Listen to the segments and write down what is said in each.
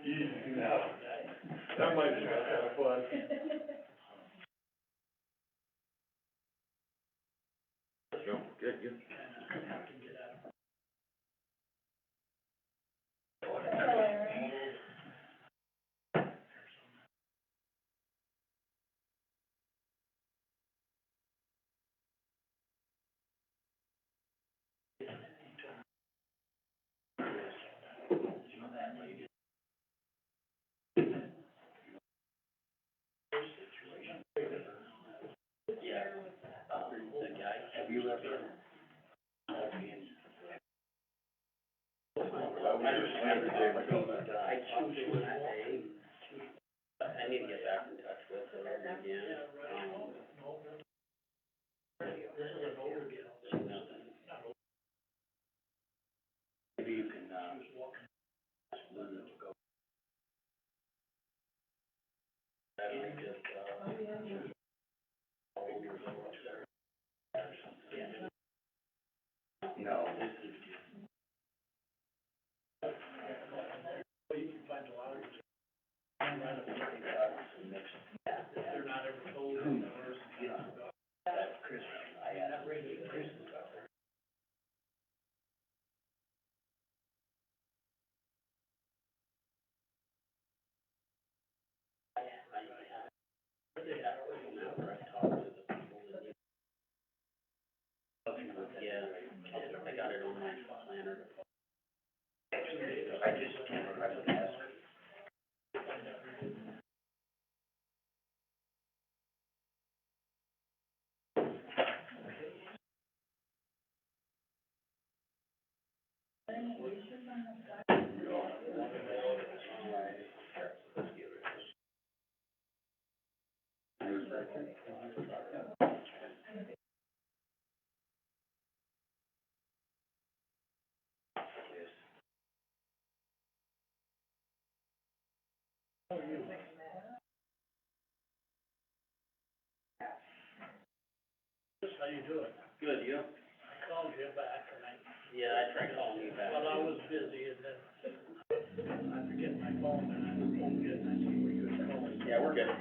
Easy now. That might sound kind of fun. Good, good. Have you ever? I choose one that day. I need to get back in touch with her again. Maybe you can, ask Luna to go. No, this is. You can find a lot of. They're not ever told. Yeah. That's Chris, I had Chris is up there. Yeah, I got it on my planner. I just can't remember the ask. How you doing? Good, you? I called you back and yeah, I tried calling you back. Well, I was busy and then I forget my phone and I was home good and I see where you were calling. Yeah, we're good.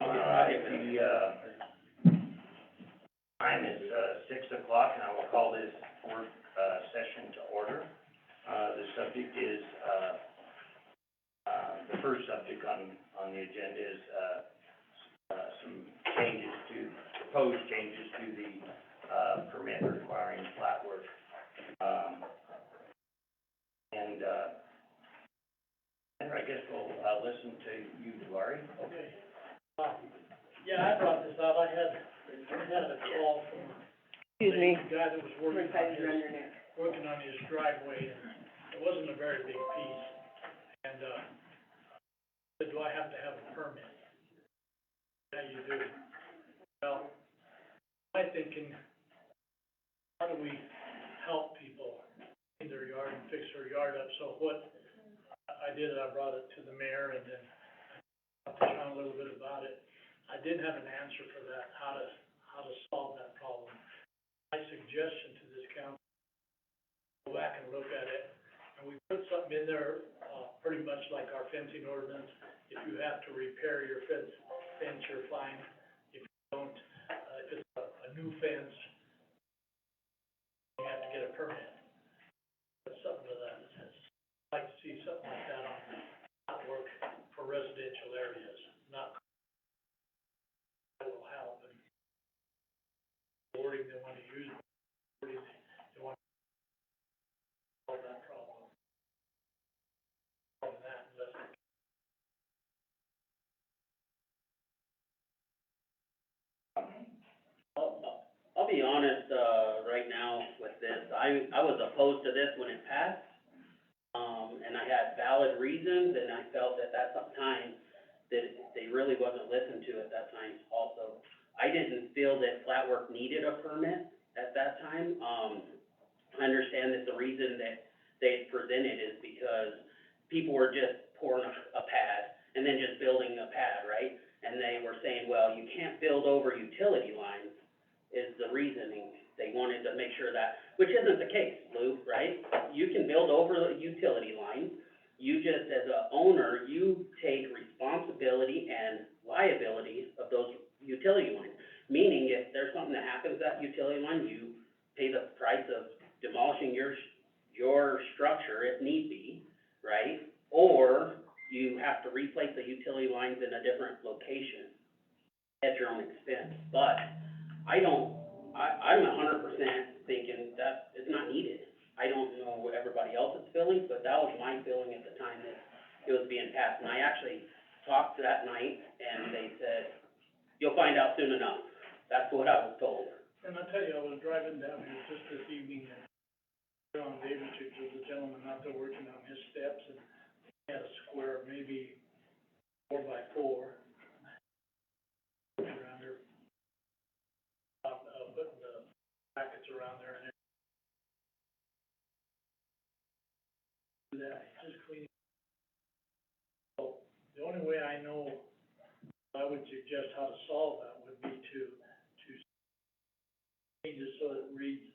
All right, the, time is, 6 o'clock and I will call this work, session to order. The subject is, the first subject on the agenda is, some changes proposed changes to the, permit requiring flat work. And I guess we'll, listen to you, Dewari. Okay. Yeah, I brought this up. I had a call from Excuse me. the guy that was working on his driveway, and it wasn't a very big piece. And, said, do I have to have a permit? Yeah, you do. Well, my thinking, how do we help people in their yard and fix their yard up? So what I did, I brought it to the mayor and then I talked to Sean a little bit about it. I didn't have an answer for that, how to solve that problem. My suggestion to this council, go back and look at it, and we put something in there, pretty much like our fencing ordinance. If you have to repair your fence, you're fine. If you don't, if it's a new fence, you have to get a permit. But something to that effect. I'd like to see something like that on not work for residential areas, not that will help. And wording they want to use, wording they want to solve that problem. Solve that, unless I'll be honest, right now with this, I was opposed to this when it passed. And I had valid reasons, and I felt at that time that they really wasn't listened to at that time also. I didn't feel that flat work needed a permit at that time. I understand that the reason that they presented is because people were just pouring a pad and then just building a pad, right? And they were saying, well, you can't build over utility lines, is the reasoning. They wanted to make sure that, which isn't the case, Lou, right? You can build over the utility lines. You just, as a owner, you take responsibility and liability of those utility lines. Meaning, if there's something that happens to that utility line, you pay the price of demolishing your structure if need be, right? Or you have to replace the utility lines in a different location at your own expense. But I'm 100% thinking that it's not needed. I don't know what everybody else's feelings, but that was my feeling at the time that it was being passed. And I actually talked that night, and they said, you'll find out soon enough. That's what I was told. And I'll tell you, I was driving down here just this evening, and John Davidson was a gentleman out there working on his steps, and he had a square, maybe 4 by 4, around there, putting the brackets around there and everything. That, just cleaning. So, the only way I know, I would suggest how to solve that would be to change it so it reads,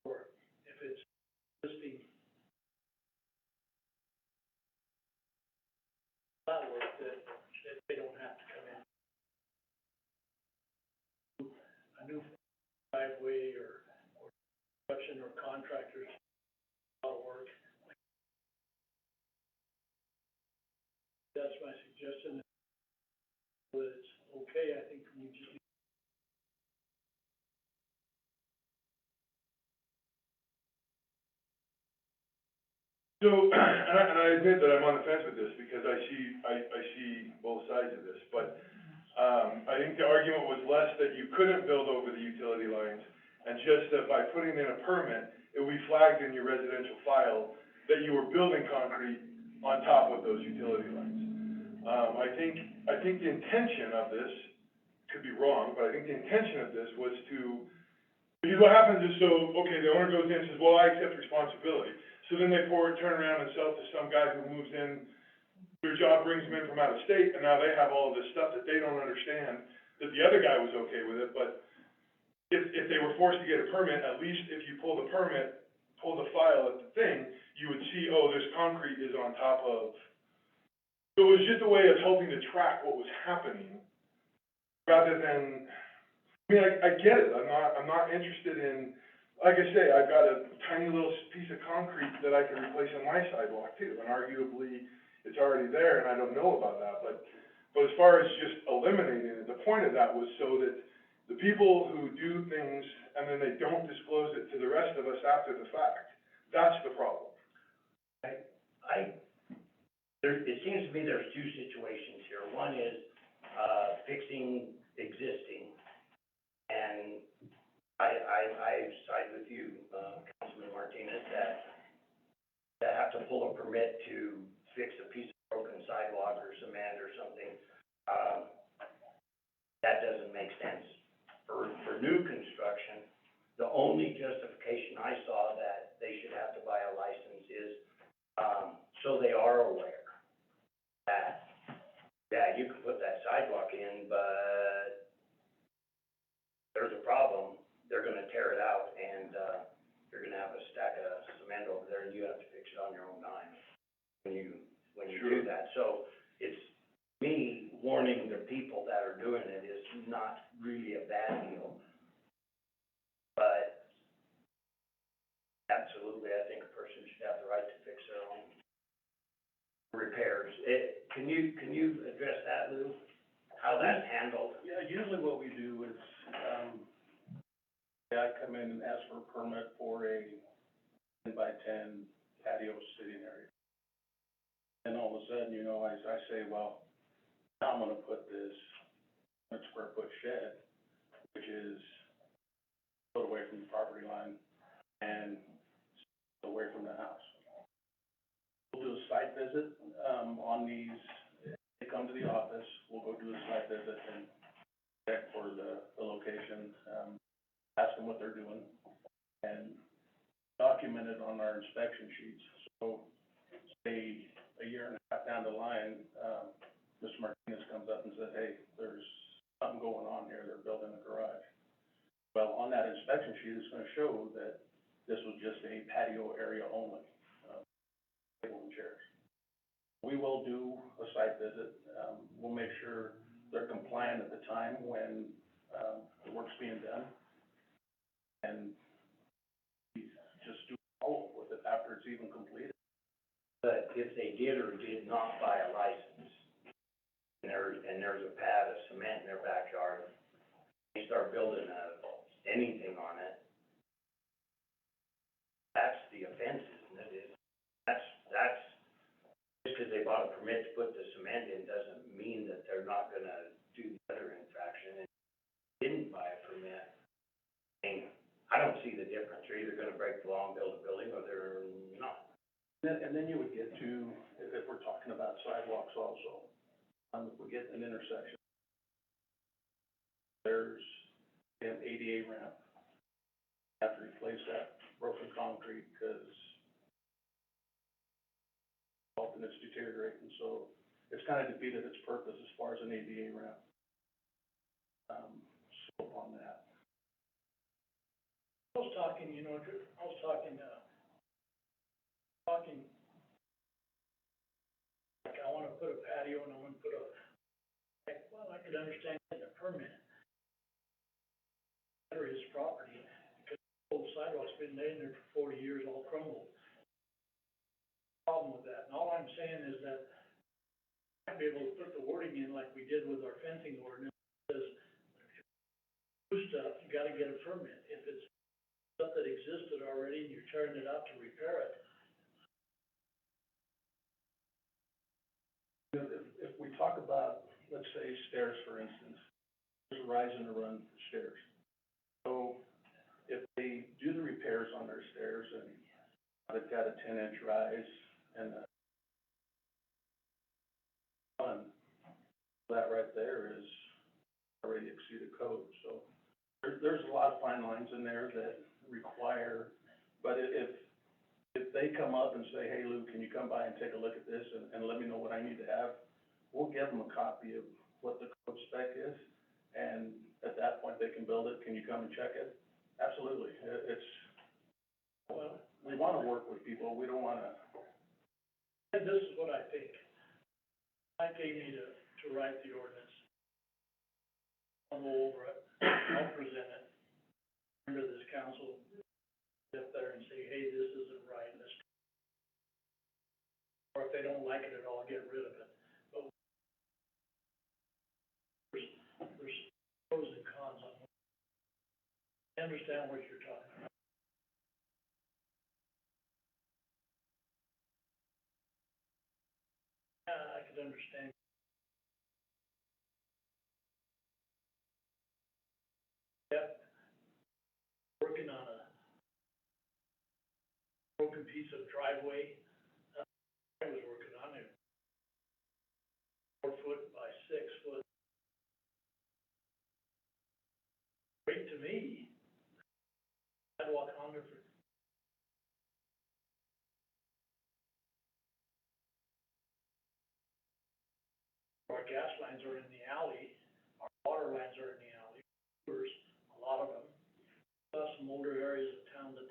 or if it's listing that work, that they don't have to come in. A new driveway or construction or contractors, a lot of work. That's my suggestion. But it's okay, I think we just need. So, and I admit that I'm on the fence with this, because I see both sides of this, but, I think the argument was less that you couldn't build over the utility lines, and just that by putting in a permit, it would be flagged in your residential file that you were building concrete on top of those utility lines. I think the intention of this, could be wrong, but I think the intention of this was to, because what happens is, so, okay, the owner goes in and says, well, I accept responsibility. So then they turn around and sell to some guy who moves in, their job brings them in from out of state, and now they have all of this stuff that they don't understand, that the other guy was okay with it, but if they were forced to get a permit, at least if you pull the permit, pull the file at the thing, you would see, oh, this concrete is on top of. So it was just a way of helping to track what was happening, rather than, I mean, I get it, I'm not interested in, like I say, I've got a tiny little piece of concrete that I can replace on my sidewalk too, and arguably, it's already there, and I don't know about that, but as far as just eliminating it, the point of that was so that the people who do things and then they don't disclose it to the rest of us after the fact, that's the problem. It seems to me there's two situations here. One is, fixing existing, and I side with you, Councilman Martinez, that have to pull a permit to fix a piece of broken sidewalk or cement or something, that doesn't make sense. For new construction, the only justification I saw that they should have to buy a license is, so they are aware that, yeah, you can put that sidewalk in, but there's a problem, they're gonna tear it out, and, you're gonna have a stack of cement over there, and you have to fix it on your own dime when you do that. So it's me warning the people that are doing it is not really a bad deal. But absolutely, I think a person should have the right to fix their own repairs. Can you address that, Lou? How that's handled? Yeah, usually what we do is, I come in and ask for a permit for a 10-by-10 patio sitting area. And all of a sudden, I say, well, now I'm gonna put this 100-square-foot shed, which is a foot away from the property line and away from the house. We'll do a site visit, on these. They come to the office, we'll go do a site visit and check for the location, ask them what they're doing, and document it on our inspection sheets. So plan sheet is gonna show that this was just a patio area only, table and chairs. We will do a site visit, we'll make sure they're compliant at the time when, the work's being done. And we just do follow up with it after it's even completed. But if they did or did not buy a license, and there's a pad of cement in their backyard, they start building anything on it, that's the offense, isn't it? That's, just because they bought a permit to put the cement in doesn't mean that they're not gonna do the other infraction and didn't buy a permit. And I don't see the difference. They're either gonna break the law and build a building, or they're not. And then you would get to, if we're talking about sidewalks also, if we get an intersection, there's an ADA ramp. Have to replace that broken concrete, because often it's deteriorating, so it's kind of defeated its purpose as far as an ADA ramp. Slope on that. I was talking, like, I wanna put a patio and I wanna put well, I could understand getting a permit. Under his property, because the old sidewalk's been laying there for 40 years, all crumbled. Problem with that, and all I'm saying is that I'd be able to put the wording in like we did with our fencing ordinance, that says, if you do stuff, you gotta get a permit. If it's stuff that existed already and you're tearing it out to repair it, If we talk about, let's say, stairs, for instance, there's a rise and a run for stairs. So if they do the repairs on their stairs and they've got a 10-inch rise and a run, that right there is already exceeded code. So there's a lot of fine lines in there that require, but if they come up and say, hey, Lou, can you come by and take a look at this and let me know what I need to have, we'll give them a copy of what the code spec is, and at that point, they can build it. Can you come and check it? Absolutely. Well, we wanna work with people, we don't wanna. and this is what I think. Mike gave me to write the ordinance. I'll go over it, I'll present it, under this council, sit there and say, hey, this isn't right, let's. Or if they don't like it at all, get rid of it. But there's pros and cons on it. I understand what you're talking about. I could understand. Yep. Working on a broken piece of driveway, I was working on it. 4 foot by 6 foot. Great to me. Sidewalk on there for. Our gas lines are in the alley, our water lines are in the alley, there's a lot of them. Plus some older areas of town that.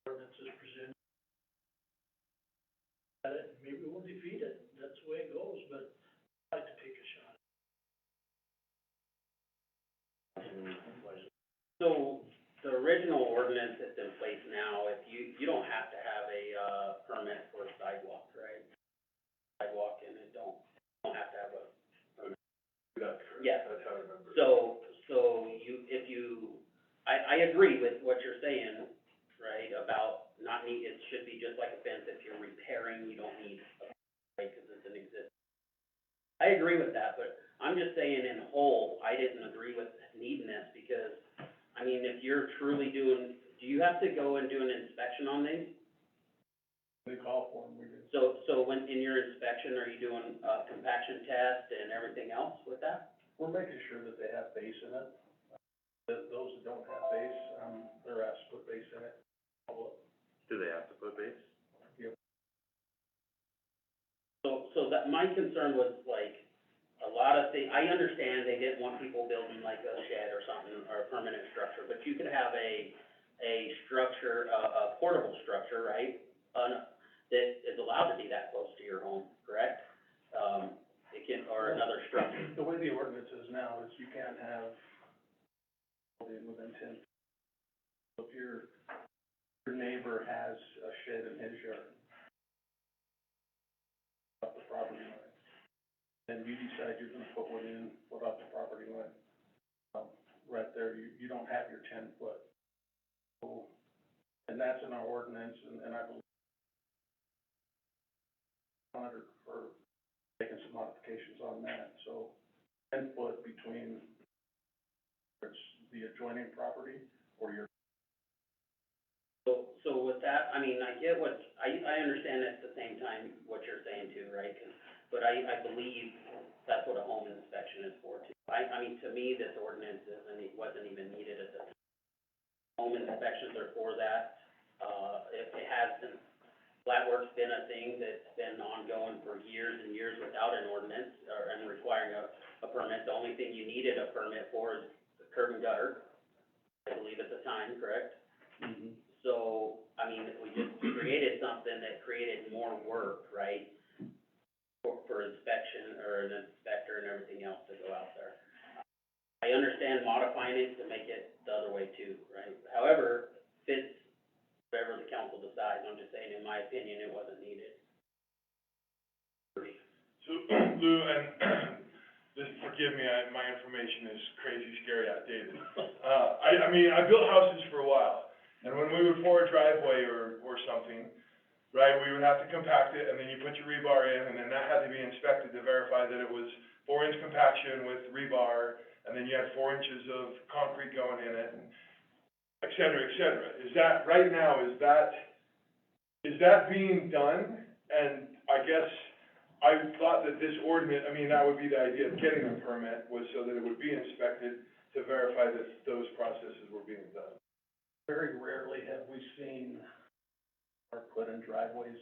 Ordinance is presented. At it, maybe we'll defeat it, that's the way it goes, but I'd like to take a shot. So, the original ordinance that's in place now, if you don't have to have a, permit for a sidewalk, right? Sidewalk, and it don't have to have a permit. That's correct. Yeah. That's how I remember it. So I agree with what you're saying, right, about not need, it should be just like a fence, if you're repairing, you don't need a permit, because it's an existing. I agree with that, but I'm just saying in whole, I didn't agree with needing this, because, I mean, if you're truly doing, do you have to go and do an inspection on these? They call for them, we do. So when, in your inspection, are you doing a compaction test and everything else with that? We're making sure that they have base in it. Those that don't have base, they're asked to put base in it. Do they have to put base? Yeah, So that, my concern was like, a lot of things, I understand they didn't want people building like a shed or something, or a permanent structure, but you could have a structure, a portable structure, right? That is allowed to be that close to your home, correct? It can, or another structure. The way the ordinance is now is you can't have building within 10. So if your neighbor has a shed in his yard, off the property line, then you decide you're gonna put one in, put off the property line, right there, you don't have your 10 foot. So, and that's in our ordinance, and I believe for making some modifications on that, so 10 foot between it's the adjoining property or your. So with that, I mean, I get what, I understand at the same time what you're saying too, right? But I believe that's what a home inspection is for too. I mean, to me, this ordinance wasn't even needed at the time. Home inspections are for that. It has been, flat work's been a thing that's been ongoing for years and years without an ordinance, and requiring a permit. The only thing you needed a permit for is the curb and gutter, I believe at the time, correct? Mm-hmm. So, I mean, we just created something that created more work, right? For inspection, or an inspector and everything else to go out there. I understand modifying it to make it the other way too, right? However, fits whatever the council decides. I'm just saying, in my opinion, it wasn't needed. So, Lou, and just forgive me, my information is crazy, scary, outdated. I mean, I built houses for a while, and when we would pour a driveway or something, right, we would have to compact it, and then you put your rebar in, and then that had to be inspected to verify that it was 4-inch compaction with rebar, and then you had 4 inches of concrete going in it, and et cetera, et cetera. Is that, right now, is that being done? And I guess I thought that this ordinance, I mean, that would be the idea of getting a permit, was so that it would be inspected to verify that those processes were being done. Very rarely have we seen or put in driveways.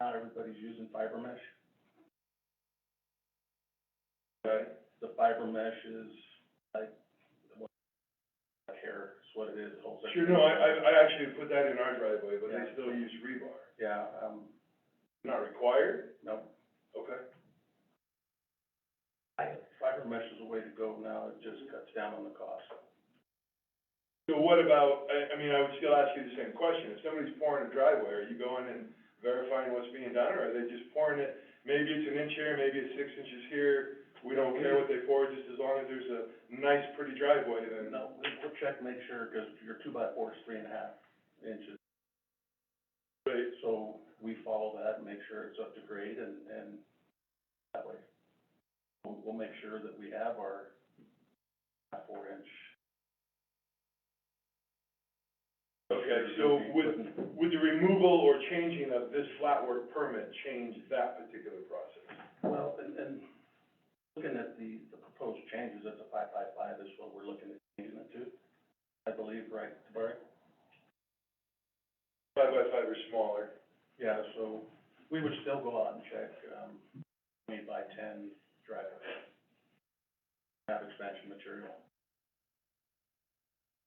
Not everybody's using fiber mesh. Okay? The fiber mesh is like hair, is what it is. It holds Sure, no, I actually put that in our driveway, but they Yeah. still use rebar. Yeah, Not required? no, Okay. fiber mesh is the way to go now. It just cuts down on the cost. So what about, I mean, I would still ask you the same question. If somebody's pouring a driveway, are you going and verifying what's being done, or are they just pouring it? Maybe it's 1 inch here, maybe it's 6 inches here. We don't care what they pour, just as long as there's a nice, pretty driveway, then. No, we'll check, make sure, because your 2x4 is 3.5 inches. Right. So we follow that and make sure it's up to grade, and that way, we'll make sure that we have our 4-inch. Okay, so would the removal or changing of this flat work permit change that particular process? Well, and looking at the proposed changes, it's a 555 is what we're looking at changing it to, I believe, right, Barry? 5x5 or smaller? Yeah, so we would still go out and check, 20 by 10 driveway. Have expansion material.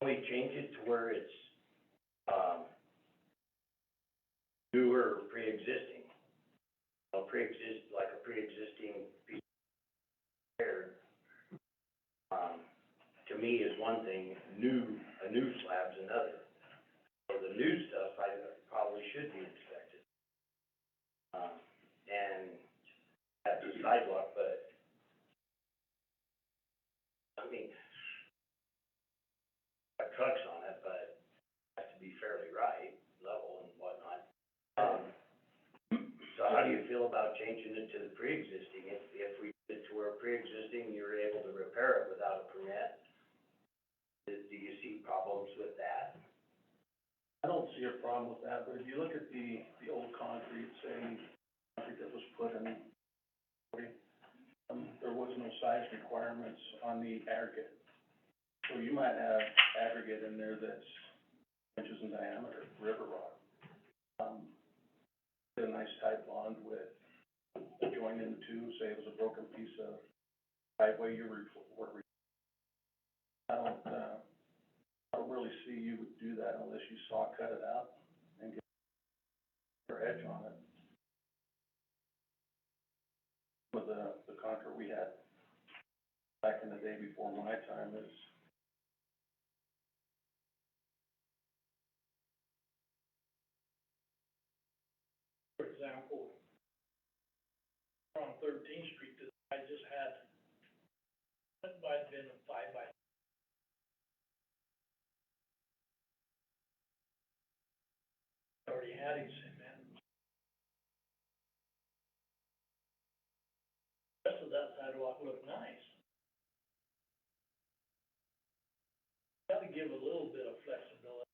We change it to where it's, newer, or pre-existing. Like a pre-existing piece of repair, to me is one thing, a new slab's another. So the new stuff, I probably should be inspected. And at the sidewalk, but, I mean, got trucks on it, but it has to be fairly right, level and whatnot. So how do you feel about changing it to the pre-existing? If we did it to where pre-existing, you're able to repair it without a permit, do you see problems with that? I don't see a problem with that, but if you look at the old concrete, say, concrete that was put in, there was no size requirements on the aggregate. So you might have aggregate in there that's inches in diameter, river rock. A nice tight bond with joined into, say it was a broken piece of driveway you I don't really see you would do that unless you saw cut it out and get your edge on it. With the concrete we had back in the day before my time is, For example, on 13th Street, this guy just had, that might have been a 5x. Already had his cement. The rest of that sidewalk looked nice. Gotta give a little bit of flexibility.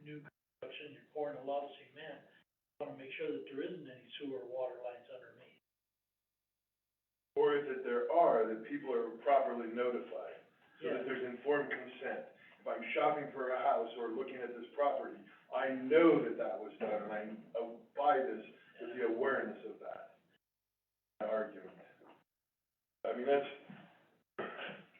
New construction, you're pouring a lot of cement, you wanna make sure that there isn't any sewer or water lines underneath. Or that there are, that people are properly notified, so that Yeah. there's informed consent. If I'm shopping for a house or looking at this property, I know that that was done, and I buy this with the awareness of that. My argument. I mean, that's,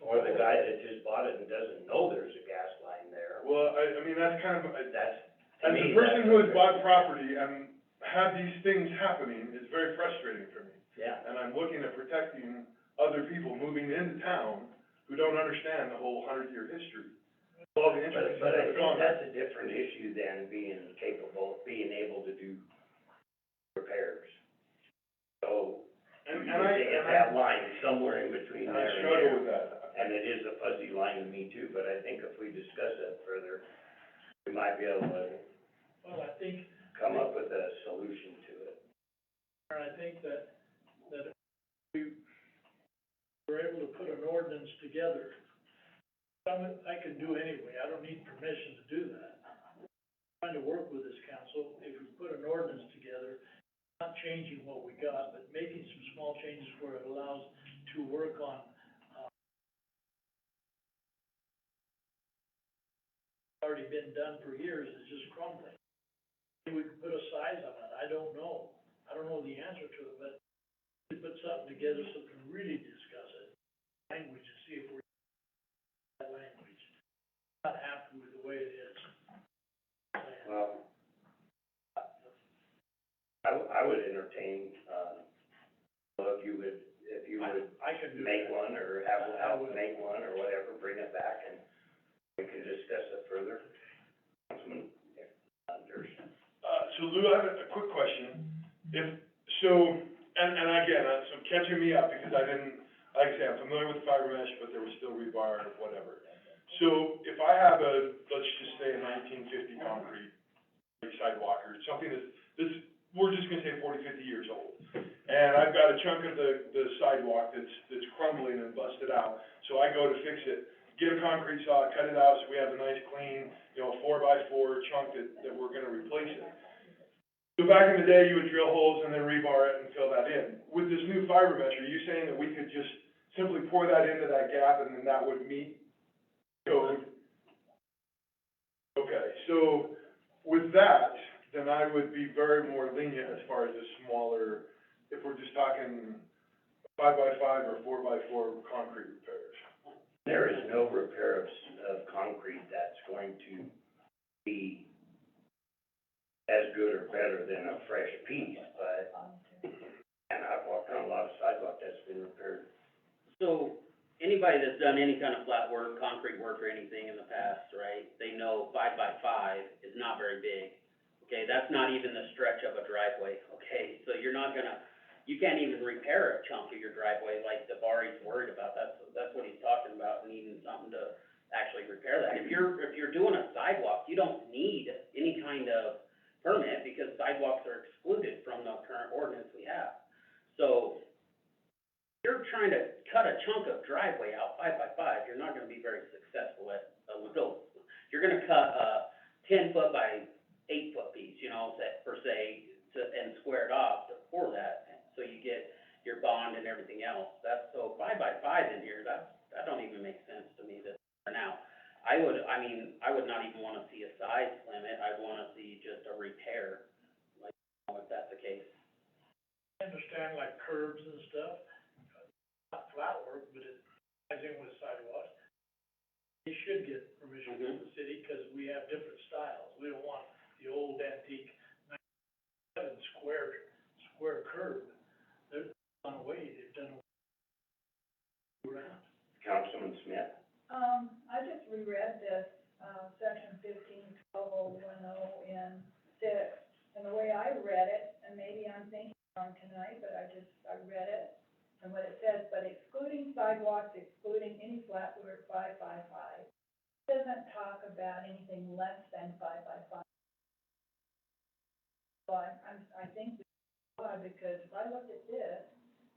Or the guy that just bought it and doesn't know there's a gas line there, well, I mean, that's kind of, that's, to as me, a person that's who has what- bought property and had these things happening, it's very frustrating for me. Yeah, And I'm looking at protecting other people moving into town who don't understand the whole 100-year history. All the interests but I of the think common. that's a different issue than being able to do repairs. So, you hit that line somewhere in between And I there and struggle there. with that. And it is a fuzzy line to me too, but I think if we discuss that further, we might be able to Well, I think, come up with a solution to it. and I think that if we were able to put an ordinance together, something I can do anyway, I don't need permission to do that. I'm trying to work with this council, if we put an ordinance together, not changing what we got, but making some small changes where it allows to work on, already been done for years, it's just crumbling. Maybe we could put a size on it, I don't know the answer to it, but we put something together so we can really discuss it, language, and see if we're that language. Not happy with the way it is. Well, I would entertain, well, if you would I can do make that. one, or have help make one, or whatever, bring it back, and we can discuss it further. Councilman Anderson. So Lou, I have a quick question. And again, so catching me up, because I didn't, like I say, I'm familiar with fiber mesh, but there was still rebar or whatever. So if I have let's just say a 1950 concrete sidewalk, or something that's, we're just gonna say 40, 50 years old, and I've got a chunk of the sidewalk that's crumbling and busted out, so I go to fix it, get a concrete saw, cut it out, so we have a nice clean, 4x4 chunk that we're gonna replace it. So back in the day, you would drill holes and then rebar it and fill that in. With this new fiber mesh, are you saying that we could just simply pour that into that gap and then that would meet code? Okay, so with that, then I would be very more lenient as far as the smaller, if we're just talking 5x5 or 4x4 concrete repairs. There is no repair of concrete that's going to be as good or better than a fresh piece, but, and I've walked on a lot of sidewalk that's been repaired. So, anybody that's done any kind of flat work, concrete work or anything in the past, right, they know 5x5 is not very big. Okay, that's not even the stretch of a driveway, okay? So you're not gonna, you can't even repair a chunk of your driveway like the Bari's worried about. That's what he's talking about, needing something to actually repair that. If you're doing a sidewalk, you don't need any kind of permit, because sidewalks are excluded from the current ordinance we have. So, if you're trying to cut a chunk of driveway out 5x5, you're not gonna be very successful at a little. You're gonna cut a 10-foot by 8-foot piece, that per se, and square it off to pour that, so you get your bond and everything else. So 5x5 in here, that don't even make sense to me now. I would not even wanna see a size limit, I'd wanna see just a repair understand like curbs and stuff, not flat work, but it ties in with sidewalks. They should get permission from the city, cause we have different styles. We don't want the old antique 97 square curb. They've gone away, they've done away around. Councilman Smith? I just reread this, section 15-12-010 in 6, and the way I read it, and maybe I'm thinking wrong tonight, but I read it, and what it says, but excluding sidewalks, excluding any flat work 5x5, doesn't talk about anything less than 5x5. So I think this is odd, because if I looked at this,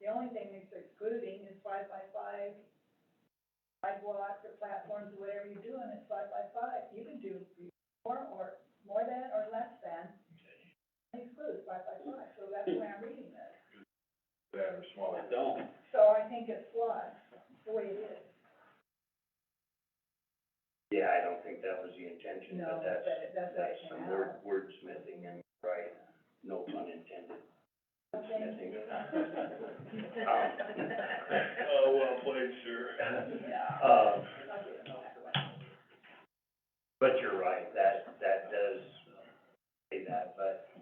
the only thing it's excluding is 5x5 sidewalks or platforms, whatever you're doing, it's 5x5. You can do more than or less than, exclude 5x5, so that's the way I'm reading this. That or smaller. Don't. So I think it's flawed, the way it is. Yeah, I don't think that was the intention, No, but that's what it some came out. wordsmithing and, right, no pun intended. Wordsmithing. Oh, well played, sir. But you're right, that does say that, but,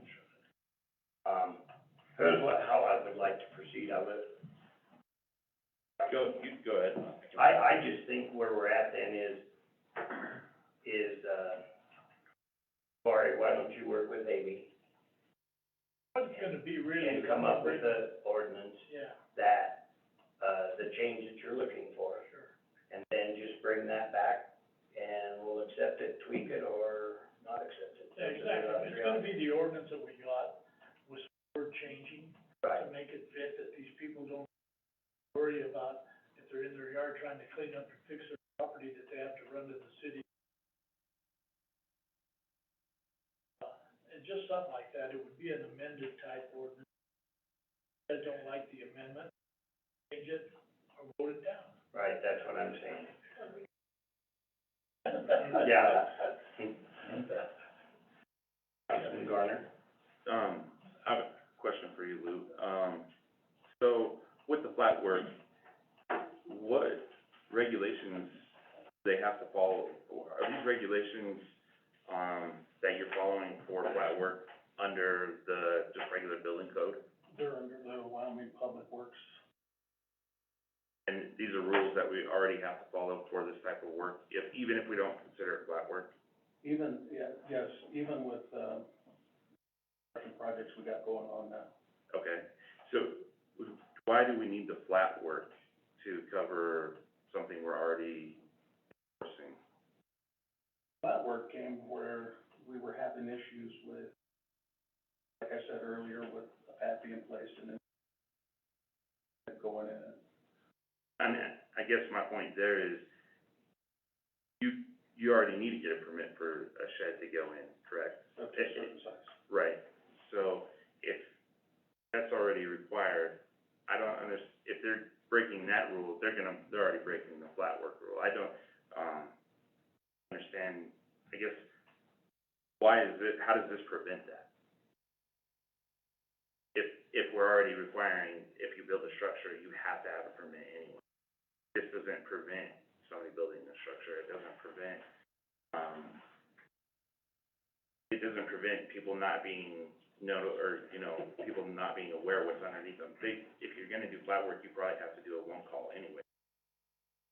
here's how I would like to proceed. Go ahead. I just think where we're at then is, Cory, why don't you work with Amy What's gonna be really. and come up with the ordinance Yeah, that, the change that you're looking for? sure. And then just bring that back, and we'll accept it, tweak it, or not accept it. Yeah, exactly. It's gonna be the ordinance that we got with word changing Right, to make it fit, that these people don't worry about if they're in their yard trying to clean up and fix their property, that they have to run to the city. And just something like that, it would be an amended type ordinance. If you don't like the amendment, change it or vote it down. right, that's what I'm saying. Yeah. Councilman Garner? I have a question for you, Lou. So with the flat work, what regulations do they have to follow? Are these regulations, that you're following for flat work under the just regular building code? They're under the Wyoming Public Works. And these are rules that we already have to follow for this type of work, even if we don't consider it flat work? Even with, projects we got going on now. Okay, so why do we need the flat work to cover something we're already enforcing? That work came where we were having issues with, like I said earlier, with a pad being placed and then going in. And I guess my point there is, you already need to get a permit for a shed to go in, correct? Up to a certain size. Right, so if that's already required, I don't if they're breaking that rule, they're already breaking the flat work rule. I don't, understand, I guess, how does this prevent that? If we're already requiring, if you build a structure, you have to have a permit anyway. This doesn't prevent somebody building a structure, it doesn't prevent, people not being people not being aware what's underneath them. If you're gonna do flat work, you probably have to do a one call anyway.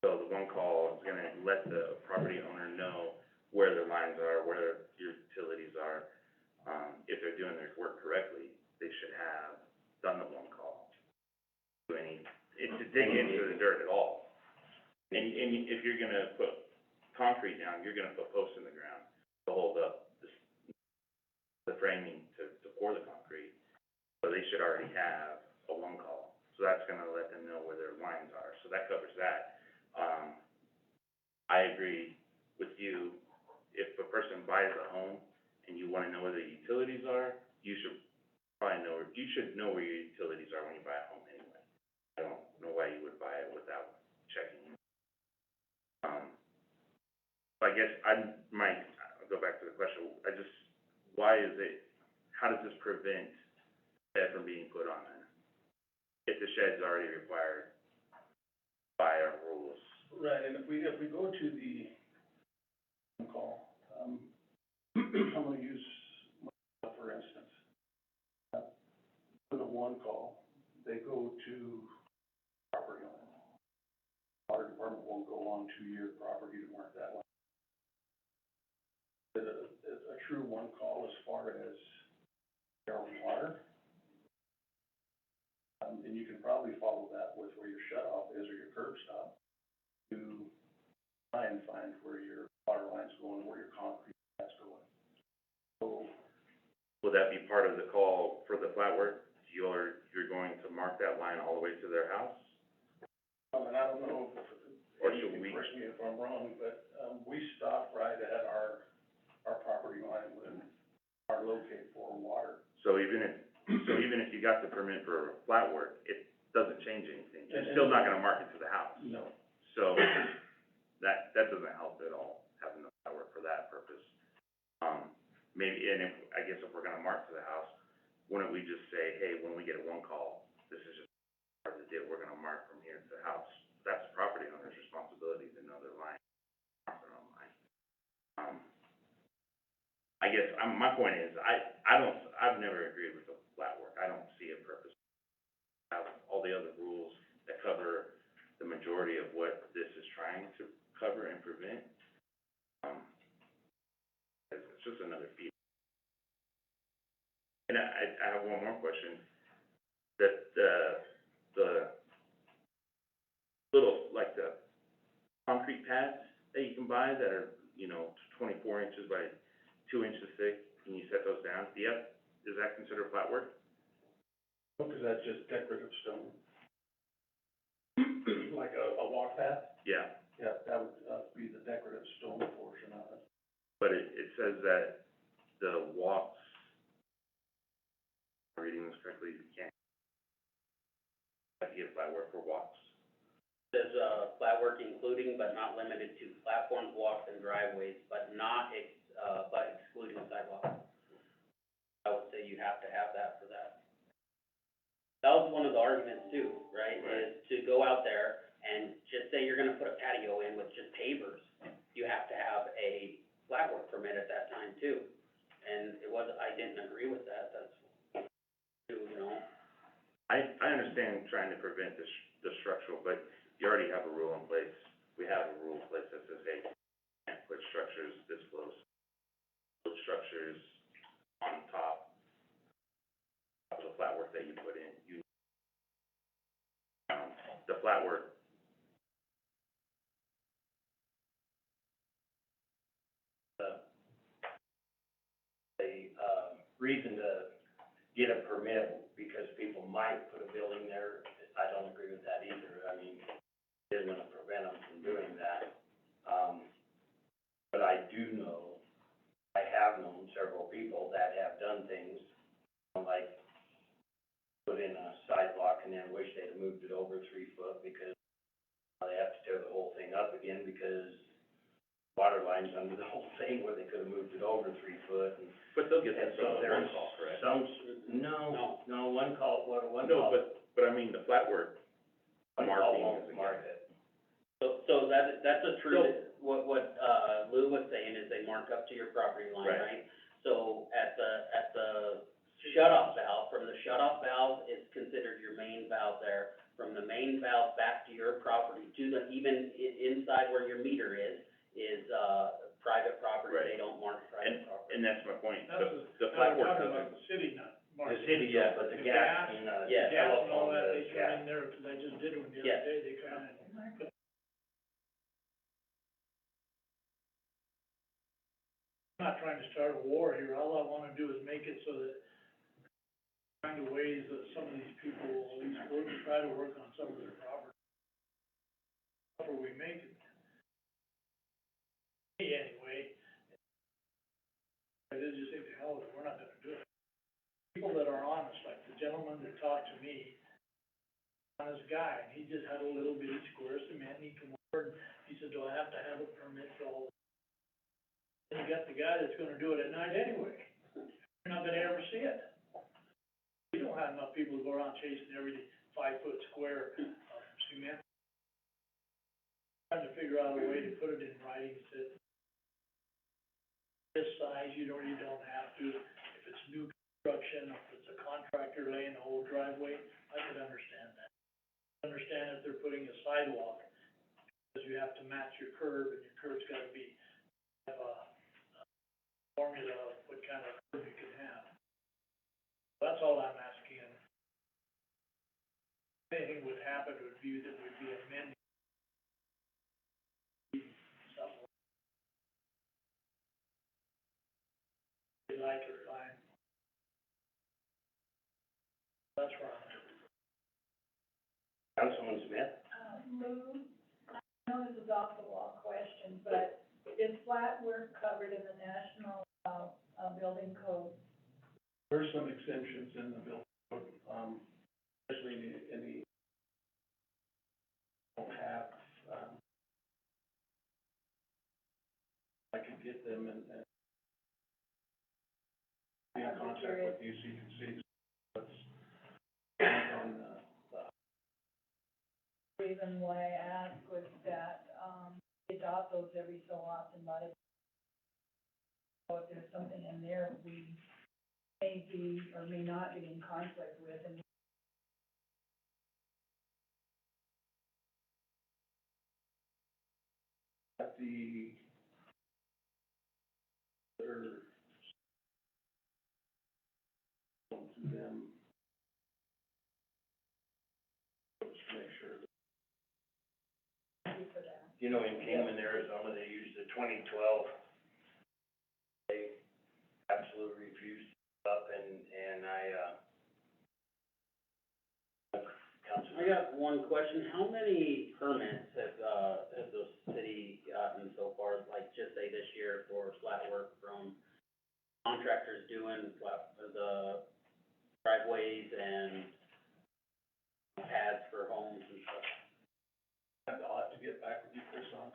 So the one call is gonna let the property owner know where their lines are, where your utilities are. If they're doing their work correctly, they should have done the one call. To dig into the dirt at all. And if you're gonna put concrete down, you're gonna put posts in the ground to hold up the framing to pour the concrete. So they should already have a one call. So that's gonna let them know where their lines are. So that covers that. I agree with you. If a person buys a home and you wanna know where the utilities are, you should know where your utilities are when you buy a home anyway. I don't know why you would buy it without checking. So I guess I'll go back to the question, how does this prevent that from being put on there? if the shed's already required by our rules. Right, and if we go to the phone call, I'm gonna use myself for instance. For the one call, they go to property owner. Water department won't go on to your property to mark that line. A true one call as far as air and water. And you can probably follow that with where your shut off is or your curb stop to try and find where your water line's going, where your concrete is going. So, Will that be part of the call for the flat work? You're going to mark that line all the way to their house? and I don't know, Or you should can we- correct me if I'm wrong, but, we stop right at our property line with our locate for water. So even if you got the permit for flat work, it doesn't change anything. You're still not gonna mark it to the house. No. So, that doesn't help at all, having the flat work for that purpose. Maybe, and I guess if we're gonna mark to the house, wouldn't we just say, hey, when we get a one call, this is just part of the deal, we're gonna mark from here to the house. That's the property owner's responsibility to know their line, mark their own line. I guess, my point is, I've never agreed with the flat work. I don't see a purpose. Have all the other rules that cover the majority of what this is trying to cover and prevent. It's just another fee. And I have one more question. The little, like the concrete pads that you can buy that are, 24 inches by 2 inches thick, can you set those down? Is that considered flat work? Because that's just decorative stone. Like a walk path? Yeah, Yeah, that would, be the decorative stone portion of it. but it says that the walks, if I'm reading this correctly, you can't. Have to get flat work for walks. Says, flat work including but not limited to platforms, walks, and driveways, but excluding sidewalks. I would say you have to have that for that. That was one of the arguments too, right? Right. Is to go out there and just say you're gonna put a patio in with just pavers. You have to have a flat work permit at that time too. And I didn't agree with that, that's, I understand trying to prevent the structural, but you already have a rule in place. We have a rule in place that says, hey, you can't put structures this close. Put structures on top of the flat work that you put in. The flat work, Reason to get a permit because people might put a building there, I don't agree with that either. I mean, it isn't gonna prevent them from doing that. But I do know, I have known several people that have done things, like put in a sidewalk and then wish they'd have moved it over 3 foot because they have to tear the whole thing up again because water lines under the whole thing where they could have moved it over 3 foot and. but they'll get that And so from there's one call, correct? No, one call, one No, call. but I mean, the flat work One call marking won't is a mark given. it. So that's a true, what Lou was saying is they mark up to your property line, Right. right? So at the shut-off valve, from the shut-off valve is considered your main valve there. From the main valve back to your property, to the, even inside where your meter is private property, Right. they don't mark private property. And that's my point. That's The flat We're work talking doesn't. about the city, not The Market. city, yeah, but the The gas gas, and, yeah, Gas and all telephone, that, they yeah. come in there, 'cause I just did one the Yeah. other day, they come in. I'm not trying to start a war here, all I wanna do is make it so that find a ways that some of these people will at least work, try to work on some of their property. However we make it. Me, anyway. I just say, the hell with it, we're not gonna do it. People that are honest, like the gentleman that talked to me, honest guy, and he just had a little bitty square cement, he come over, and he said, do I have to have a permit for all this? And you got the guy that's gonna do it at night anyway, you're not gonna ever see it. You don't have enough people to go around chasing 5-foot square of cement. Trying to figure out a way to put it in writing, that this size, you don't have to, if it's new construction, if it's a contractor laying the whole driveway, I could understand that. Understand if they're putting a sidewalk, because you have to match your curb, and your curb's gotta be, have a formula of what kind of curb you can have. That's all I'm asking. Anything would happen, would be that we'd be amending something. Like or fine. That's where I'm at. Councilman Smith? Lou, I know this is off the wall question, but is flat work covered in the national, building code? There's some exemptions in the bill, especially in the, don't have, I could get them and be in contact with you so you can see what's on the The reason why I asked was that, we adopt those every so often, but so if there's something in there we may be or may not be in conflict with, and at the, they're, to them, just make sure that thank you for that. You know, in Kingman, Arizona, they use the 2012. They absolutely refused to give up, and I got one question, how many permits has the city gotten so far, like, just say this year for flat work from contractors doing the driveways and pads for homes and stuff? I'll have to get back with you, Chris, on.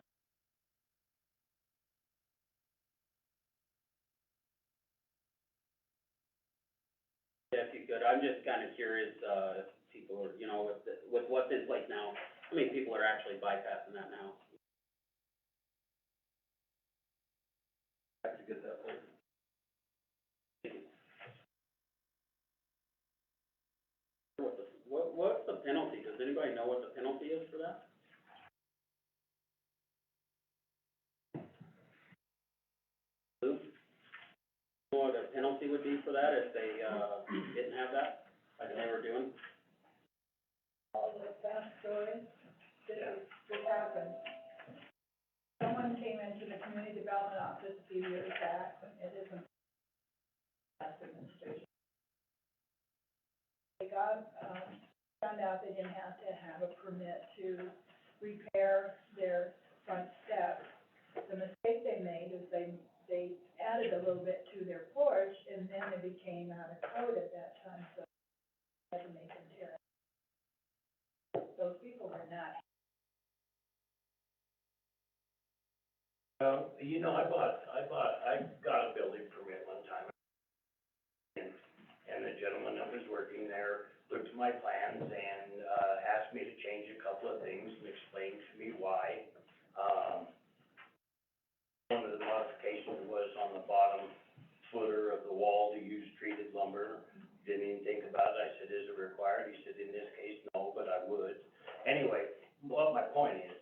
Yeah, if you could, I'm just kinda curious, if people are, you know, with what's in place now, how many people are actually bypassing that now? I have to get that for you. What's the penalty, does anybody know what the penalty is for that? Lou? Know what a penalty would be for that if they, didn't have that, like they were doing? All the fast stories, this happened. Someone came into the community development office a few years back, when it isn't last administration. They got, found out they didn't have to have a permit to repair their front steps. The mistake they made is they added a little bit to their porch, and then it became out of code at that time, so they had to make them tear it. Those people are not. you know, I got a building permit one time. And the gentleman that was working there looked at my plans and, asked me to change a couple of things and explained to me why. One of the modifications was on the bottom footer of the wall to use treated lumber. Didn't even think about it. I said, is it required? He said, in this case, no, but I would. Anyway, well, my point is,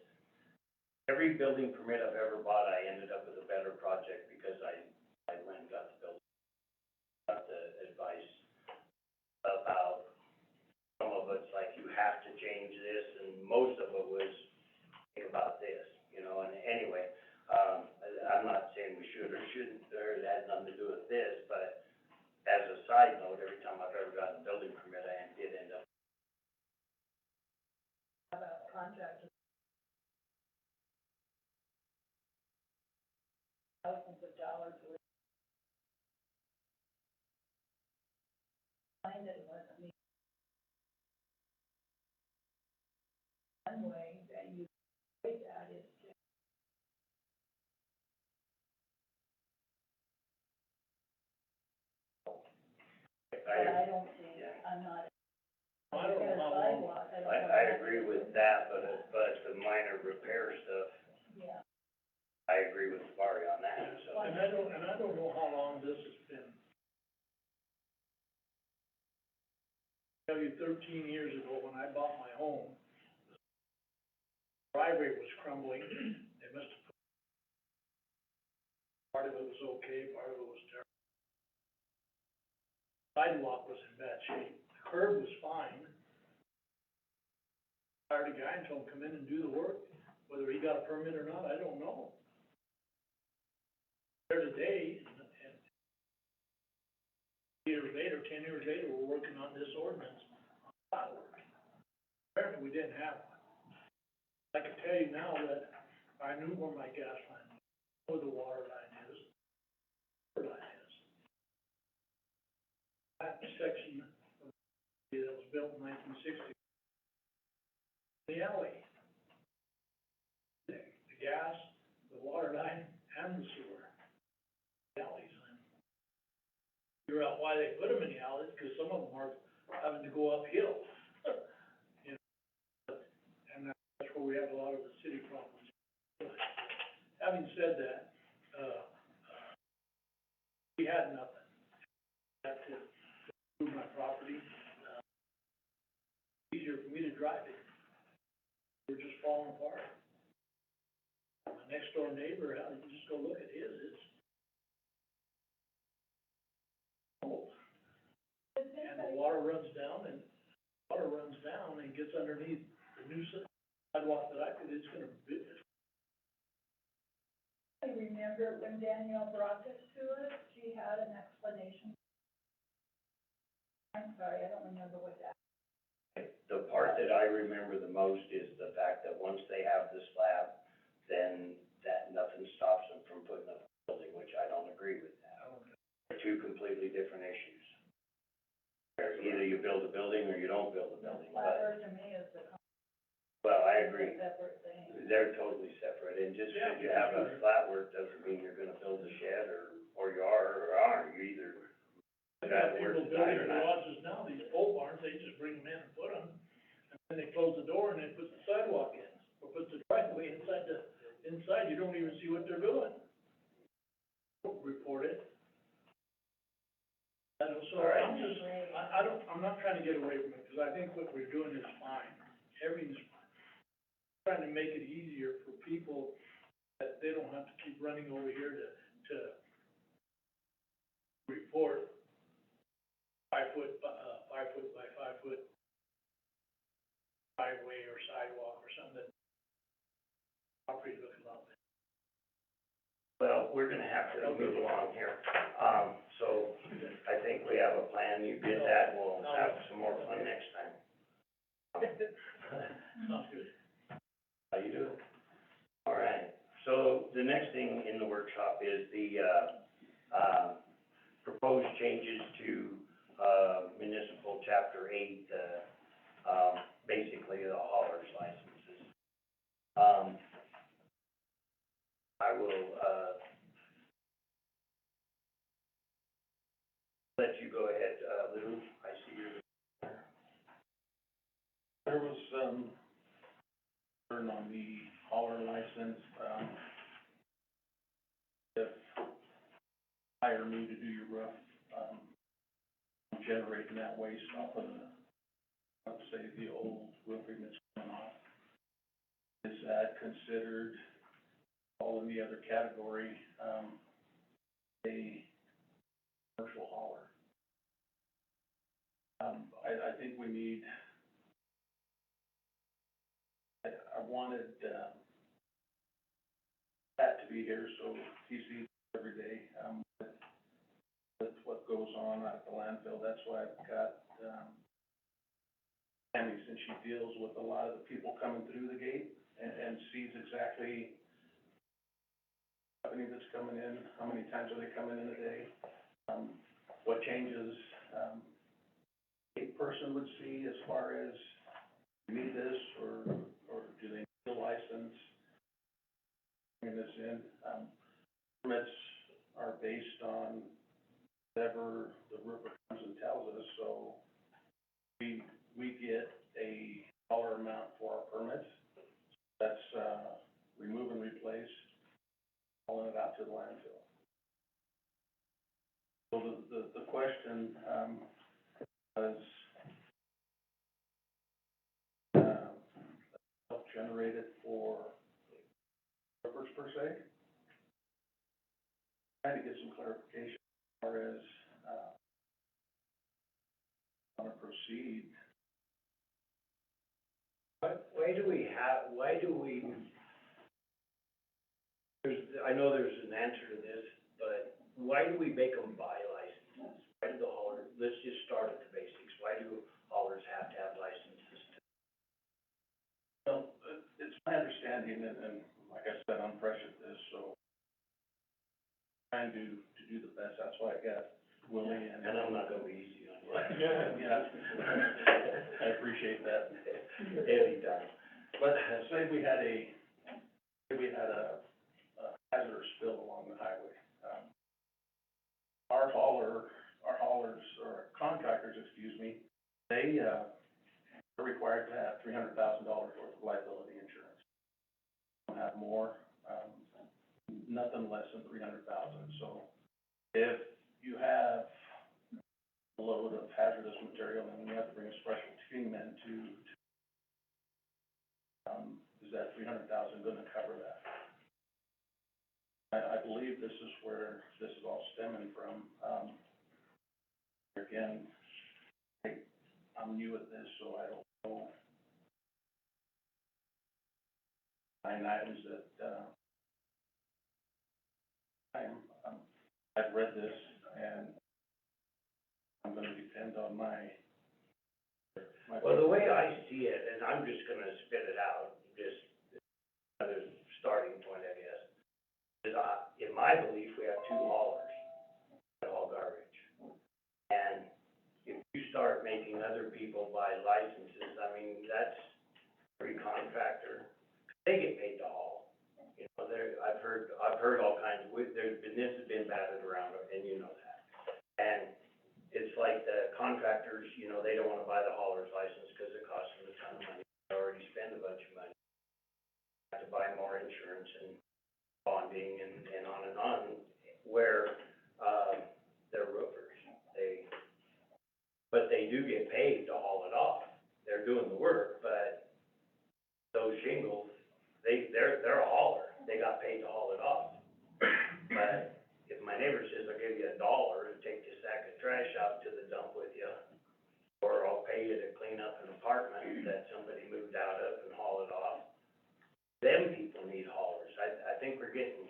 every building permit I've ever bought, I ended up with a better project because I went and got the building, got the advice about, some of it's like, you have to change this, and most of it was, think about this, you know, and anyway, I'm not saying we should or shouldn't, or it has nothing to do with this, but as a side note, every time I've ever gotten a building permit, I did end up. About contractors. Thousands of dollars worth. Find it wasn't me. One way that you avoid that is to. But I don't think, I'm not. I don't know how long I agree with that, but the minor repair stuff, Yeah. I agree with Barry on that, so. And I don't know how long this has been. I tell you, 13 years ago, when I bought my home, the driveway was crumbling, they must have put, part of it was okay, part of it was terrible. Sidewalk was in bad shape, the curb was fine. Hired a guy and told him, come in and do the work, whether he got a permit or not, I don't know. There today, and years later, 10 years later, we're working on this ordinance. Apparently, we didn't have one. I can tell you now that I knew where my gas line was, where the water line is, where line is. That section of the that was built in 1960, the alley. The gas, the water line, and the sewer. The alleys. Figure out why they put them in the alleys, because some of them are having to go uphill. You know, and that's where we have a lot of the city problems. Having said that, we had nothing. Had to move my property. Easier for me to drive it. We're just falling apart. My next door neighbor, you can just go look at his, it's old. And the water runs down and gets underneath the new sidewalk that I put, it's gonna be. I remember when Danielle brought this to us, she had an explanation. I'm sorry, I don't remember what that. The part that I remember the most is the fact that once they have the slab, then that nothing stops them from putting up a building, which I don't agree with that. They're two completely different issues. Either you build a building or you don't build a building, Flat but, earth to me is the. well, I agree. Separate thing. They're totally separate, and just because you have a flat work doesn't mean you're gonna build a shed, or you are, or aren't, you either. I got people building garages now, these pole barns, they just bring them in and put them, and then they close the door and they put the sidewalk in, or put the driveway inside, you don't even see what they're doing. Don't report it. I know, so All right. I'm not trying to get away from it, because I think what we're doing is fine, everything's fine. Trying to make it easier for people that they don't have to keep running over here to report 5 foot by 5 foot driveway or sidewalk or something that property looks a lot better. Well, we're gonna have to move along here, so I think we have a plan, you did that, we'll have some more fun next time. Sounds good. How you doing? All right, so the next thing in the workshop is the, proposed changes to, municipal chapter 8, basically the hauler's licenses. I will, let you go ahead, Lou, I see you. There was, turn on the hauler license, if hire me to do your roof, generating that waste off of the, let's say, the old roofing that's coming off. Is that considered, all in the other category, a commercial hauler? I think we need, I wanted, Pat to be here, so he sees every day, with what goes on at the landfill. That's why I've got, Tammy, since she deals with a lot of the people coming through the gate and sees exactly how many that's coming in, how many times are they coming in a day, what changes, a person would see as far as, do you need this, or do they need a license? Bringing this in, permits are based on whatever the roofer comes and tells us, so we get a dollar amount for our permits. That's, remove and replace, hauling it out to the landfill. So the question, was, self-generated for workers per se? Trying to get some clarification as far as, how to proceed. Why do we, I know there's an answer to this, but why do we make them buy licenses? Why do the haulers, let's just start at the basics, why do haulers have to have licenses to? Well, it's my understanding, and like I said, I'm fresh at this, so trying to do the best, that's why I got Willie and. And I'm not gonna be easy on you. Yeah, I appreciate that. Anytime. But say we had a hazardous spill along the highway. Our haulers, or contractors, they're required to have $300,000 worth of liability insurance. Don't have more, nothing less than 300,000. So if you have a load of hazardous material and you have to bring a special team in is that 300,000 gonna cover that? I believe this is where this is all stemming from. Again, I'm new at this, so I don't know line items that, I've read this, and I'm gonna depend on my. Well, the way I see it, and I'm just gonna spit it out, just another starting point, I guess, is in my belief, we have two haulers that haul garbage. And if you start making other people buy licenses, I mean, that's every contractor, they get paid to haul. You know, I've heard all kinds of, this has been batted around, and you know that. And it's like the contractors, you know, they don't wanna buy the hauler's license because it costs them a ton of money. They already spend a bunch of money. Have to buy more insurance and bonding and on, where, they're roofers. But they do get paid to haul it off. They're doing the work, but those shingles, they're a hauler. They got paid to haul it off. But if my neighbor says, I'll give you $1 to take this sack of trash out to the dump with you, or I'll pay you to clean up an apartment that somebody moved out of and haul it off, them people need haulers. I think we're getting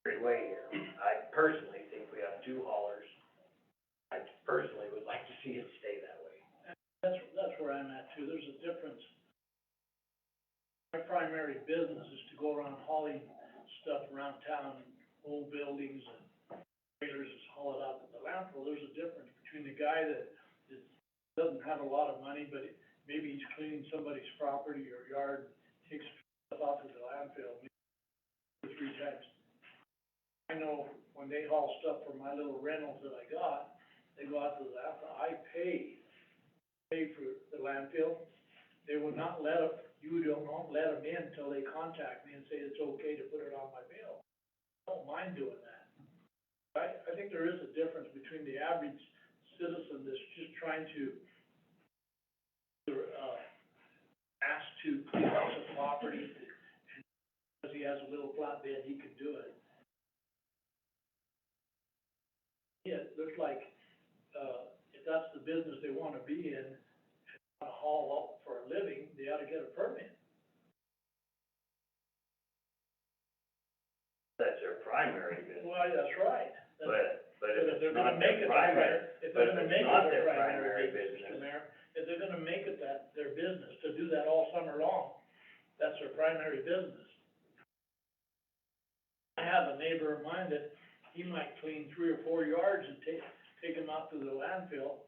carried away here. I personally think we have two haulers. I personally would like to see it stay that way. That's where I'm at too, there's a difference. My primary business is to go around hauling stuff around town, old buildings and trailers, just haul it out to the landfill. There's a difference between the guy that doesn't have a lot of money, but maybe he's cleaning somebody's property or yard, takes stuff out to the landfill, maybe 2 or 3 times. I know when they haul stuff from my little rentals that I got, they go out to the landfill, I pay for the landfill. They will not let them, you don't let them in until they contact me and say it's okay to put it on my bill. I don't mind doing that. I think there is a difference between the average citizen that's just trying to, ask to clean out the property, and because he has a little flatbed, he can do it. Yeah, it looks like, if that's the business they wanna be in, and wanna haul up for a living, they ought to get a permit. That's their primary business. Well, that's right. But if they're it's gonna not make their it primary, if but they're if gonna make it's it not their their primary primary business, Mr. business, Mayor, if they're gonna make it their business, to do that all summer long, that's their primary business. I have a neighbor of mine that he might clean 3 or 4 yards and take them out to the landfill.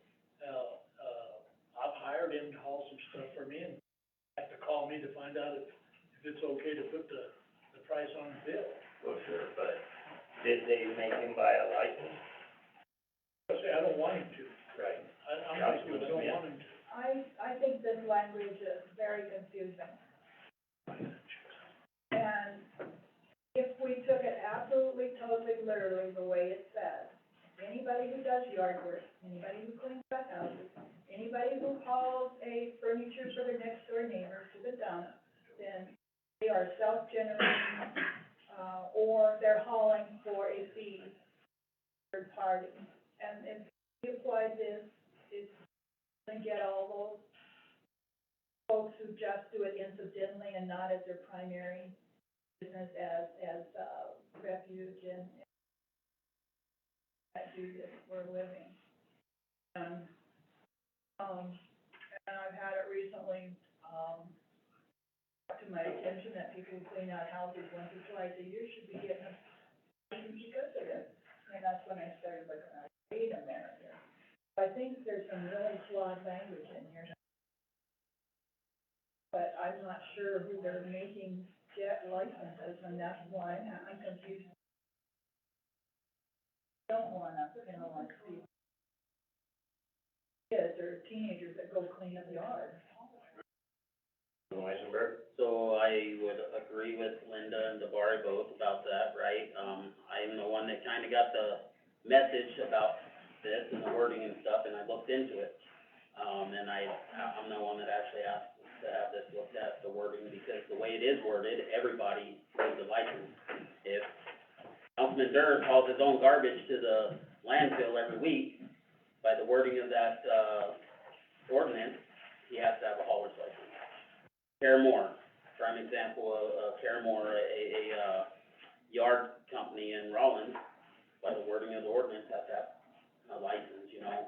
I've hired him to haul some stuff for me, and have to call me to find out if it's okay to put the price on the bill. well, sure, but did they make him buy a license? I say, I don't want him to. Right. I'm like you, I don't want him to. I think this language is very confusing. And if we took it absolutely, totally, literally, the way it says, anybody who does yard work, anybody who cleans the houses, anybody who hauls a furniture for their next door neighbor to the dump, then they are self-generating, or they're hauling for a fee, third party. And if you apply this, it's gonna get all those folks who just do it incidentally and not as their primary business as refuge and that do this for a living. And I've had it recently, to my attention that people who clean out houses once or twice a year should be getting a fine because of it. And that's when I started looking at, wait a minute here. I think there's some really flawed language in here. But I'm not sure who they're making get licenses, and that's why I'm confused. Don't wanna penalize people. Kids or teenagers that go clean up the yard. Weisenberg? So I would agree with Linda and DeBari both about that, right? I'm the one that kinda got the message about this and the wording and stuff, and I looked into it. And I'm the one that actually asked to have this looked at, the wording, because the way it is worded, everybody needs a license. If Councilman Durr hauls his own garbage to the landfill every week, by the wording of that, ordinance, he has to have a hauler's license. Caramore, prime example of Caramore, a yard company in Rollins, by the wording of the ordinance, has to have a license, you know?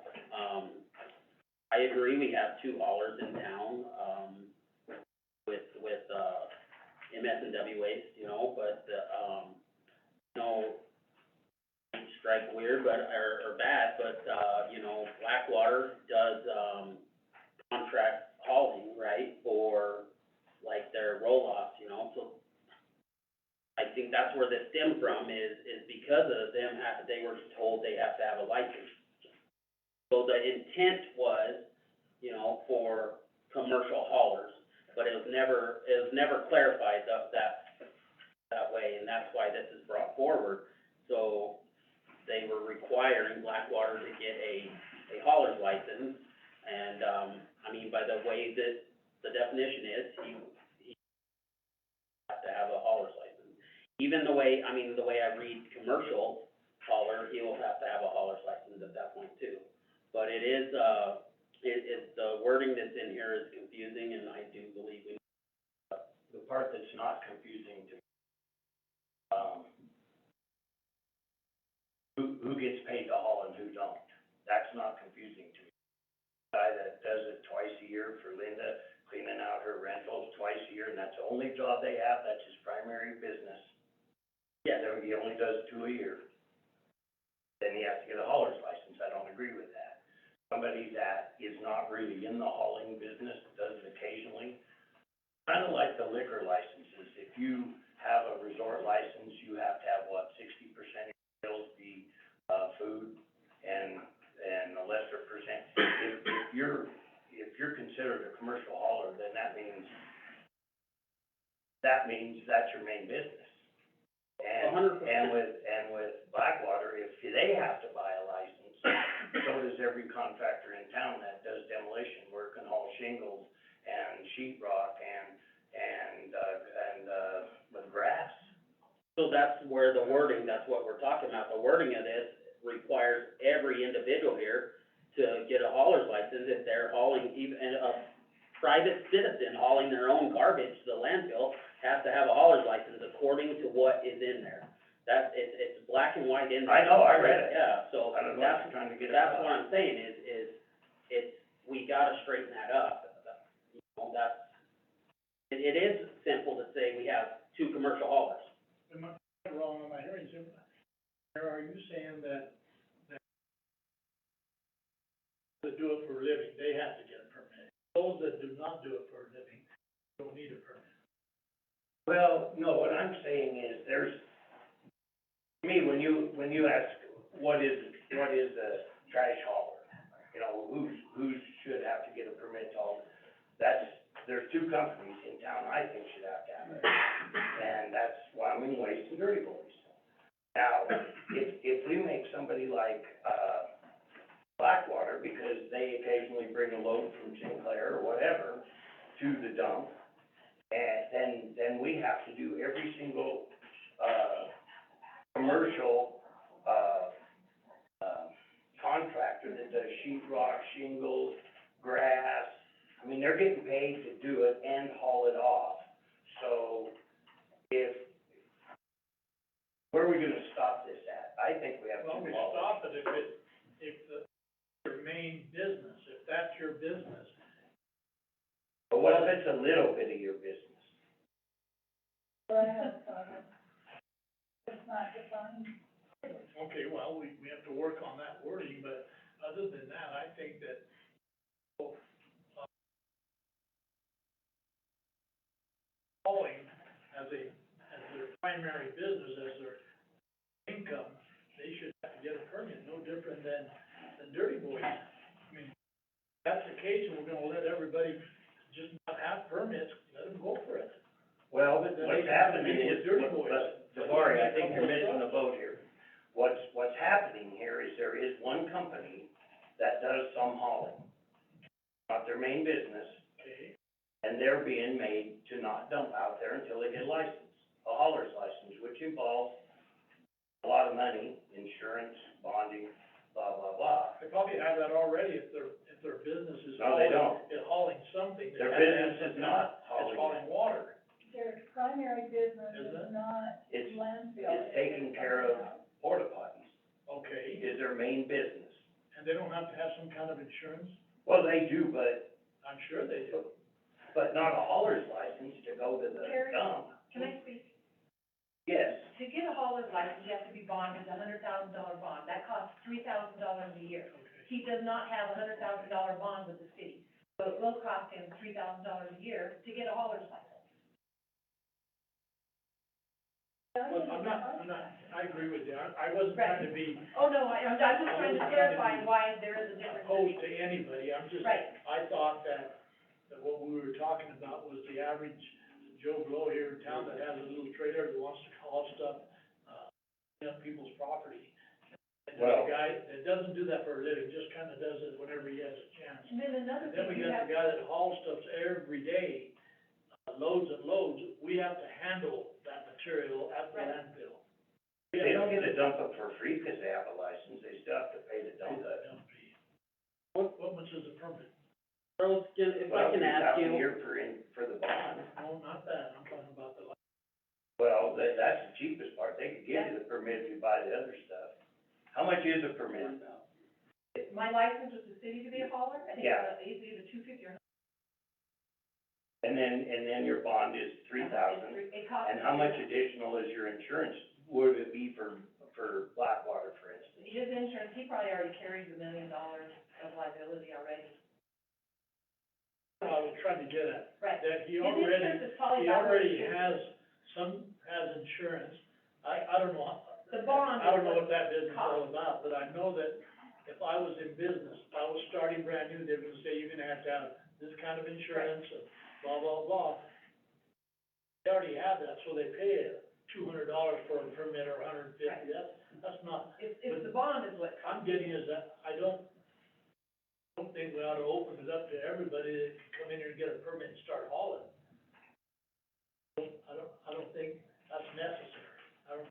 I agree, we have two haulers in town, with MS&W Waste, you know, but, no, strike weird, but, or bad, but, you know, Blackwater does, contract hauling, right, for, like, their roll-offs, you know, so I think that's where this stemmed from, is because of them they were told they have to have a license. So the intent was, you know, for commercial haulers, but it was never clarified that way, and that's why this is brought forward. So they were requiring Blackwater to get a hauler's license, and, I mean, by the way that the definition is, he has to have a hauler's license. Even the way I read commercial hauler, he will have to have a hauler's license at that point too. But it is, the wording that's in here is confusing, and I do believe we. The part that's not confusing to me, who gets paid to haul and who don't? That's not confusing to me. The guy that does it twice a year for Linda, cleaning out her rentals twice a year, and that's the only job they have, that's his primary business. Yeah, he only does 2 a year. Then he has to get a hauler's license, I don't agree with that. Somebody that is not really in the hauling business, does it occasionally. Kind of like the liquor licenses, if you have a resort license, you have to have, 60% of your bills be, food, and a lesser percent. If you're considered a commercial hauler, then that means that's your main business. And, 100%. and with Blackwater, if they have to buy a license, so does every contractor in town that does demolition work and haul shingles and sheetrock and grass. So that's where the wording, that's what we're talking about, the wording of this requires every individual here to get a hauler's license if they're hauling, even a private citizen hauling their own garbage to the landfill has to have a hauler's license according to what is in there. It's black and white in there. I know, I read it. Yeah, so I don't know what you're trying to get that's across. what I'm saying is we gotta straighten that up. You know, it is simple to say we have two commercial haulers. Am I wrong on my hearing, Jim? Are you saying that to do it for a living, they have to get a permit? Those that do not do it for a living don't need a permit. Well, no, what I'm saying is to me, when you ask, what is a trash hauler? You know, who should have to get a permit to haul? That's two companies in town I think should have to have it. And that's Wyoming Waste and Dirty Boys. Now, if we make somebody like, Blackwater, because they occasionally bring a load from Sinclair or whatever to the dump, and then we have to do every single, commercial, contractor that does sheet rock, shingles, grass. I mean, they're getting paid to do it and haul it off. So where are we gonna stop this at? I think we have to. Well, we stop it if your main business, if that's your business. But what if it's a little bit of your business? But I have a problem. It's not defined. Okay, well, we have to work on that wording, but other than that, I think that hauling as their primary business, as their income, they should have to get a permit, no different than Dirty Boys. I mean, if that's the case, and we're gonna let everybody just not have permits, let them go for it. Well, But then what's they can happening compete is, with Dirty Boys. Devari, I think you're missing the boat here. What's happening here is there is one company that does some hauling, not their main business, Okay, and they're being made to not dump out there until they get licensed, a hauler's license, which involves a lot of money, insurance, bonding, blah, blah, blah. they probably have that already if their business is No, they hauling, don't. is hauling something. They Their have to have business is something. not It's hauling. hauling water. Their primary business Is is it? not It's, landfill. it's taking care of porta potties, Okay, is their main business. and they don't have to have some kind of insurance? Well, they do, but I'm sure they do. not a hauler's license to go to the Terry? dump. Can I speak? Yes, To get a hauler's license, you have to be bonded, $100,000 bond, that costs $3,000 a year. Okay. He does not have a $100,000 bond with the city, so it will cost him $3,000 a year to get a hauler's license. Well, I'm not, I agree with you. I wasn't trying to be Oh, no, I'm just trying to clarify why there is a difference. opposed to anybody. I'm just, Right. I thought that what we were talking about was the average Joe Blow here in town that has a little trailer that wants to haul stuff, clean up people's property. And there's Well- a guy that doesn't do that for a living, just kinda does it whenever he has a chance. And then another And then we thing, you got have, the guy that hauls stuff every day, loads and loads. We have to handle that material at the Right. landfill. they don't get to dump it for free because they have a license, they still have to pay to dump it. Dump fee. What much is the permit? Rose, if I Well, can ask $3,000 a you, year for the bond. No, not that. I'm talking about the Well, that's the cheapest part, they could give you the permit if you buy the other stuff. How much is a permit? my license with the city to be a hauler, I think Yeah. it's either $250 or And then your bond is $3,000. it costs. And how much additional is your insurance, would it be for Blackwater, for instance? His insurance, he probably already carries $1 million of liability already. I was trying to get at, Right. that he His already, insurance is probably he about already $150. has insurance. I don't know. The bond I don't is know what what that business is all costs. about, but I know that if I was in business, if I was starting brand new, they would say, you're gonna have to have this kind of insurance, and blah, blah, blah. They already have that, so they pay $200 for a permit or $150, Right. that's not, If the bond is what I'm getting is that I don't think we ought to open it up to everybody that can come in here and get a permit and start hauling. I don't think that's necessary.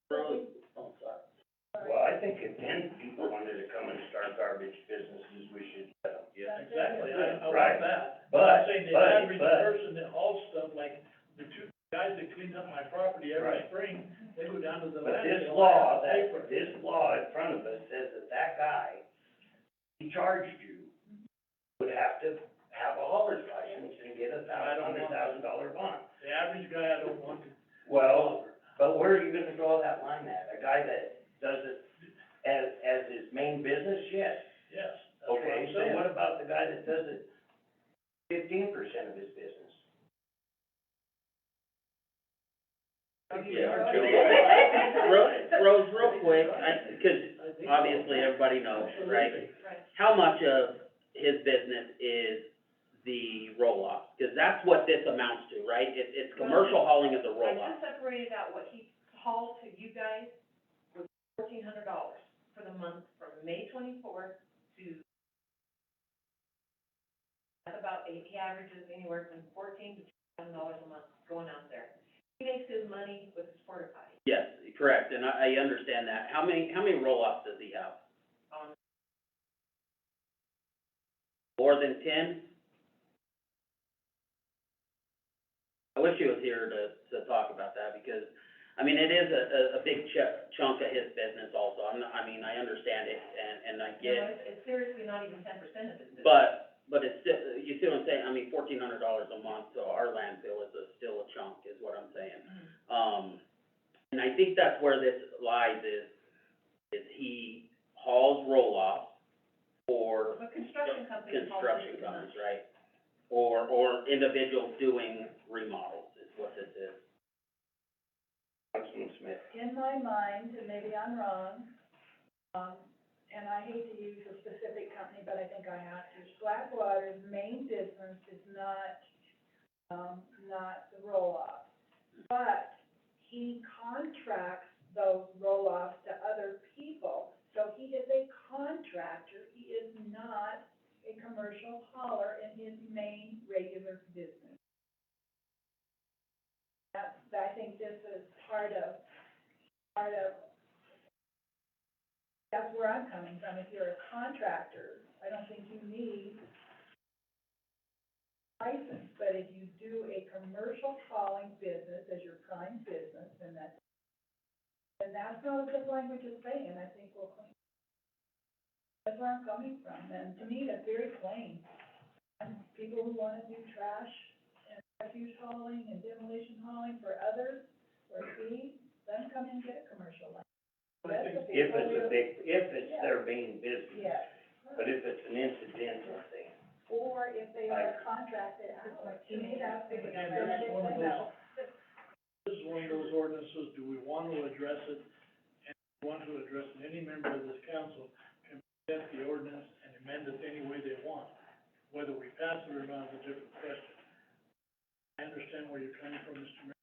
Rose, oh, sorry. Well, I think if 10 people wanted to come and start garbage businesses, we should let them. Yeah. Exactly, I Right. want that. But, I'm saying the average but, person that hauls stuff, like the two guys that clean up my property every Right. spring, they go down to the but this landfill. law, and pay for it. this law in front of us says that guy, he charged you, would have to have a hauler's license and get $100,000 bond. The average guy, I don't want to. Well, but where are you gonna draw that line at? A guy that does it as his main business, yes. Yes, that's what I'm Okay, so saying. what about the guy that does it 15% of his business? Rose, real quick, because obviously everybody knows, right? Absolutely. Right. How much of his business is the roll-off, because that's what this amounts to, right? It's commercial hauling of the I roll-off. just separated out what he hauled to you guys was $1,400 for the month from May 24th to, that's about, he averages anywhere from $1,400 to $2,000 a month going out there. He makes his money with his porta potty. Yes, correct, and I understand that. How many roll-offs does he have? More than 10? I wish he was here to talk about that, because, I mean, it is a big chunk of his business also. I mean, I understand it, and I get, No, it's seriously not even 10% of his business. but it's still, you see what I'm saying? I mean, $1,400 a month to our landfill is still a chunk, is what I'm saying. And I think that's where this lies, is he hauls roll-off for But construction companies haul construction this companies, much. right? Or individuals doing remodels is what this is. Councilman Smith. In my mind, and maybe I'm wrong, and I hate to use a specific company, but I think I have to, Blackwater's main business is not the roll-off. But he contracts those roll-offs to other people, so he is a contractor, he is not a commercial hauler in his main regular business. I think this is part of, that's where I'm coming from. If you're a contractor, I don't think you need license, but if you do a commercial hauling business as your prime business, then that's not what this language is saying, I think we'll clean. That's where I'm coming from, and to me, that's very plain. And people who wanna do trash and refuse hauling and demolition hauling for others, for a fee, let them come and get a commercial license. I think If it's their main business. Yes. But if it's an incidental thing, Or if they are contracted out, to me, that's the Again, this is one of those, this is one of those ordinances, do we want to address it? And if we want to address it, any member of this council can present the ordinance and amend it any way they want. Whether we pass it or not is a different question. I understand where you're coming from, Mr. Mayor.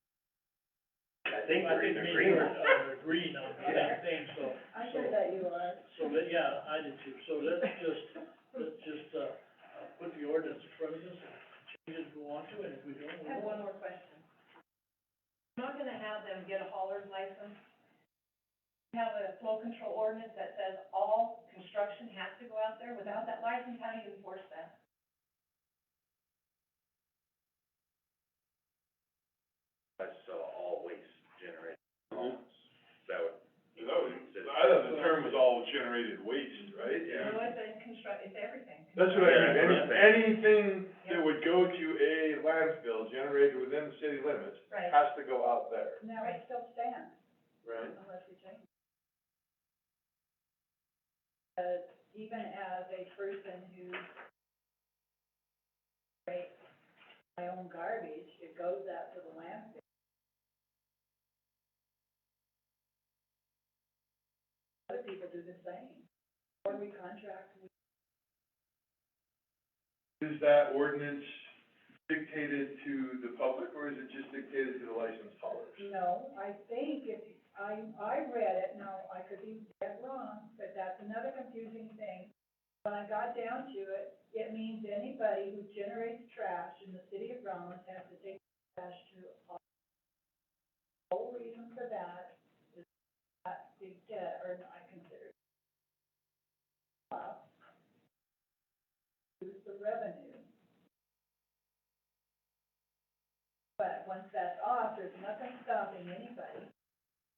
I think we're in me and agreement. you are agreeing on the same thing, so. I'm sure that you are. So, yeah, I did too. So let's just, put the ordinance in front of us and change it if we want to, and if we don't, we I have won't. one more question. I'm not gonna have them get a hauler's license. We have a flow control ordinance that says all construction has to go out there. Without that license, how do you enforce that? So all waste generated, that would. I thought the term was all generated waste, right? No, it's it's everything. That's what I mean, Yeah. anything that would go to a landfill generated within the city limits Right. has to go out there, Now, it still stands, right? unless we change it. Even as a person who creates my own garbage, it goes out to the landfill. Other people do the same, or we contract with. Is that ordinance dictated to the public, or is it just dictated to the licensed haulers? No, I think if, I read it, now, I could be dead wrong, but that's another confusing thing. When I got down to it, it means anybody who generates trash in the city of Romulus has to take trash to a hauler. The whole reason for that is that the debt, or I consider it, use the revenue. But once that's off, there's nothing stopping anybody,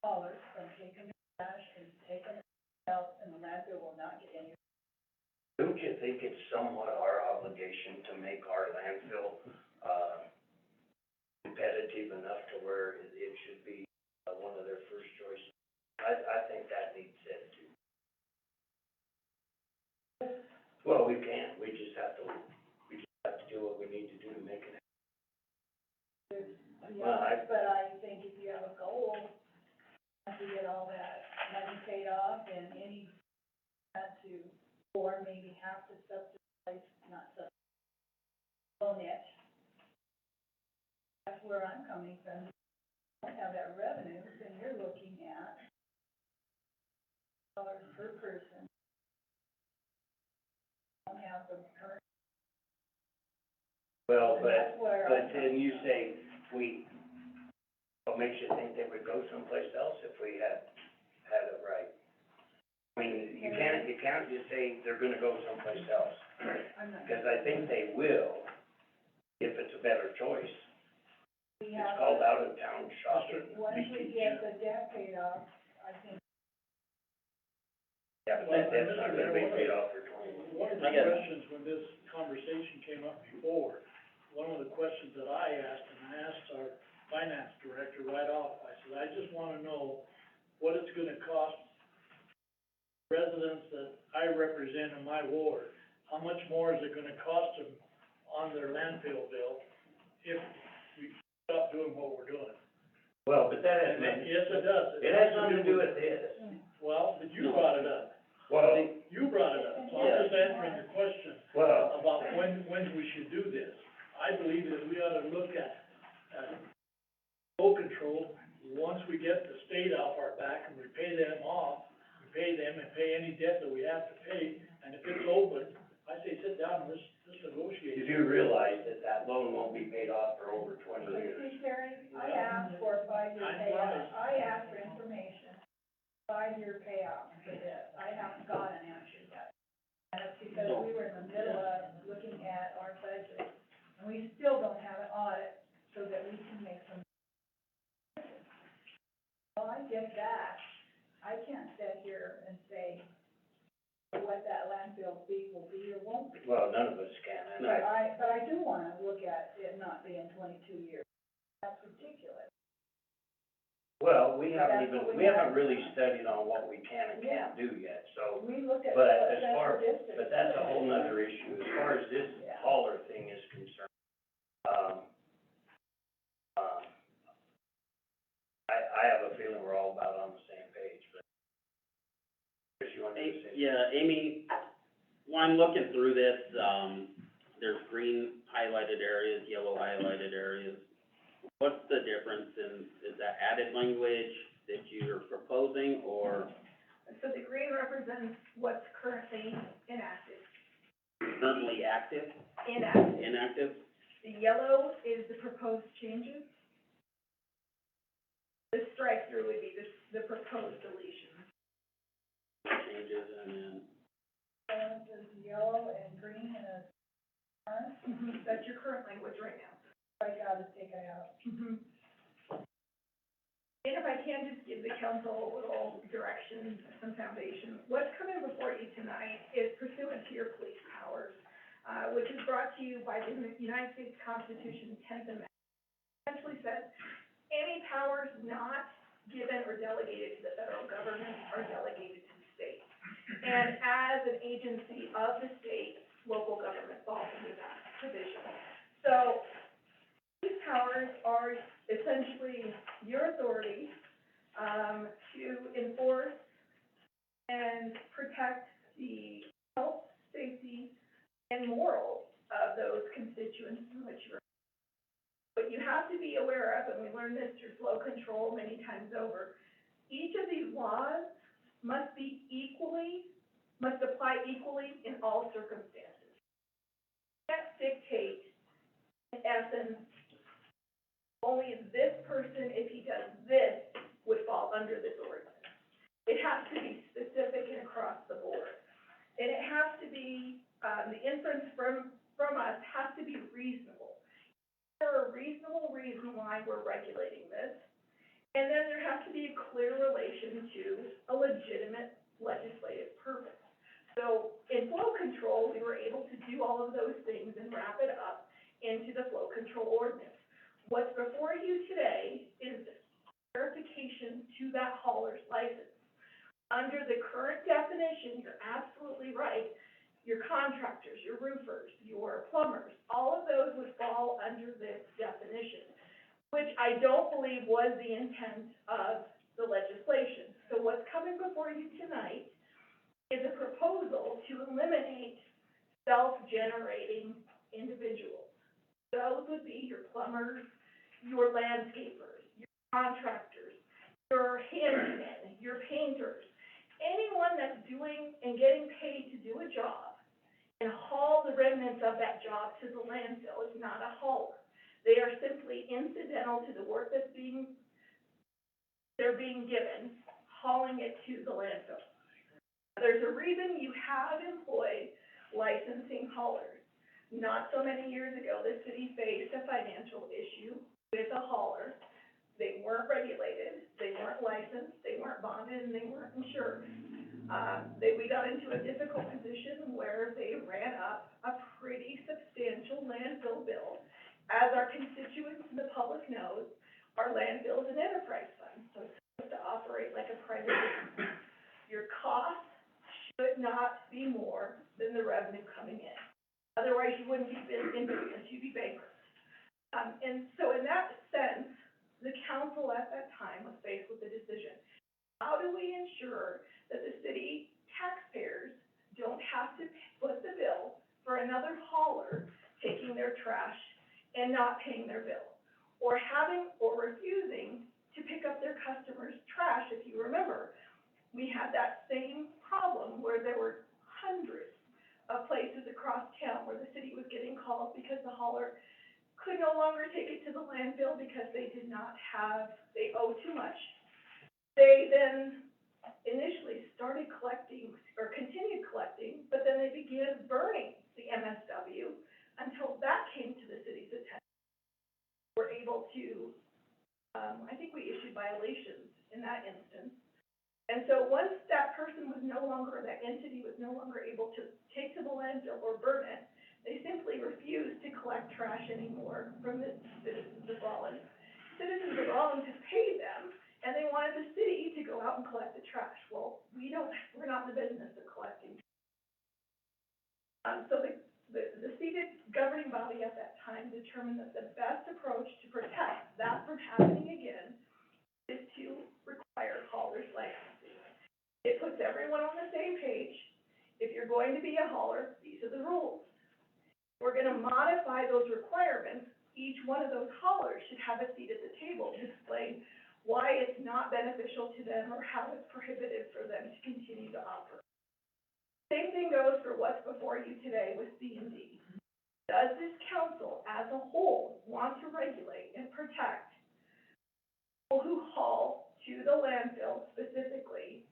haulers, from taking the trash and taking it else, and the landfill will not get any. Don't you think it's somewhat our obligation to make our landfill, competitive enough to where it should be, one of their first choices? I think that needs said too. Well, we can, we just have to do what we need to do to make it. Well, Yeah, but I think if you have a goal, to get all that money paid off and any, to, or maybe have to subsidize, not subsidize, own it. That's where I'm coming from. Don't have that revenue, then you're looking at dollars per person. Don't have the current. Well, And that's where but I'm then you coming say, what makes you think they would go someplace else if we had it right? I mean, you can't just say they're gonna go someplace else, from. I'm not. because I think they will, if it's a better choice. We It's have called out-of-town shopping. once we get the debt paid off, I think. Yeah, but that debt's not gonna be paid off for 20 One of the questions when this conversation came up before, one of the questions that I asked, and I asked our finance director right off, I said, I just wanna know what it's gonna cost residents that I represent in my ward. How much more is it gonna cost them on their landfill bill if we stop doing what we're doing? Well, but that has And then, nothing, yes, it does. it has nothing to do with this. Well, but you brought it up. Well, You brought it up, so I'm just answering your question well, about when we should do this. I believe that we ought to look at flow control, once we get the state off our back and we pay them off, we pay them and pay any debt that we have to pay, and if it's open, I say sit down and let's negotiate. you do realize that that loan won't be paid off for over 20 years. See, Terry, I asked for a 5-year payout, I asked for information, 5-year payout for this, I haven't got an answer yet. And it's because we were in the middle of looking at our budget, and we still don't have an audit, so that we can make some. Well, I get that, I can't sit here and say what that landfill fee will be or won't be. Well, none of us can, and But I do wanna look at it not being 22 years, that's ridiculous. well, we That's haven't what even, we we haven't have. really studied on what we can and can't do yet, so. We looked at. But the as far, central district. but that's a whole nother issue, as far as this Yeah. hauler thing is concerned. I have a feeling we're all about on the same page, but. Chris, you want to say? Yeah, Amy, when I'm looking through this, there's green highlighted areas, yellow highlighted areas. What's the difference in, is that added language that you're proposing, or So the green represents what's currently inactive. currently active, Inactive. inactive? The yellow is the proposed changes. The strike through would be the proposed deletion. Changes, and then, There's yellow and green and a orange, That's your current language right now. I gotta take it out. And if I can just give the council a little direction, some foundation, what's coming before you tonight is pursuant to your police powers, which is brought to you by the United States Constitution, 10th Amendment. Essentially says, any powers not given or delegated to the federal government are delegated to the state. And as an agency of the state, local government falls under that provision. So, these powers are essentially your authority, to enforce and protect the health, safety, and morals of those constituents in which you're. What you have to be aware of, and we learned this through flow control many times over, each of these laws must apply equally in all circumstances. You can't dictate, in essence, only this person, if he does this, would fall under this ordinance. It has to be specific and across the board. And it has to be, the inference from us has to be reasonable. There a reasonable reason why we're regulating this, and then there has to be a clear relation to a legitimate legislative purpose. So in flow control, we were able to do all of those things and wrap it up into the flow control ordinance. What's before you today is verification to that hauler's license. Under the current definition, you're absolutely right, your contractors, your roofers, your plumbers, all of those would fall under this definition, which I don't believe was the intent of the legislation. So what's coming before you tonight is a proposal to eliminate self-generating individuals. plumbers, your landscapers, your contractors, your handymen, your painters, anyone that's doing and getting paid to do a job and haul the remnants of that job to the landfill is not a hauler. They are simply incidental to the work that's they're being given, hauling it to the landfill. There's a reason you have employed licensing haulers. Not so many years ago, the city faced a financial issue with a hauler. They weren't regulated, they weren't licensed, they weren't bonded, and they weren't insured. We got into a difficult position where they ran up a pretty substantial landfill bill. As our constituents and the public knows, our landfill is an enterprise fund, so it's supposed to operate like a private business. Your costs should not be more than the revenue coming in. Otherwise, you wouldn't be in business, you'd be bankrupt. And so in that sense, the council at that time was faced with a decision. How do we ensure that the city taxpayers don't have to foot the bill for another hauler taking their trash and not paying their bill? Or refusing to pick up their customers' trash. If you remember, we had that same problem where there were hundreds of places across town where the city was getting calls because the hauler could no longer take it to the landfill because they owe too much. They then initially started collecting, or continued collecting, but then they began burning the MSW until that came to the city's attention. We're able to, I think we issued violations in that instance. And so once that person was that entity was no longer able to take to the landfill or burn it, they simply refused to collect trash anymore from the citizens of Rollins. Citizens of Rollins had paid them, and they wanted the city to go out and collect the trash. Well, we're not in the business of collecting. So the seated governing body at that time determined that the best approach to protect that from happening again is to require haulers licensing. It puts everyone on the same page. If you're going to be a hauler, these are the rules. We're gonna modify those requirements. Each one of those haulers should have a seat at the table to explain why it's not beneficial to them or how it's prohibitive for them to continue to operate. Same thing goes for what's before you today with C&D. Does this council as a whole want to regulate and protect people who haul to the landfill specifically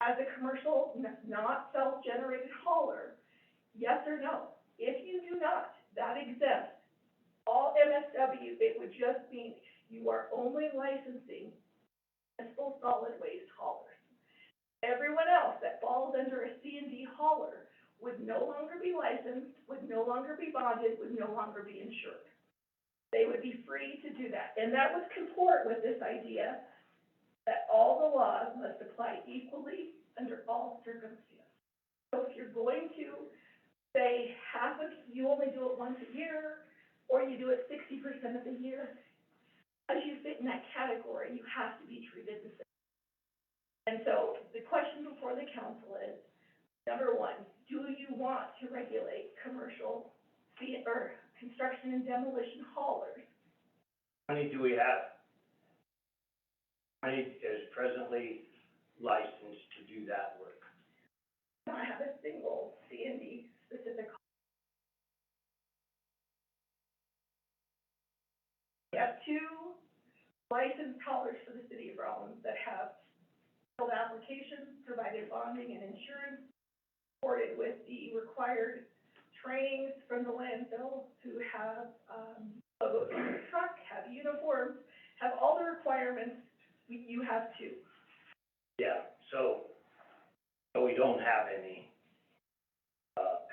as a commercial, not self-generated hauler? Yes or no? If you do not, that exempts all MSW. It would just mean you are only licensing municipal solid waste haulers. Everyone else that falls under a C&D hauler would no longer be licensed, would no longer be bonded, would no longer be insured. They would be free to do that. And that would comport with this idea that all the laws must apply equally under all circumstances. So if you're going to say you only do it once a year, or you do it 60% of the year, as you fit in that category, you have to be treated the same. And so the question before the council is, number one, do you want to regulate commercial or construction and demolition haulers? How many do we have? How many is presently licensed to do that work? I have a single C&D specific. We have 2 licensed haulers for the city of Rollins that have filled applications, provided bonding and insurance, supported with the required trainings from the landfill, who have logos on their truck, have uniforms, have all the requirements. You have 2. Yeah, so we don't have any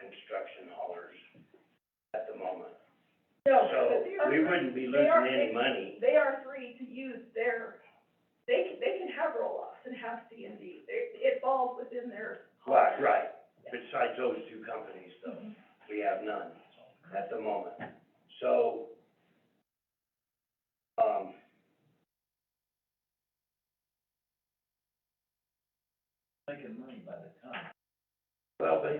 construction haulers at the moment. No, So but they are we free. wouldn't be They are- losing any money. They are free to use they can have roll-offs and have C&D. It falls within their. Right. Yeah. Besides those 2 companies, though, Mhm. we have none at the moment. So, making money by the time. well, but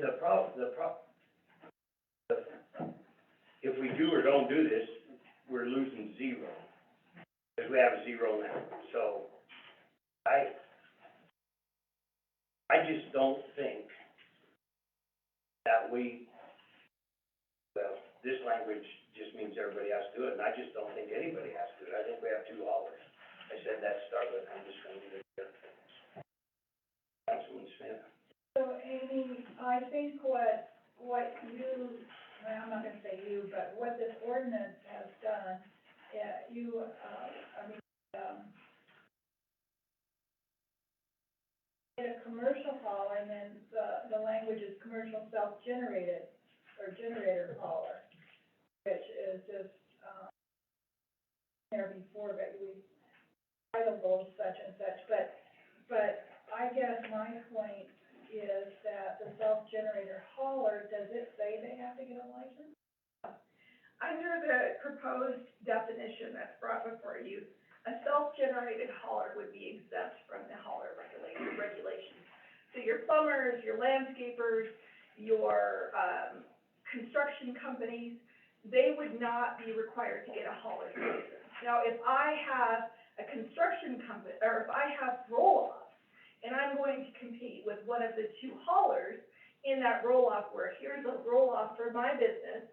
if we do or don't do this, we're we're losing zero, because we have zero now. So, I just don't think that well, this language just means everybody has to do it, and I just don't think anybody has to do it. I think we have two haulers. I said that to start with, I'm just gonna leave it there. Councilman Smith? So Amy, I think what you, well, I'm not gonna say you, but what this ordinance has done, in a commercial hauler, and then the language is commercial self-generated, or generator hauler, which is just, there before, but we titled those such and such, but I guess my point is that the self-generator hauler, does it say they have to get a license? Under the proposed definition that's brought before you, a self-generated hauler would be exempt from the hauler regulations. So your plumbers, your landscapers, your, construction companies, they would not be required to get a hauler's license. Now, if I have a construction company, or if I have roll-off, and I'm going to compete with one of the two haulers in that roll-off, where here's a roll-off for my business,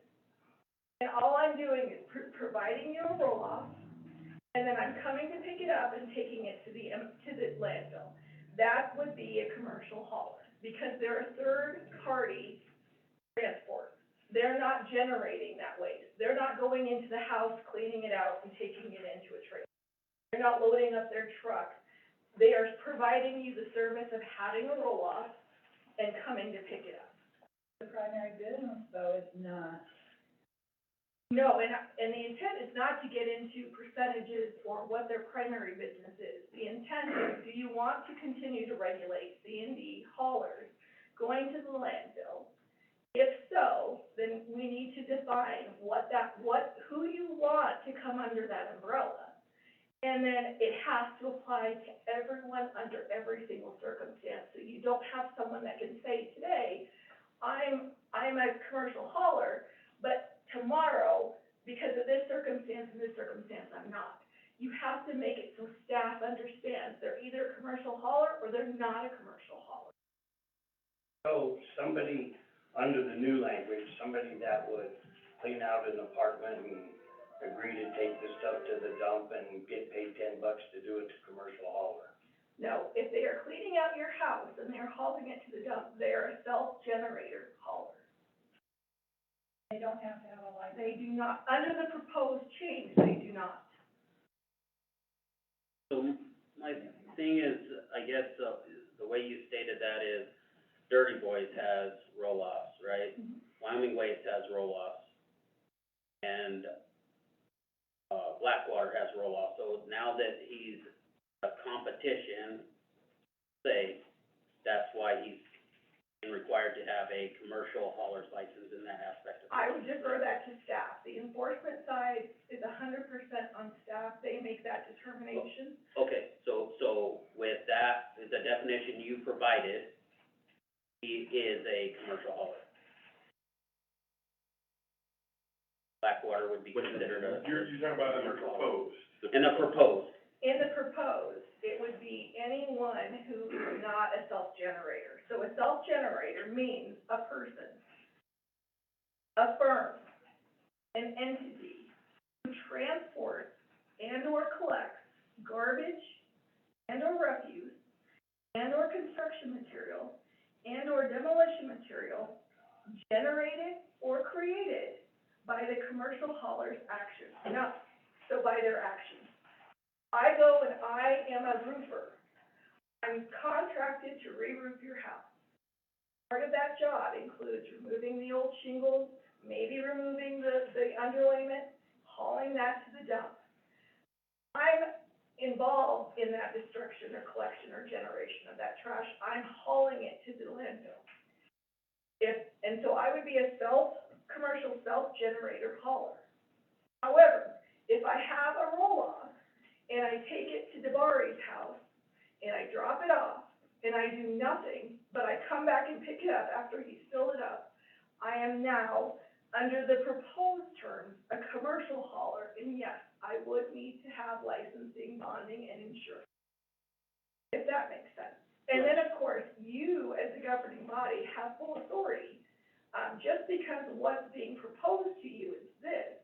and all I'm doing is providing you a roll-off, and then I'm coming to pick it up and taking it to the landfill. That would be a commercial hauler, because they're a third-party transport. They're not generating that waste. They're not going into the house, cleaning it out, and taking it into a trailer. They're not loading up their truck. They are providing you the service of having a roll-off and coming to pick it up. The primary business, though, is not. No, and the intent is not to get into percentages or what their primary business is. The intent is, do you want to continue to regulate C&D haulers going to the landfill? If so, then we need to define who you want to come under that umbrella. And then it has to apply to everyone under every single circumstance. So you don't have someone that can say today, I'm a commercial hauler, but tomorrow, because of this circumstance and this circumstance, I'm not. You have to make it so staff understands they're either a commercial hauler or they're not a commercial hauler. So somebody, under the new language, somebody that would clean out an apartment and agree to take the stuff to the dump and get paid $10 to do it to commercial hauler. No, if they are cleaning out your house and they're hauling it to the dump, they're a self-generator hauler. They don't have to have a license. They do not, under the proposed change, they do not. So my thing is, I guess, the way you stated that is Dirty Boys has roll-offs, right? Mhm. Wyoming Waste has roll-offs. And, Blackwater has roll-offs. So now that he's a competition, say, that's why he's required to have a commercial hauler's license in that aspect of it. I would defer that to staff. The enforcement side is 100% on staff. They make that determination. Okay, so with that, with the definition you provided, he is a commercial hauler. Blackwater would be considered a. You're talking about in the commercial hauler. proposed. In the proposed, In the proposed, it would be anyone who is not a self-generator. So a self-generator means a person, a firm, an entity who transports and or collects garbage and or refuse and or construction material and or demolition material generated or created by the commercial hauler's action. No, so by their actions. I go and I am a roofer. I'm contracted to re-roof your house. Part of that job includes removing the old shingles, maybe removing the underlayment, hauling that to the dump. I'm involved in that destruction or collection or generation of that trash. I'm hauling it to the landfill. And so I would be a commercial self-generator hauler. However, if I have a roll-off, and I take it to DeBari's house, and I drop it off, and I do nothing, but I come back and pick it up after he's filled it up, I am now, under the proposed terms, a commercial hauler construction, yes, I would need to have licensing, bonding, and insurance, if that makes sense. And then, of course, you, as a governing body, have full authority. Just because what's being proposed to you is this,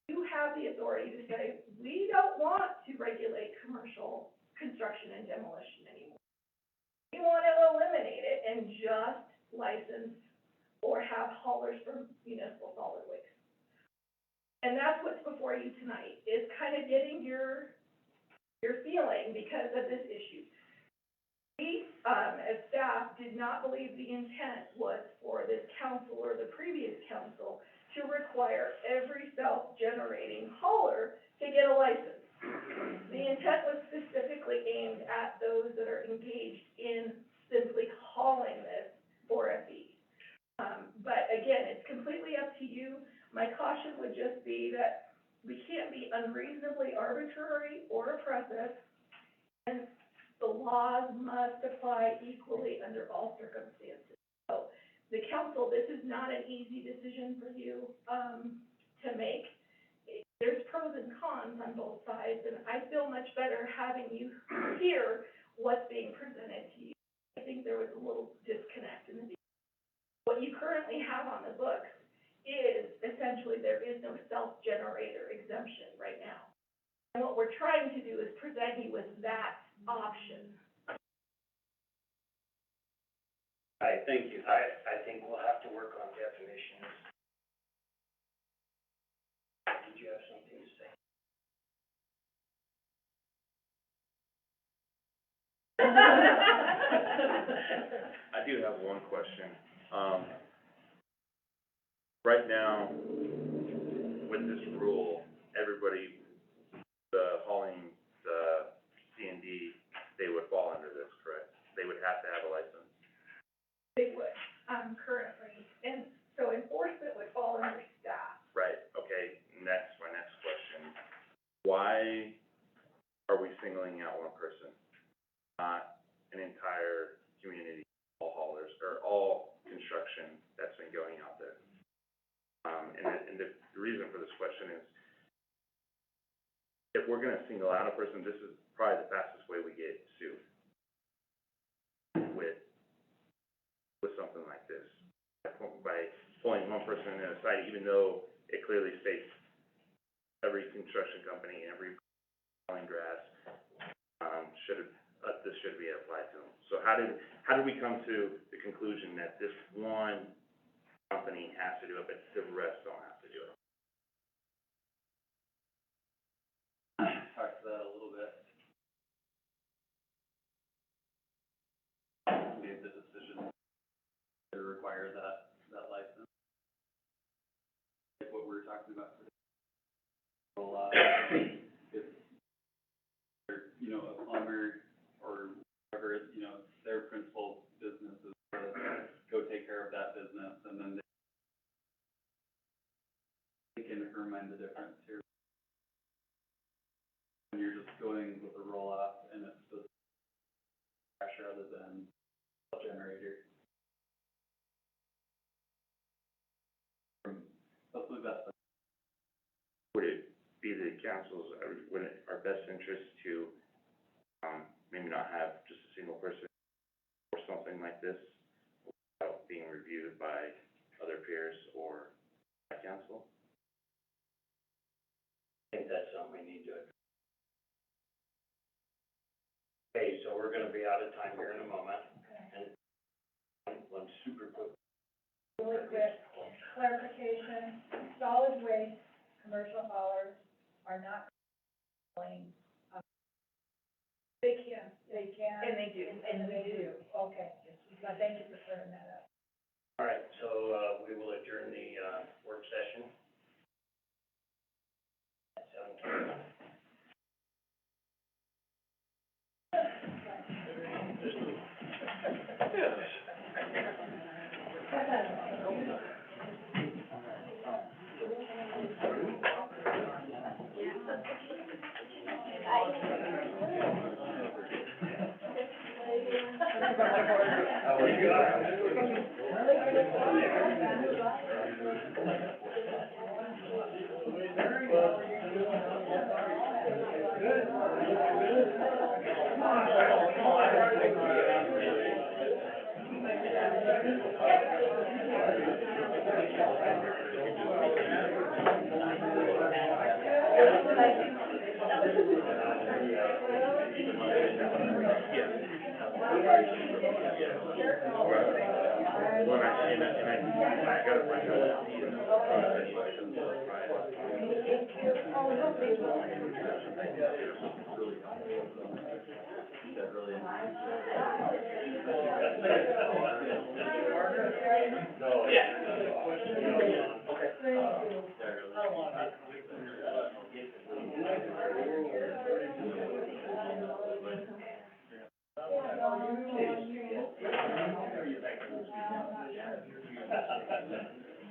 you have the authority to say, we don't want to regulate commercial construction and demolition anymore. We want to eliminate it and just license or have haulers for municipal solid waste. And that's what's before you tonight, is kind of getting your feeling because of this issue. We, as staff, did not believe the intent was for this council or the previous council to require every self-generating hauler to get a license. The intent was specifically aimed at those that are engaged in simply hauling this for a fee. But again, it's completely up to you. My caution would just be that we can't be unreasonably arbitrary or oppressive, and the laws must apply equally under all circumstances. So, the council, this is not an easy decision for you, to make. There's pros and cons on both sides, and I feel much better having you hear what's being presented to you. I think there was a little disconnect in the beginning. What you currently have on the books is essentially there is no self-generator exemption right now. And what we're trying to do is present you with that option. Thank you. I think we'll have to work on definitions. Did you have something to say? I do have one question. Right now, with this rule, everybody, the hauling, the C&D, they would fall under this, correct? They would have to have a license? They would, currently, and so enforcement would fall under staff. Right, okay, my next question. Why are we singling out one person, not an entire community, all haulers, or all construction that's been going out there? And the reason for this question is, if we're gonna single out a person, this is probably the fastest way we get sued with something like this. By pulling one person aside, even though it clearly states every construction company, every hauling grass, this should be applied to them. So how did we come to the conclusion that this one company has to do it, but the rest don't have to do it? Talked to that a little bit. Made the decision to require that license. Like what we were talking about today. If they're, a plumber or whatever, their principal business is to go take care of that business, and then they can determine the difference here. When you're just going with a roll-off and it's just cash rather than a generator. That's the best. Would it be the council's, our best interest to, maybe not have just a single person or something like this without being reviewed by other peers or by council? I think that's something we need to address. Okay, so we're gonna be out of time here in a moment, and one super quick. Really quick clarification, solid waste, commercial haulers are not calling. They can. They can. And they do. And they do, okay. So thank you for clearing that up. All right, so, we will adjourn the, work session. At 7:21. Very well. When I seen it, and I gotta find out what the process is.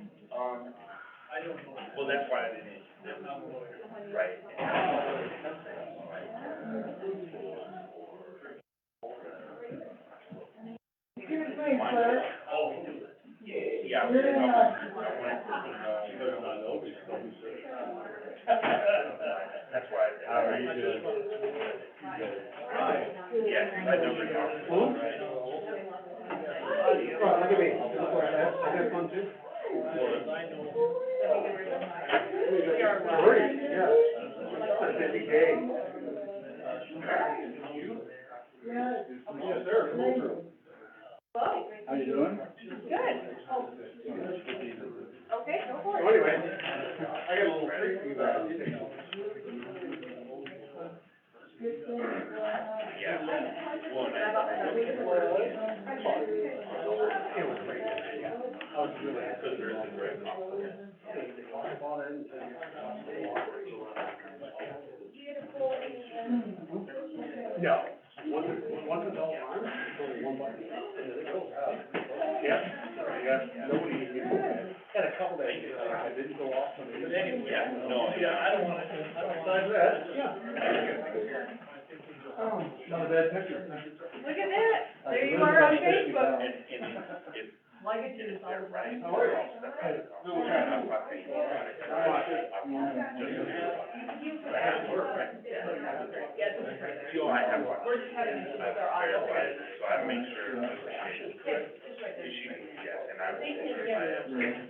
I don't know. Well, that's why I didn't, right. Yeah. That's why. How are you doing? Yes, I know for now. Look at me, I got fun too. Great, yeah. Busy day. Yes, sir, come over. How you doing? Good. Okay, go for So it. anyway, I got a little treat for you guys. Yeah. Well, and It was great. I was really happy. No. One adult arm, only one button, and then it goes out. Yeah, nobody, had a couple that, I didn't go off on the. But anyway, Yeah, no, yeah, I don't wanna, Besides that, yeah. Oh, not a bad picture. Look at that. There you are on Facebook. if Like it, it's they're right. How are you? I have one. We're just having issues with our audio. So I make sure that she, yes, and I will.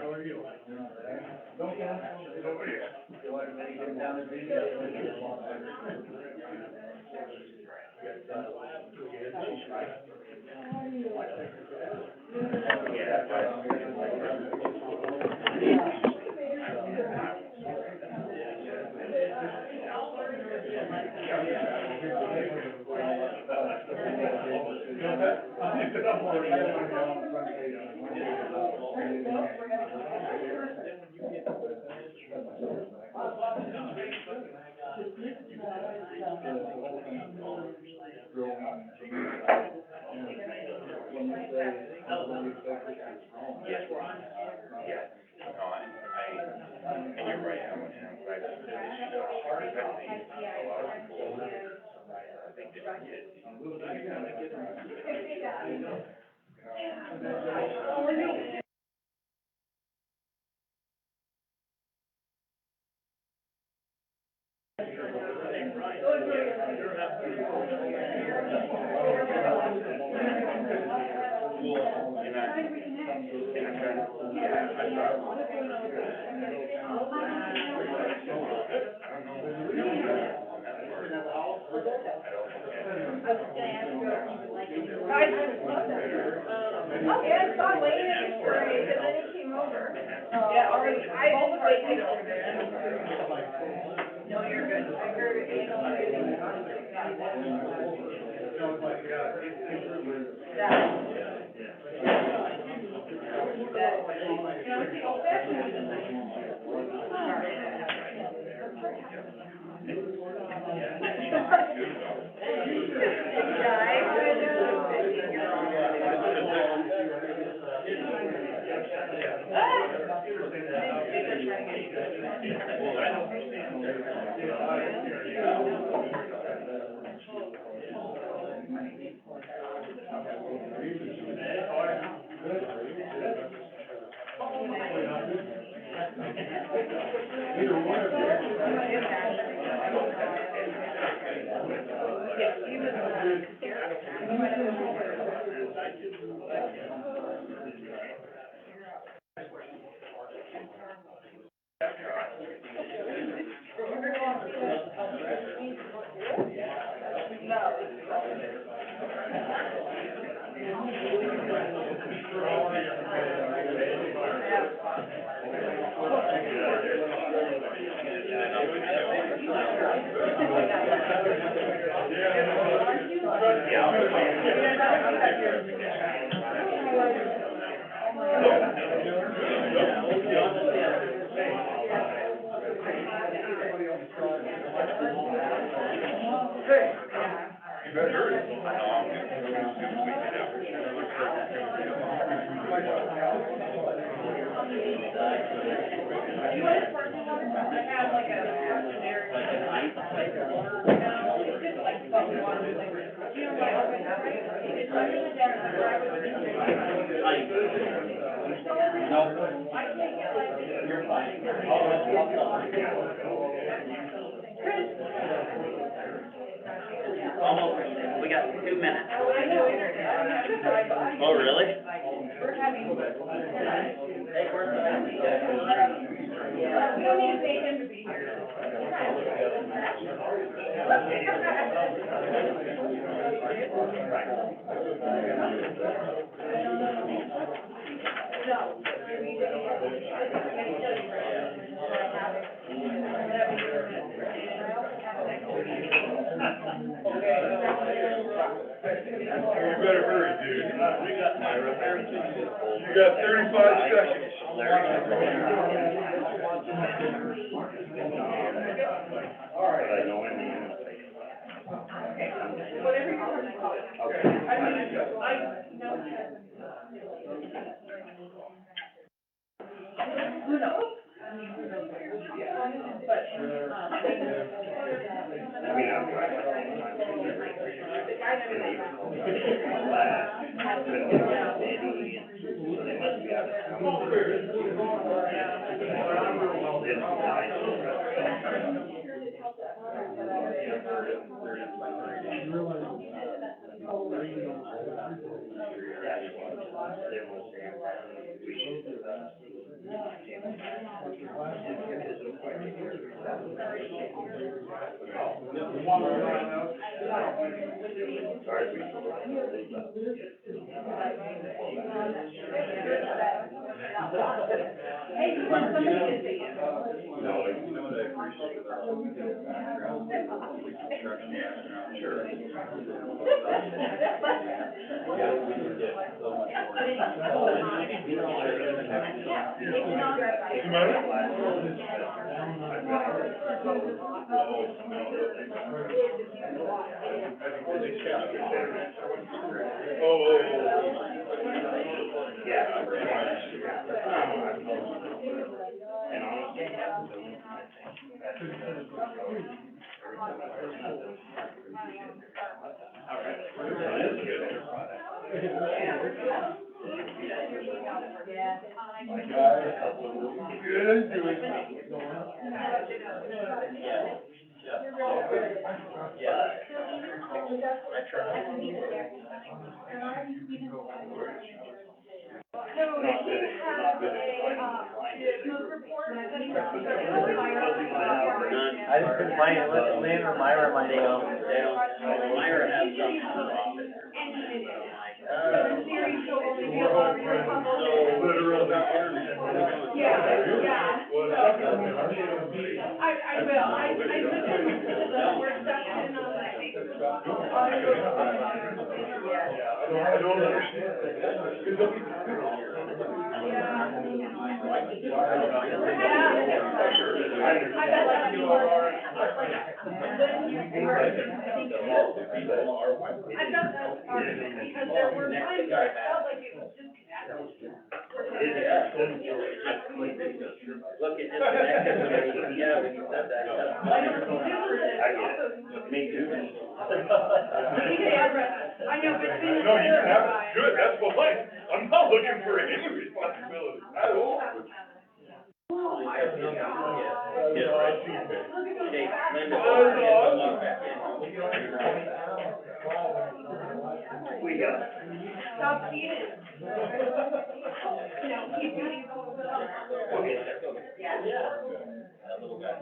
How are you? Yes, we're on. Yeah, no, and you're right, and I'm glad that this issue got hard, I think a lot of people, I think they don't get. Oh, yeah, I saw Lane in the parade, and then he came over. Yeah, already, I both waited over there. No, you're good. I heard it, you know, You better hurry. You want a sparkling water? I have like a generic, like an ice, like a water, it's just like sparkling water flavor. You don't like it, right? It's like a generic, I was thinking. I can't get like. You're fine. Almost, we got 2 minutes. Oh, I know, internet, I have to drive by. Oh, really? We're having. Hey, where's the? We don't need to pay him to be here. You better hurry, dude. You got 35 seconds. I know him. Whatever you want to call it. Okay. I know. Who knows? But, I mean, I'm driving. hey, you want somebody to see you? No, you know what I appreciate about construction, sure. Yeah, we can get so much And honestly, Good, doing. So, we have a, news report, I just couldn't find it, let Lynn or Myra might know. They don't, Myra has something off in there. the series will only be allowed to publish. Literally. Yeah, yeah. I will, I listened to the work session on that. I don't understand. I felt that was part of it, because there were times where it felt like it was just. Look, it just connected when you, yeah, when you said that. me too. I know, but. No, you can have it, good, that's fine, I'm not looking for any responsibility at all. Okay, Linda. We got it. Stop cheating. No, keep doing it. That little guy.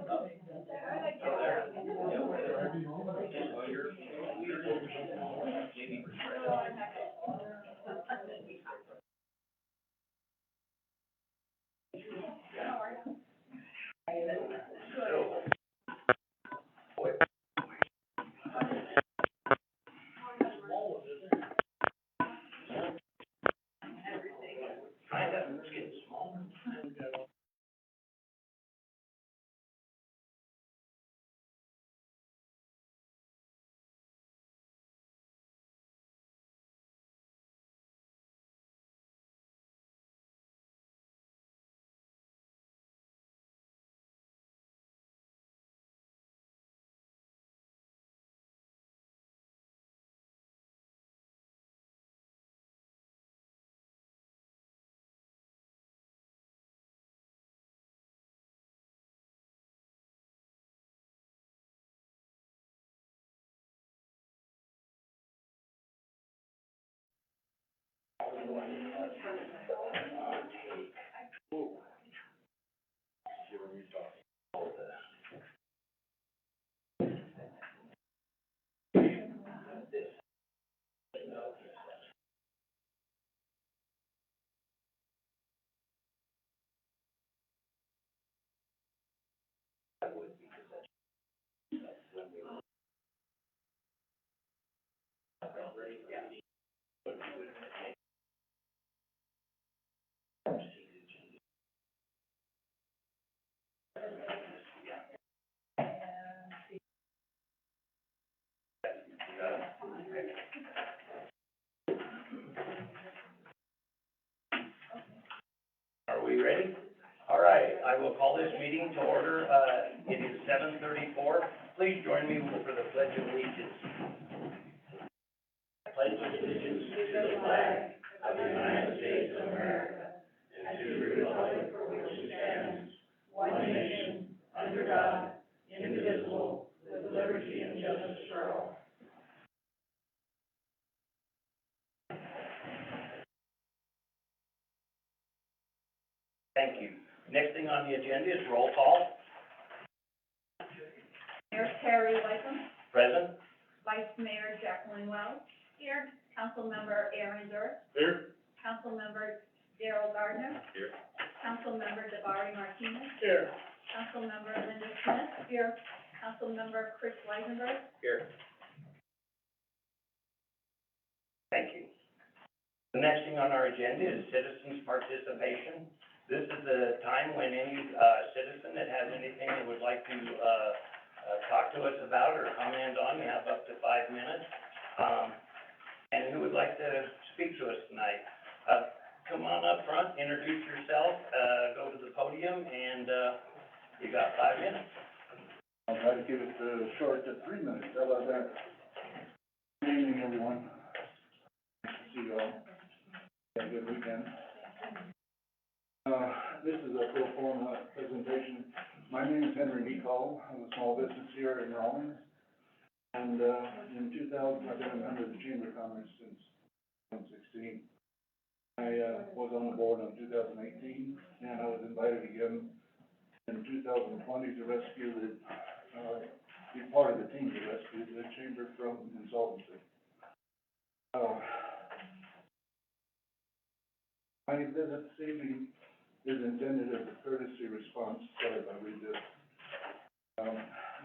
Are we ready? All right, I will call this meeting to order. It is 7:34. Please join me for the Pledge of Allegiance. I pledge allegiance to the flag of the United States of America and to the republic for which it stands, one nation, under God, indivisible, with liberty and justice for all. Thank you. Next thing on the agenda is roll call. Mayor Terry Lycum, Present? Vice Mayor Jacqueline Wells. Here. Councilmember Aaron Zerr. Here? Councilmember Darrell Gardner. Here. Councilmember Davari Martinez. Here. Councilmember Linda Smith. Here. Councilmember Chris Weisenberg. Here. Thank you. The next thing on our agenda is citizens' participation. This is the time when any, citizen that has anything they would like to, talk to us about or comment on, you have up to 5 minutes. And who would like to speak to us tonight? Come on up front, introduce yourself, go to the podium, and, you got 5 minutes. I'll try to keep it, short to 3 minutes, how about that? Good evening, everyone. Nice to see you all. Have a good weekend. This is a pro forma presentation. My name is Henry Nicol. I'm a small business here in Rawlins. And, in 2000, I've been a member of the Chamber of Commerce since 2016. I, was on the board in 2018, and I was invited again in 2020 to rescue the, be part of the team to rescue the Chamber from insolvency. My visit this evening is intended as a courtesy response, sorry if I read this,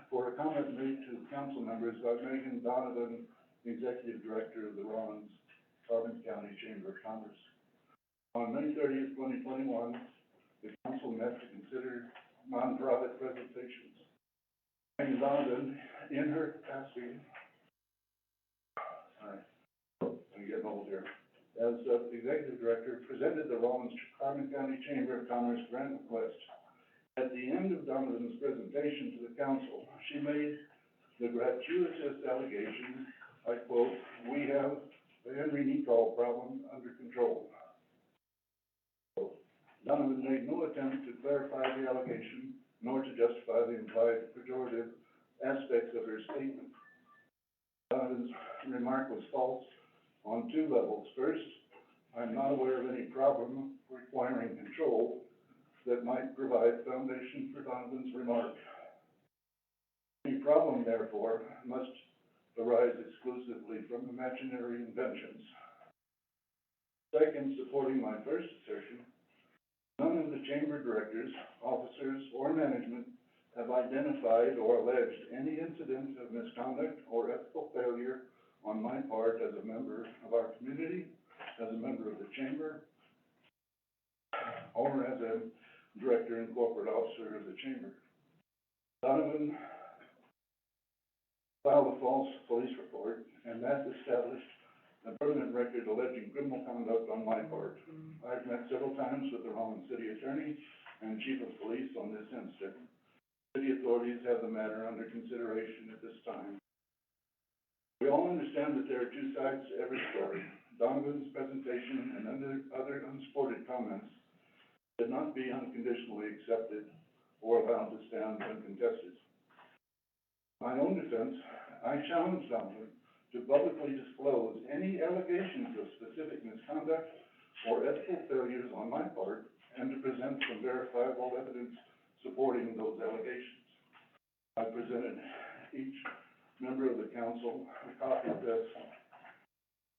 for a comment made to council members by Megan Donovan, the Executive Director of the Rawlins Carbon County Chamber of Commerce. On May 30th, 2021, the council met to consider nonprofit presentations. Megan Donovan, in her capacity, I'm getting old here, as Executive Director, presented the Rawlins Carbon County Chamber of Commerce grant request. At the end of Donovan's presentation to the council, she made the gratuitous allegation, I quote, "We have the Henry Nicol problem under control." Donovan made no attempt to clarify the allegation, nor to justify the implied pejorative aspects of her statement. Donovan's remark was false on 2 levels. First, I'm not aware of any problem requiring control that might provide foundation for Donovan's remark. Any problem, therefore, must arise exclusively from imaginary inventions. Second, supporting my first assertion, none of the chamber directors, officers, or management have identified or alleged any incident of misconduct or ethical failure on my part as a member of our community, as a member of the chamber, or as a director and corporate officer of the chamber. Donovan filed a false police report, and that established a permanent record alleging criminal conduct on my part. I've met several times with the Rawlins City Attorney and Chief of Police on this incident. City authorities have the matter under consideration at this time. We all understand that there are 2 sides to every story. Donovan's presentation and other unsupported comments should not be unconditionally accepted or allowed to stand uncontested. My own defense, I challenge Donovan to publicly disclose any allegations of specific misconduct or ethical failures on my part, and to present some verifiable evidence supporting those allegations. I presented each member of the council a copy of this,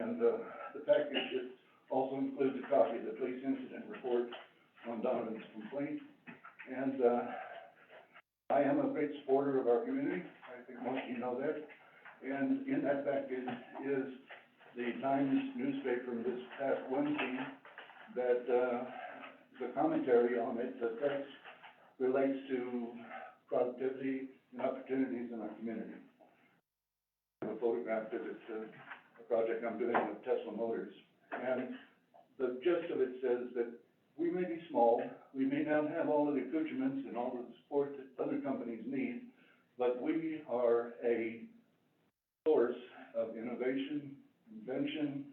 and, the package, it also includes a copy of the police incident report on Donovan's complaint. And, I am a great supporter of our community, I think most of you know that. And in that package is the Times newspaper this past Wednesday that, the commentary on it, the text relates to productivity and opportunities in our community. I have a photograph of it, a project I'm doing with Tesla Motors. And the gist of it says that we may be small, we may not have all of the accoutrements and all of the support that other companies need, but we are a source of innovation, invention,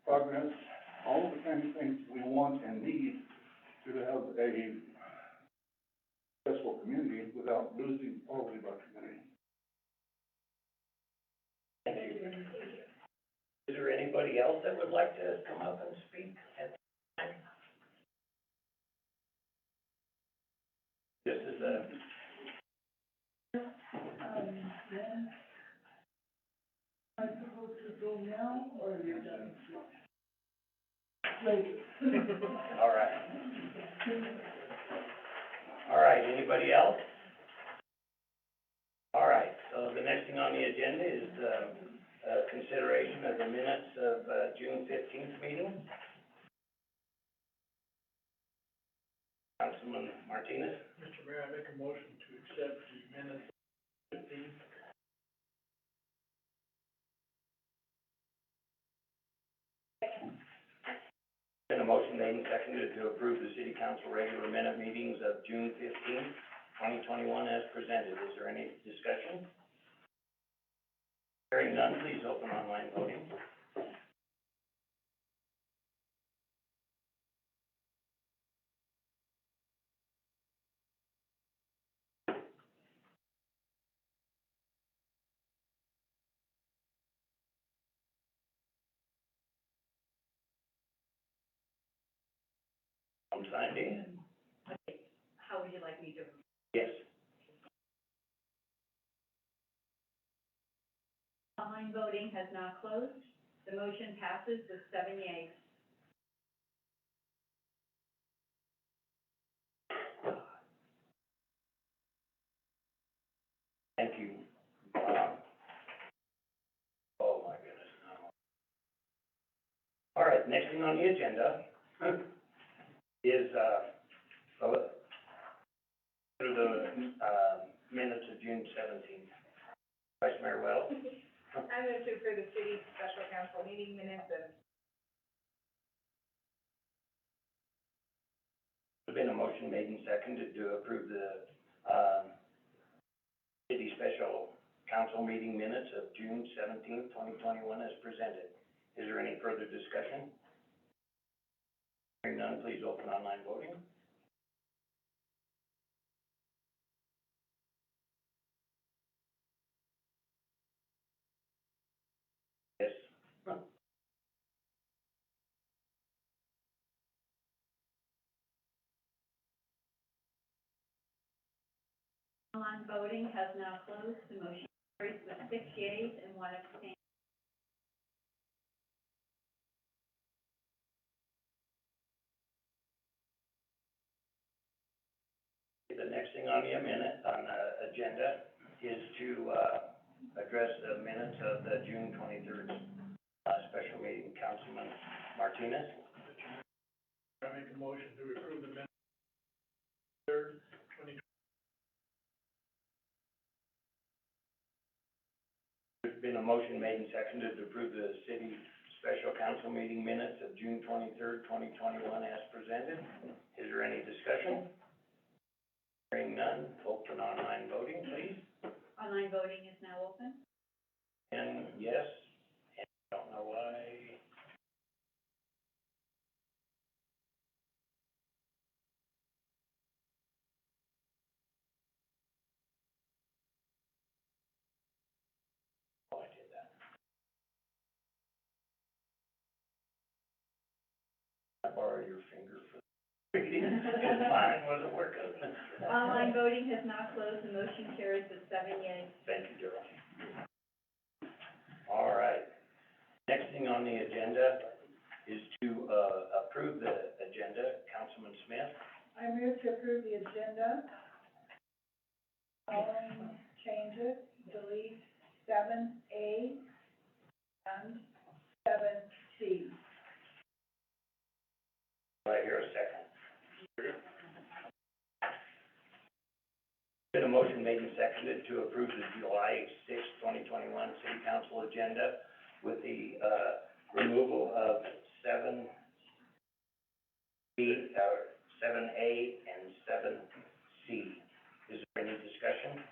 progress, all of the kind of things we want and need to have a successful community without losing the quality of our community. Thank you. Is there anybody else that would like to come up and speak at this time? This is a, Am I supposed to go now, or are you done? all right. All right, anybody else? All right, so the next thing on the agenda is, consideration of the minutes of, June 15th meeting. Councilman Martinez? Mr. Mayor, I make a motion to accept the minutes of 15. Been a motion made and seconded to approve the city council regular minute meetings of June 15th, 2021 as presented. Is there any discussion? Hearing none, please open online voting. I'm signed in. How would you like me to? Yes. Online voting has now closed. The motion passes with 7 yeas. Thank you. Oh, my goodness, no. All right, next thing on the agenda is, through the, minutes of June 17th. Vice Mayor Wells? I move to approve the city special council meeting minutes of. There's been a motion made and seconded to approve the, city special council meeting minutes of June 17th, 2021 as presented. Is there any further discussion? Hearing none, please open online voting. Yes. Online voting has now closed. The motion carries with 6 yeas and 1 abstain. The next thing on the agenda is to, address the minutes of the June 23rd, special meeting. Councilman Martinez? I make a motion to approve the minutes of 3rd, 2020. There's been a motion made and seconded to approve the city special council meeting minutes of June 23rd, 2021 as presented. Is there any discussion? Hearing none, open online voting, please. Online voting is now open. And yes, and I don't know why. Oh, I did that. Because mine wasn't working. Online voting has now closed, the motion carries with 7 yeas. Thank you, Darrell. All right. Next thing on the agenda is to, approve the agenda. Councilman Smith? I move to approve the agenda. Following changes, delete 7A and 7C. Do I hear a second? Been a motion made and seconded to approve the July sixth, 2021 city council agenda with the, removal of 7A and 7C. Is there any discussion?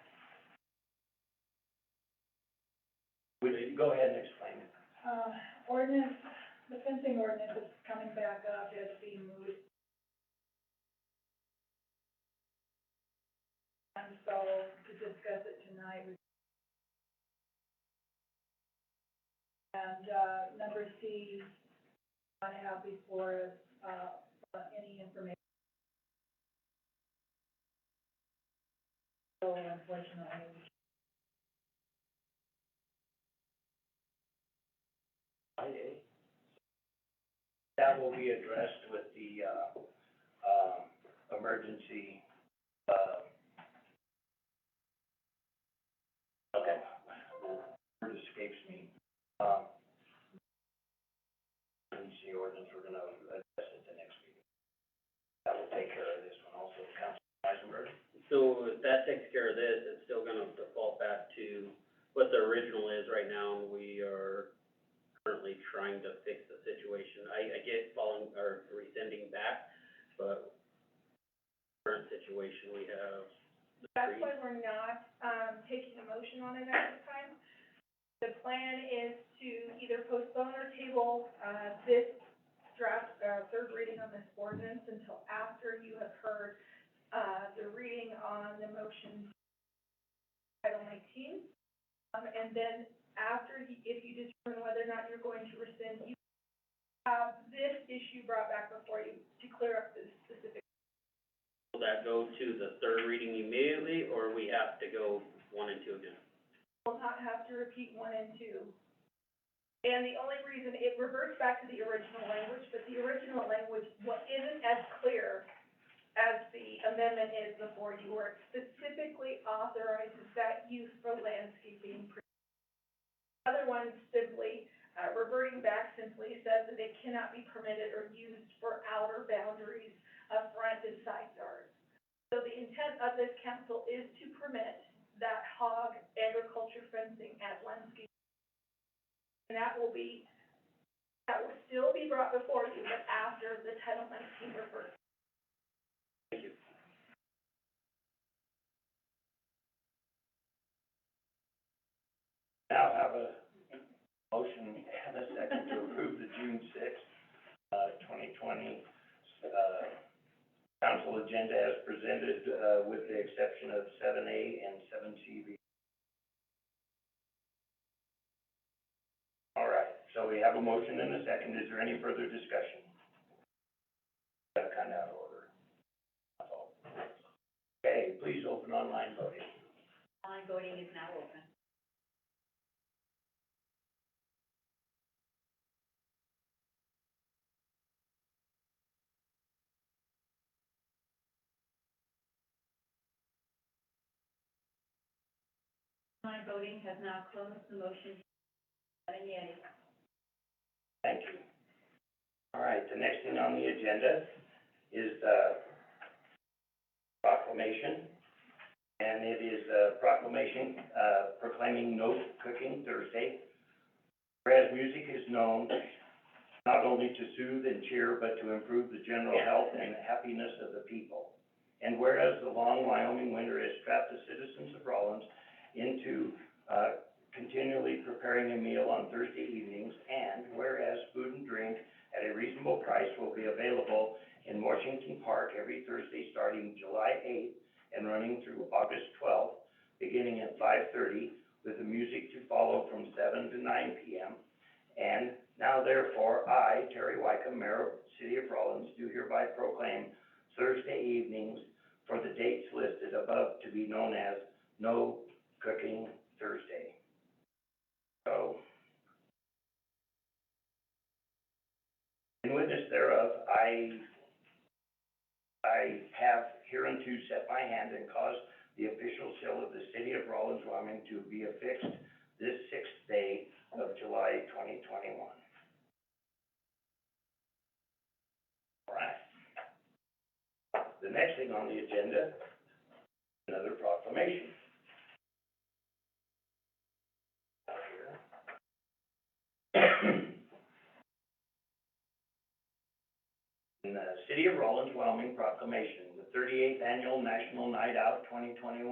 Would you go ahead and explain it? Ordinance, the fencing ordinance is coming back up, it's being moved. And so to discuss it tonight, number C, I have before us, any information. So unfortunately, That will be addressed with the, emergency, okay, word escapes me. Emergency ordinance, we're gonna address it the next meeting. That will take care of this one also, Councilman Eisenberg. So if that takes care of this, it's still gonna default back to what the original is right now, and we are currently trying to fix the situation. I get following, or rescinding back, but current situation, we have the That's trees. why we're not, taking a motion on it at this time. The plan is to either postpone or table, this draft, third reading on this ordinance until after you have heard, the reading on the motion Title 19. And then after, if you determine whether or not you're going to rescind, you have this issue brought back before you to clear up the specific. Will that go to the third reading immediately, or we have to go 1 and 2 again? Will not have to repeat 1 and 2. And the only reason, it reverts back to the original language, but the original language isn't as clear as the amendment is before you, where it specifically authorizes that use for landscaping. The other one simply, reverting back simply says that it cannot be permitted or used for outer boundaries of front and side yards. So the intent of this council is to permit that hog agriculture fencing as landscape. And that will still be brought before you, but after the Title 19 reverts. Thank you. Now have a motion and a second to approve the June sixth, 2020, council agenda as presented, with the exception of 7A and 7C. All right, so we have a motion and a second. Is there any further discussion? Got kind of out of order. That's all. Okay, please open online voting. Online voting is now open. Online voting has now closed, the motion 7 yeas. Thank you. All right, the next thing on the agenda is the proclamation, and it is a proclamation proclaiming No Cooking Thursday. Whereas music is known not only to soothe and cheer, but to improve the general health and happiness of the people. And whereas the long Wyoming winter has trapped the citizens of Rawlins into continually preparing a meal on Thursday evenings, and whereas food and drink at a reasonable price will be available in Washington Park every Thursday starting July 8th and running through August 12th, beginning at 5:30, with the music to follow from 7 to 9 p.m. And now therefore, I, Terry Wycombe, Mayor of the City of Rawlins, do hereby proclaim Thursday, be known as No Cooking Thursday. So, in witness thereof, I have hereunto set my hand and caused the official seal of the city of Rawlins, Wyoming to be affixed this 6th day of July 2021. All right. The next thing on the agenda, another proclamation. In the City of Rawlins, Wyoming proclamation, the 38th Annual National Night Out 2021.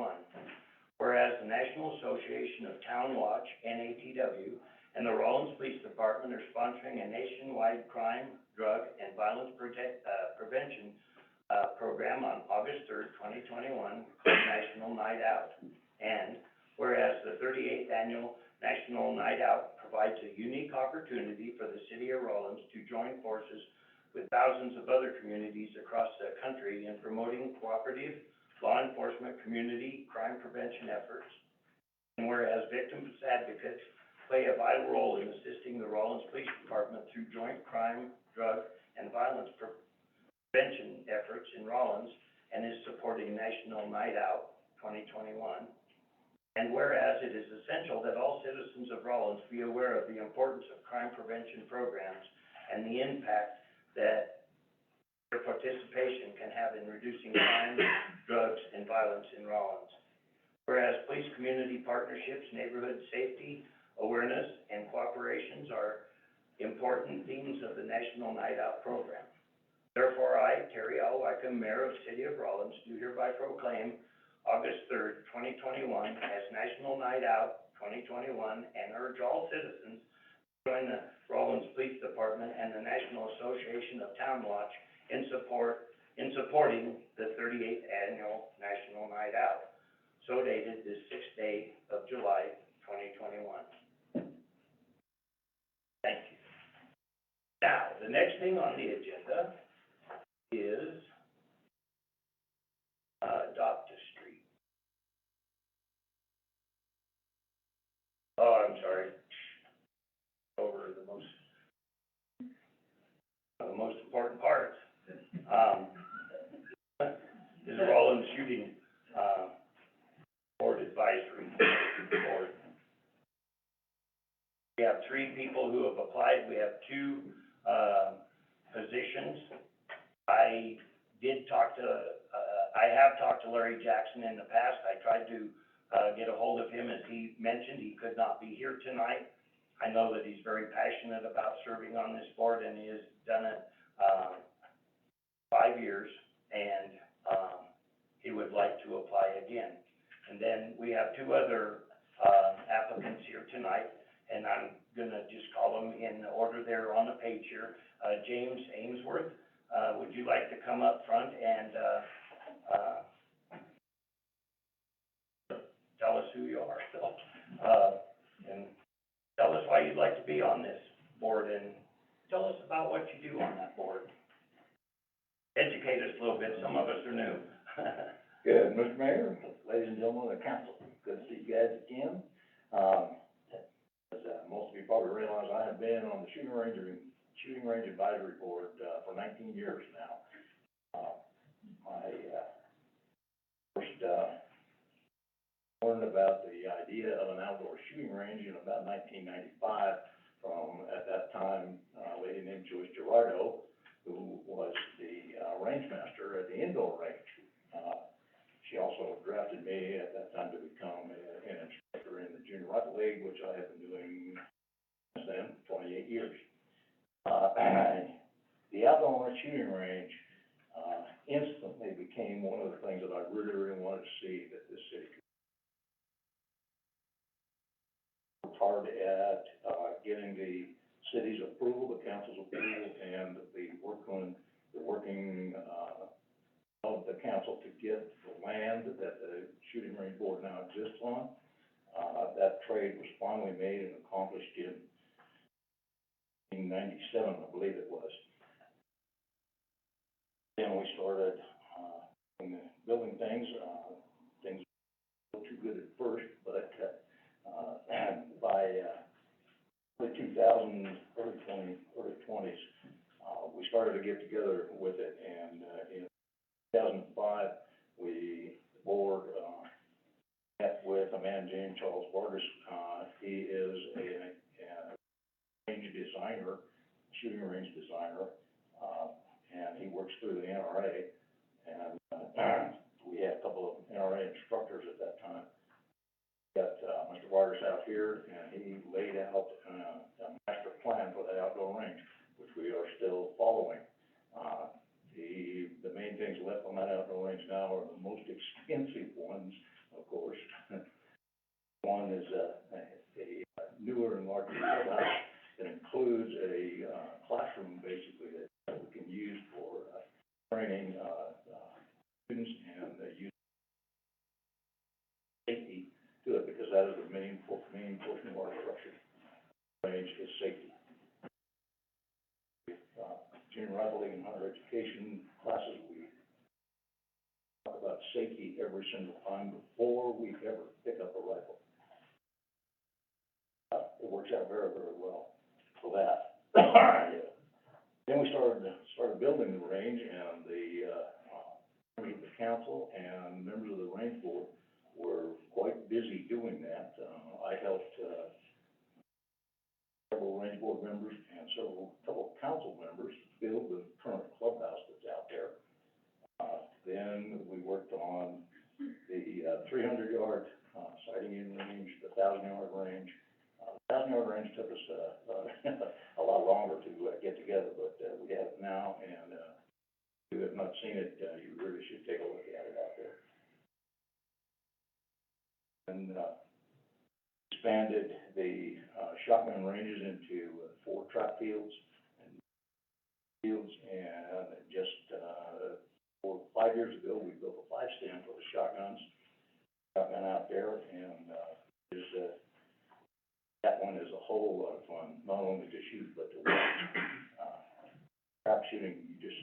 Whereas the National Association of Town Watch, NATW, and the Rawlins Police Department are sponsoring a nationwide crime, drug, and violence prevention program on August 3rd, 2021, called National Night Out. And whereas the 38th Annual National Night Out provides a unique opportunity for the City of Rawlins to join forces with thousands of other communities across the country in promoting cooperative law enforcement community crime prevention efforts. And whereas victims advocates play a vital role in assisting the Rawlins Police Department through joint crime, drug, and violence prevention efforts in Rawlins and is supporting National Night Out 2021. And whereas it is essential that all citizens of Rawlins be aware of the importance of crime prevention programs and the impact that their participation can have in reducing crime, drugs, and violence in Rawlins. Whereas police community partnerships, neighborhood safety, awareness, and cooperations are important themes of the National Night Out program. Therefore, I, Terry L. Wickham, Mayor of the City of Rawlins, do hereby proclaim August 3rd, 2021 as National Night Out 2021 and urge all citizens to join the Rawlins Police Department and the National Association of Town Watch in supporting the 38th Annual National Night Out, so dated this 6th day of July 2021. Thank you. Now, the next thing on the agenda is Adopt a Street. Oh, I'm sorry. Over the most important parts. Is Rawlins Shooting Board Advisory Board. We have 3 people who have applied. We have 2 positions. I have talked to Larry Jackson in the past. I tried to get a hold of him, as he mentioned. He could not be here tonight. I know that he's very passionate about serving on this board, and he has done it 5 years, and he would like to apply again. And then we have 2 other applicants here tonight, and I'm gonna just call them in the order they're on the page here. James Ainsworth, would you like to come up front and tell us who you are? And tell us why you'd like to be on this board, and tell us about what you do on that board. Educate us a little bit, some of us are new. Good, Mr. Mayor, ladies and gentlemen of the council, good to see you guys again. As most of you probably realize, I have been on the Shooting Range Advisory Board for 19 years now. I first learned about the idea of an outdoor shooting range in about 1995 from, at that time, a lady named Joyce Gerardo, who was the range master at the indoor range. She also drafted me at that time to become an instructor in the Junior Rifle League, which I have been doing since then, 28 years. The outdoor shooting range instantly became one of the things that I really, really wanted to see that this city could. Worked hard at getting the city's approval, the council's approval, and the working of the council to get the land that the shooting range board now exists on. That trade was finally made and accomplished in 1997, I believe it was. Then we started building things. Things too good at first, but, by, early 2000s, early twenties, we started to get together with it, and, in 2005, the board, met with a man, James Charles Vargas. He is a range designer, shooting range designer, and he works through the NRA. And, we had a couple of NRA instructors at that time. Got, Mr. Vargas out here, and he laid out, a master plan for that outdoor range, which we are still following. The main things left on that outdoor range now are the most expensive ones, of course. One is a newer and larger clubhouse that includes a classroom, basically, that we can use for training students and use safety to it, because that is the main portion of our instruction range is safety. Junior rifle league and hunter education classes, we talk about safety every single time before we ever pick up a rifle. It works out very, very well for that. Then we started building the range, and the members of the council and members of the range board were quite busy doing that. I helped several range board members and couple council members build the current clubhouse that's out there. Then we worked on the 300-yard sighting in range, the 1,000-yard range. 1,000-yard range took us a lot longer to get together, but we have it now, and if you have not seen it, you really should take a look at it out there. And expanded the shotgun ranges into 4 trap fields, and just 5 years ago, we built a 5-stand for the shotgun out there, and that one is a whole lot of fun, not only to shoot, but to watch. Trap shooting, you just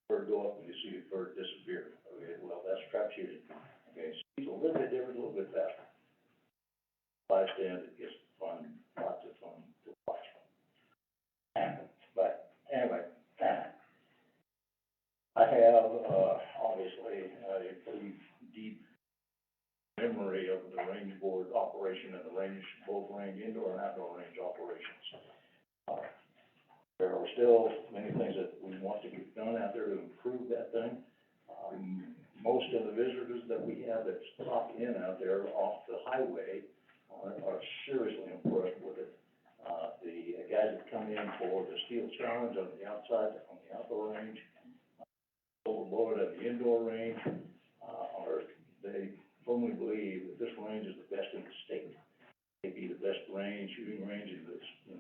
bird go up and you see the bird disappear. Okay, well, that's trap shooting. Okay, so it's a little bit different, a little bit faster. 5-stand, it gets fun, lots of fun to watch. But anyway, I have, obviously, a pretty deep memory of the range board operation and both range indoor and outdoor range operations. There are still many things that we want to get done out there to improve that thing. Most of the visitors that we have that stop in out there off the highway are seriously impressed with it. The guys that come in for the steel challenge on the outside, on the outdoor range, overboard at the indoor range, they firmly believe that this range is the best in the state. Maybe the best shooting range in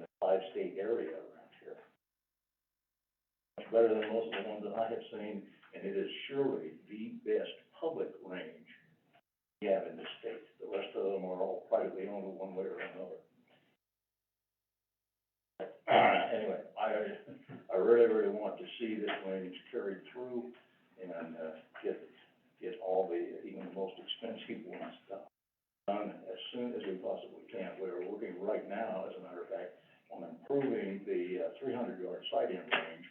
the 5-state area around here. Much better than most of the ones that I have seen, and it is surely the best public range we have in this state. The rest of them are all privately owned one way or another. Anyway, I really, really want to see this range carried through and get all even the most expensive ones done as soon as we possibly can. We're working right now, as a matter of fact, on improving the 300-yard sight-in range.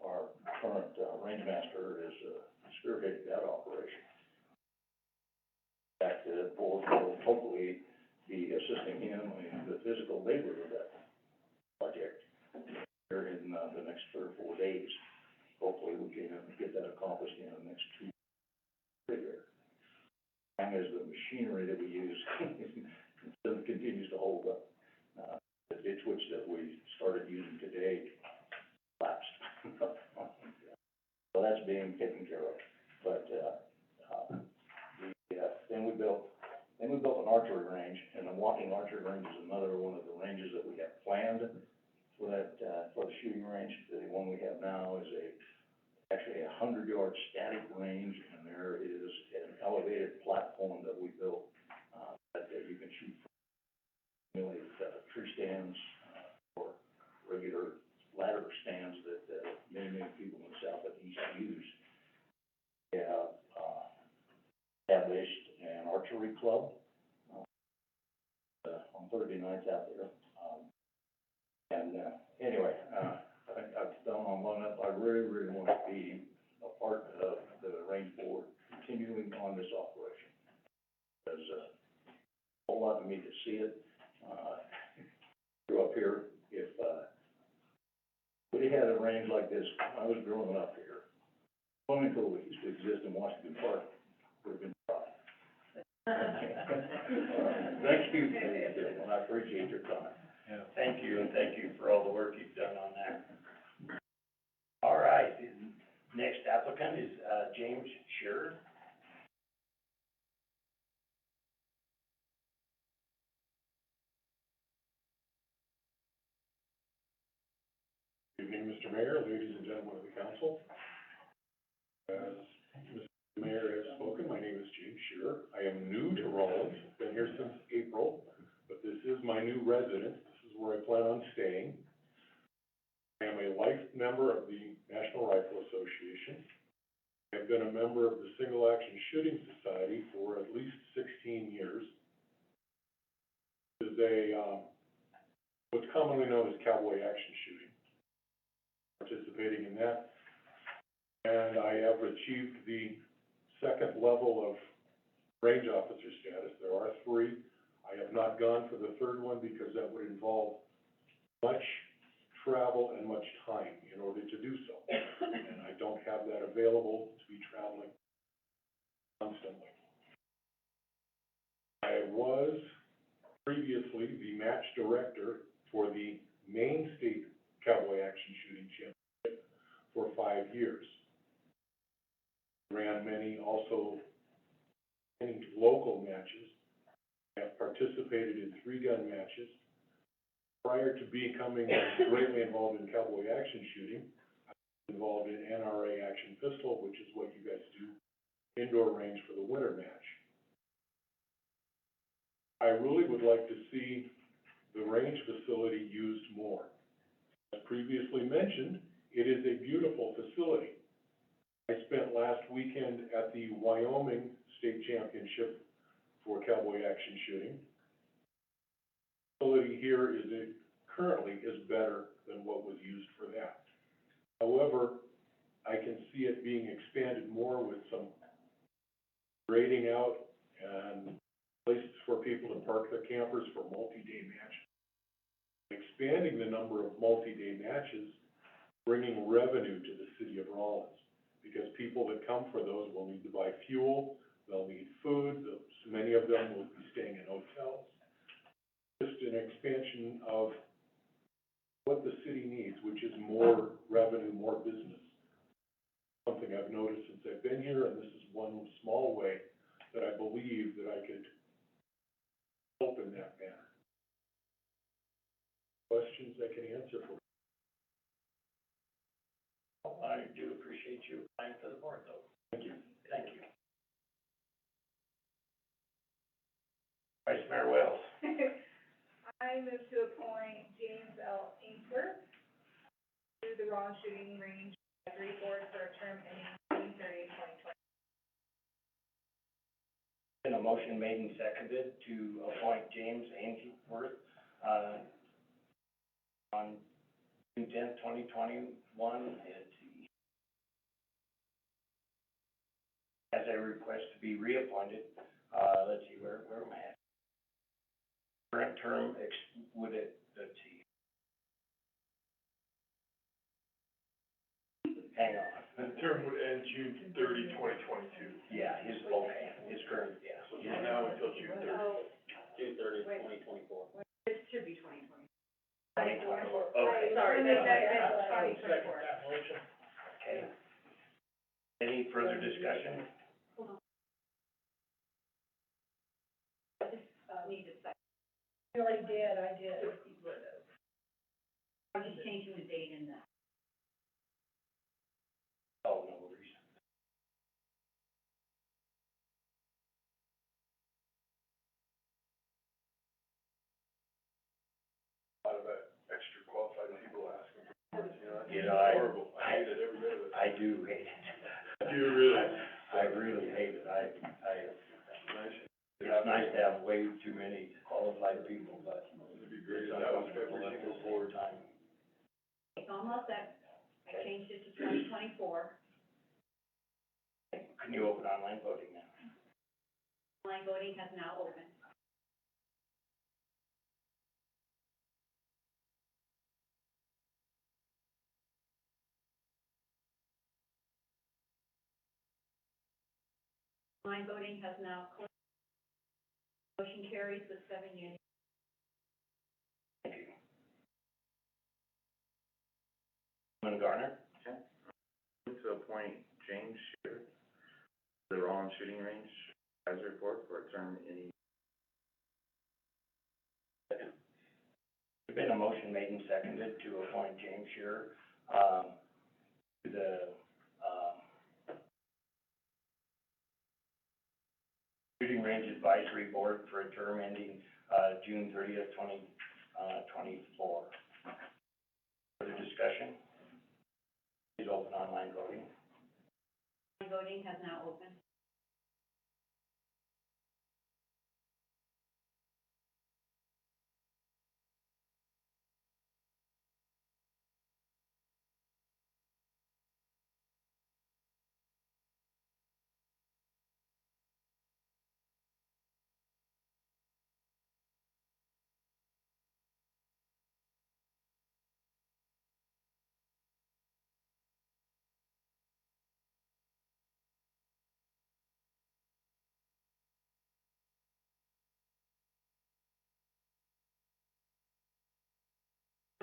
Our current range master is spearheading that operation. In fact, the board will hopefully be assisting him in the physical labor of that project here in the next 3 or 4 days. Hopefully we can get that accomplished in the next 2 years. As long as the machinery that we use continues to hold up. The ditch witch that we started using today collapsed. So that's being taken care of. But then we built an archery range, and the walking archery range is another one of the ranges that we have planned for that for the shooting range. The one we have now is actually a 100-yard static range, and there is an elevated platform that we built that you can shoot from. Really, tree stands or regular ladder stands that many people in the south and east use. We have established archery club, on 39th out there. Anyway, I've done on one up, I really, really want to be a part of the range board continuing on this operation. There's a whole lot of me to see it, grew up here. If, we had a range like this when I was growing up here, swimming pool that used to exist in Washington Park would have been fine. Thank you, and I appreciate your time. Yeah, thank you, and thank you for all the work you've done on that. All right, the next applicant is, James Shearer. Good evening, Mr. Mayor, ladies and gentlemen of the council. As Mr. Mayor has spoken, my name is James Shearer. I am new to Rollins, been here since April, but this is my new residence. This is where I plan on staying. I am a life member of the National Rifle Association. I have been a member of the Single Action Shooting Society for at least 16 years. This is what's commonly known as cowboy action shooting. Participating in that, and I have achieved the second level of range officer status. There are 3. I have not gone for the third one because that would involve much travel and much time in order to do so. And I don't have that available to be traveling constantly. I was previously the match director for the Maine State Cowboy Action Shooting Championship for 5 years. Ran many local matches. I have participated in 3-gun matches. Prior to becoming greatly involved in cowboy action shooting, I was involved in NRA Action Pistol, which is what you guys do, indoor range for the winter match. I really would like to see the range facility used more. As previously mentioned, it is a beautiful facility. I spent last weekend at the Wyoming State Championship for cowboy action shooting. The facility here currently is better than what was used for that. However, I can see it being expanded more with some grading out and places for people to park their campers for multi-day matches. Expanding the number of multi-day matches, bringing revenue to the city of Rollins, because people that come for those will need to buy fuel, they'll need food, many of them will be staying in hotels. Just an expansion of what the city needs, which is more revenue, more business. Something I've noticed since I've been here, and this is one small way that I believe that I could help in that manner. Questions I can answer for. I do appreciate you applying for the board, though. Thank you. Thank you. Vice Mayor Wells. I move to appoint James L. Inkster to the Rollins Shooting Range Advisory Board for a term ending June 30, 2020. Been a motion made and seconded to appoint James Ainsworth, on June 10th, 2021, as a request to be reappointed. Let's see, where am I at? Current term, let's see. Hang on. The term would end June 30, 2022. Yeah, his current, yeah. So from now until June 30. June 30th, 2024. It should be 2020. 2024, okay. Sorry, that's Second that motion. Okay. Any further discussion? Need to second. I already did, I did. I'm just changing the date in that. Oh, no worries. A lot of extra qualified people asking for boards, you know, You it's know, horrible. I hate it every bit of it. I do hate it. Do you really? I really hate it. Nice. way too many qualified people, but It'd be great it's if that was uncomfortable every at single the board. same time. It's almost that, I changed it to 2024. Can you open online voting now? Online voting has now opened. Online voting has now closed. Motion carries with 7 unanimous. Thank you. Councilman Garner? To appoint James Shear to the Rollins Shooting Range Advisory Board for a term in. Second. There's been a motion made and seconded to appoint James Shearer, to the, Shooting Range Advisory Board for a term ending, June 30th, 2024. Further discussion? Please open online voting. Online voting has now opened.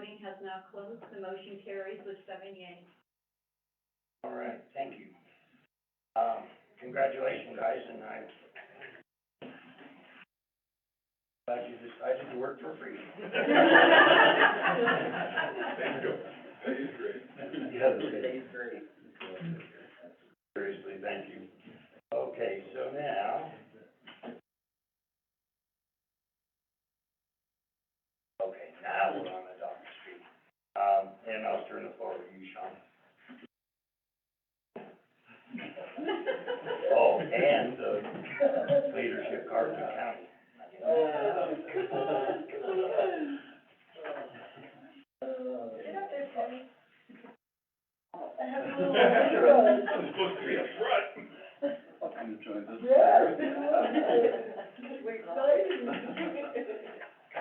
Voting has now closed. The motion carries with 7 yeas. All right, thank you. Congratulations, guys, and I'm glad you decided to work for free. There you go. That is great. Yeah, today's great. Seriously, thank you. Okay, so now. Okay, now we're on the Dr. Street. And I'll turn the floor to you, Sean. Oh, and the leadership Carter County. Come on. Get up there, Penny. I have a little extra. I'm supposed to be up front. I'm joined this. Yeah. We're excited.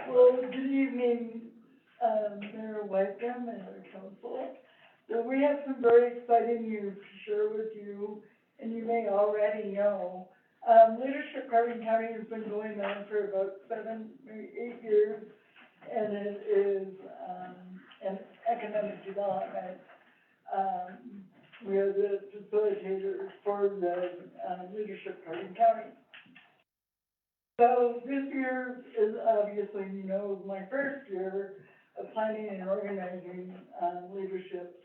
Well, good evening, Mayor Whitcomb and our council. Well, we have some very exciting news to share with you, and you may already know. Leadership Carbon County has been going on for about 7, maybe 8 years, and it is, an economic development. We are the facilitators for the, Leadership Carbon County. So this year is obviously, you know, my first year of planning and organizing, leadership.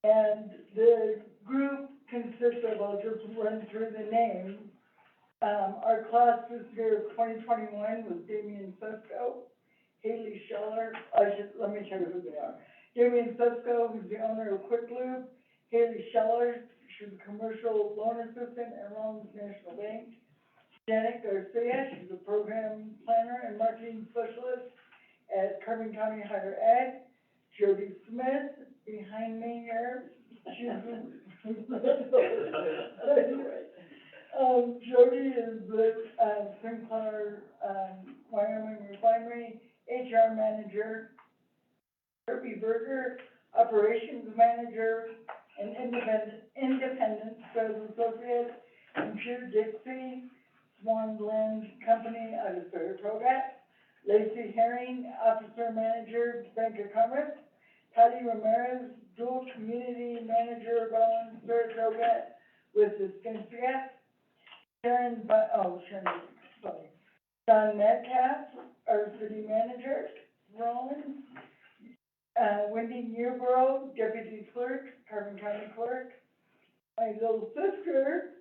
And the group consists of, I'll just run through the names. Our class this year of 2021 was Damien Susco, Haley Scheller, let me tell you who they are. Damien Susco, who's the owner of Quick Lube. Haley Scheller, she's a commercial loan assistant at Rollins National Bank. Janet Garcia, she's a program planner and marketing specialist at Carbon County Higher Ed. Jody Smith, behind me here, she's Jody is with, Sinclair, Wyoming Refinery, HR manager. Kirby Berger, operations manager, and independent sales associate. And Peter Dixie, Swan Blend Company out of Saratoga. Lacey Herring, officer manager, Bank of Commerce. Patty Ramirez, dual community manager, Rollins, Saratoga, with Dispensia. Sharon, John Metcalf, our city manager, Rollins. Wendy Newborough, deputy clerk, Carbon County clerk. My little sister,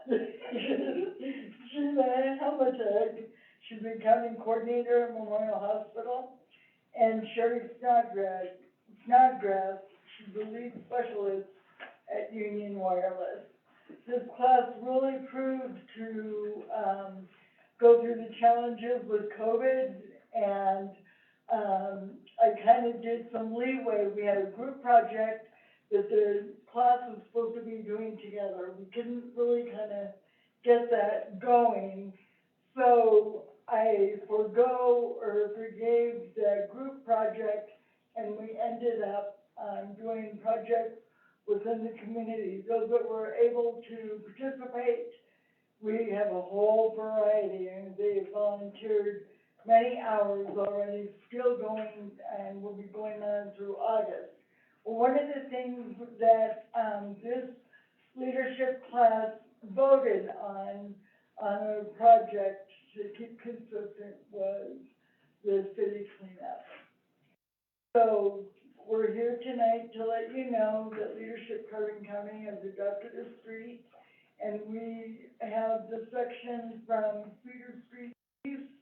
she's a Helmutag, she's the accounting coordinator at Memorial Hospital. And Sherry Snodgrass, she's the lead specialist at Union Wireless. This class really proved to, go through the challenges with COVID, and, I kind of did some leeway. We had a group project that the class was supposed to be doing together. We couldn't really kind of get that going, so I forgave the group project, and we ended up, doing projects within the community. Those that were able to participate, we have a whole variety, and they volunteered many hours already, still going, and will be going on through August. One of the things that, this leadership class voted on a project to keep consistent was the city cleanup. So, we're here tonight to let you know that Leadership Carbon County has adopted a street, and we have the section from Cedar Street East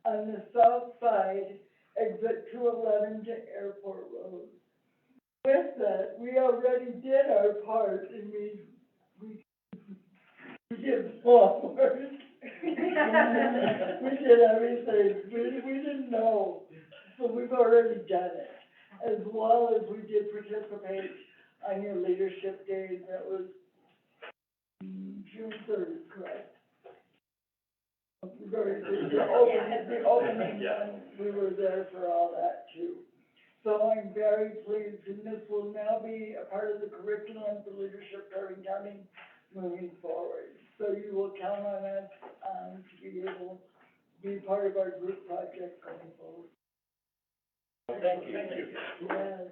on the south side, exit 211 to Airport Road. With that, we already did our part, and we did flowers. We did everything, we didn't know, so we've already done it. As well as we did participate on your leadership day, that was June 3rd, correct? The opening one, we were there for all that too. So I'm very pleased, and this will now be a part of the curriculum for Leadership Carbon County moving forward. So you will count on us, to be able to be part of our group project going forward. Well, thank you. Yes,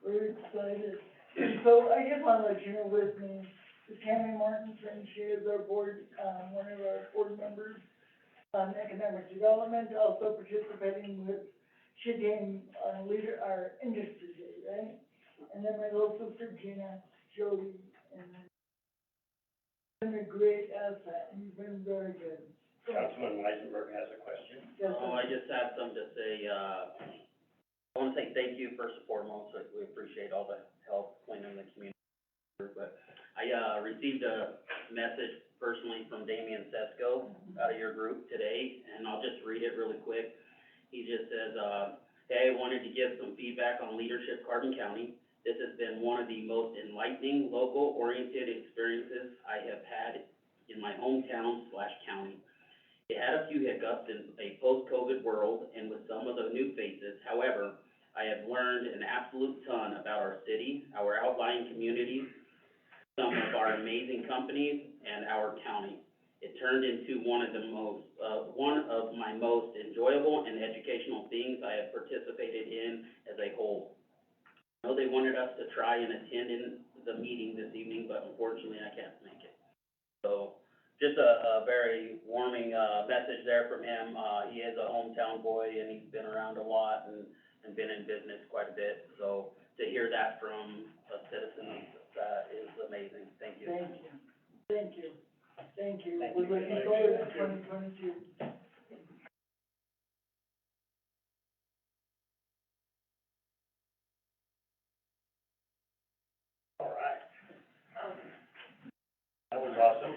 we're excited. So I just want to let you know with me, Tammy Martinson, she is our board, one of our board members on economic development, also participating with, she came on our industry day, right? And then my little sister Gina, Jody, and been a great asset, and you've been very good. Councilman Weisenberg has a question. Yes, Oh, I just have something to say, I want to say thank you first and foremost, we appreciate all the help cleaning the community, but I, received a message personally from Damian Sesko out of your group today, and I'll just read it really quick. He just says, hey, I wanted to give some feedback on Leadership Carbon County. This has been one of the most enlightening, local-oriented experiences I have had in my hometown/county. It had a few hiccups in a post-COVID world and with some of the new faces. However, I have learned an absolute ton about our city, our outlying communities, some of our amazing companies, and our county. It turned into one of my most enjoyable and educational things I have participated in as a whole. I know they wanted us to try and attend in the meeting this evening, but unfortunately I can't make it. So, just a very warming, message there from him. He is a hometown boy, and he's been around a lot and been in business quite a bit. So, to hear that from a citizen, that is amazing. Thank you. Thank you. Thank you. Thank We're you. looking forward to 2022. All right. That was awesome.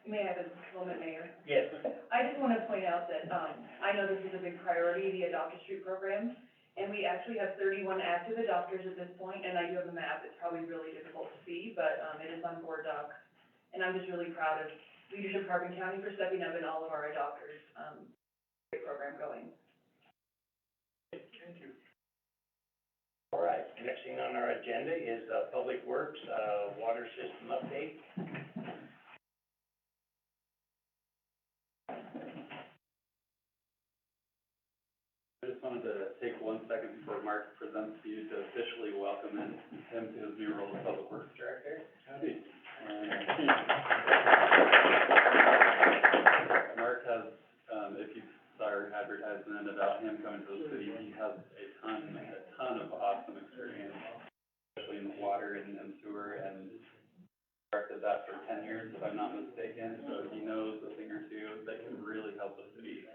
May I have a moment, Mayor? Yes. I just want to point out that, I know this is a big priority, the Adopt a Street program, and we actually have 31 active adopters at this point, and I do have a map. It's probably really difficult to see, but, it is on Board Doc. And I'm just really proud of Leadership Carbon County for stepping up and all of our adopters, great program going. Thank you. All right, next thing on our agenda is, Public Works, water system update. I just wanted to take 1 second before Mark presents to you to officially welcome him to his new role as Public Works Director. Howdy. Mark has, if you saw our advertisement about him coming to the city, he has a ton of awesome experience, especially in water and sewer, and directed that for 10 years, if I'm not mistaken, so he knows a thing or two that can really help the city.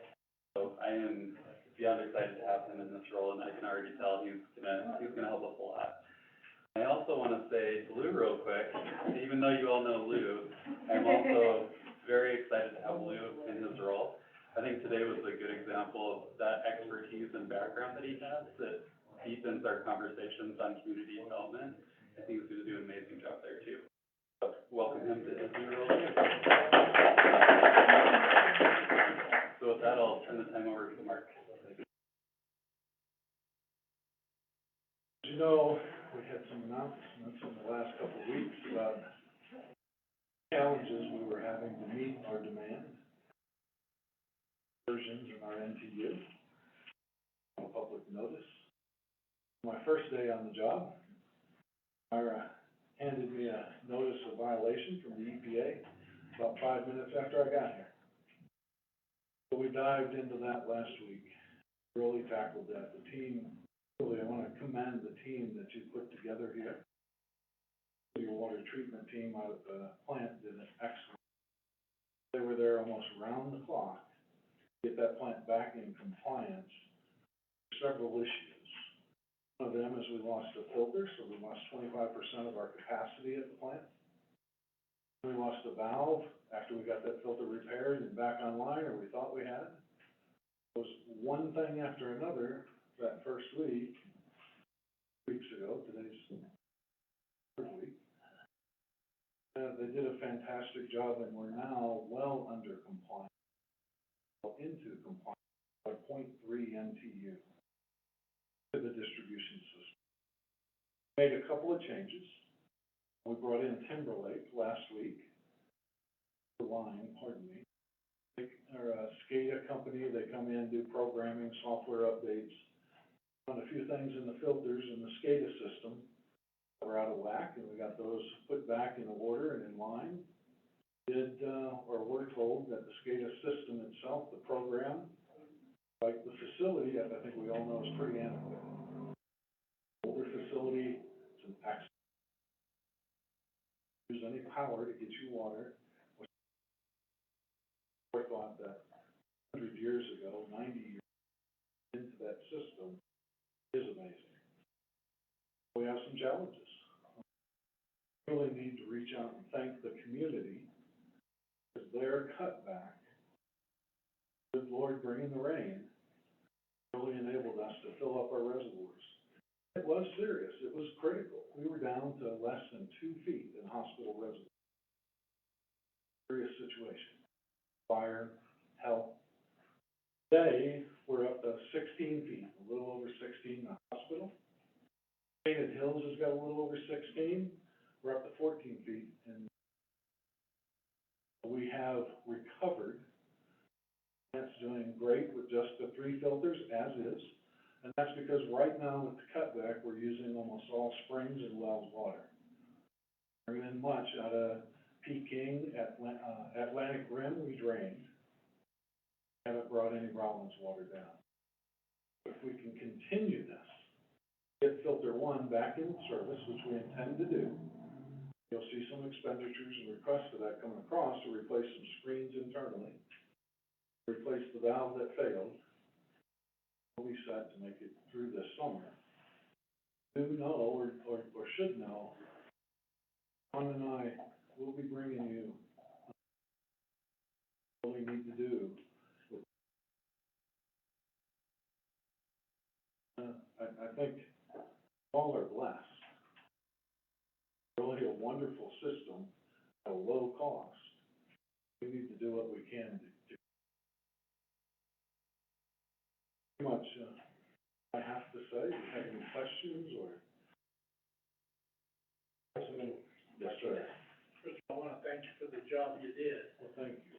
So I am beyond excited to have him in this role, and I can already tell he's gonna help us a lot. I also want to say to Lou real quick, even though you all know Lou, I'm also very excited to have Lou in his role. I think today was a good example of that expertise and background that he has that deepens our conversations on community development. I think he's gonna do an amazing job there too. So welcome him to his new role too. So with that, I'll turn the time over to Mark. As you know, we had some announcements in the last couple of weeks about challenges we were having to meet our demand. Versions in our NTU, on public notice. My first day on the job, Myra handed me a notice of violation from the EPA about 5 minutes after I got here. So we dived into that last week, really tackled that. The team, really, I want to commend the team that you put together here. Your water treatment team out at the plant did an excellent. They were there almost round the clock to get that plant back in compliance. Several issues. One of them is we lost a filter, so we lost 25% of our capacity at the plant. We lost a valve after we got that filter repaired and back online, or we thought we had. It was one thing after another that first week, weeks ago, today's third week. They did a fantastic job, and we're now well under compliance, well into compliance by 0.3 NTU to the distribution system. Made a couple of changes. We brought in Timberlake last week, They're a SCADA company. They come in, do programming, software updates, on a few things in the filters in the SCADA system that were out of whack, and we got those put back in order and in line. Or we're told that the SCADA system itself, the program, like the facility, I think we all know is pretty antiquated. Older facility, it's an excellent. Use any power to get you water. I thought that 100 years ago, 90 years into that system is amazing. We have some challenges. We really need to reach out and thank the community for their cutback. Good Lord, bringing the rain really enabled us to fill up our reservoirs. It was serious. It was critical. We were down to less than 2 feet in hospital reservoirs. Serious situation. Fire, health. Today, we're up to 16 feet, a little over 16 in the hospital. Painted Hills has got a little over 16. We're up to 14 feet, and we have recovered. That's doing great with just the 3 filters as is. And that's because right now with the cutback, we're using almost all springs and wells water. Bringing in much out of Peking, Atlantic Rim, we drained. Haven't brought any Rollins water down. If we can continue this, get filter 1 back in service, which we intend to do, you'll see some expenditures and requests for that coming across to replace some screens internally, replace the valve that failed. We'll be set to make it through this summer. Do know, or should know, John and I will be bringing you what we need to do. I think all are blessed. Really a wonderful system at a low cost. We need to do what we can to pretty much, I have to say, do you have any questions or? Yes, sir. First of all, I want to thank you for the job you did. Well, thank you.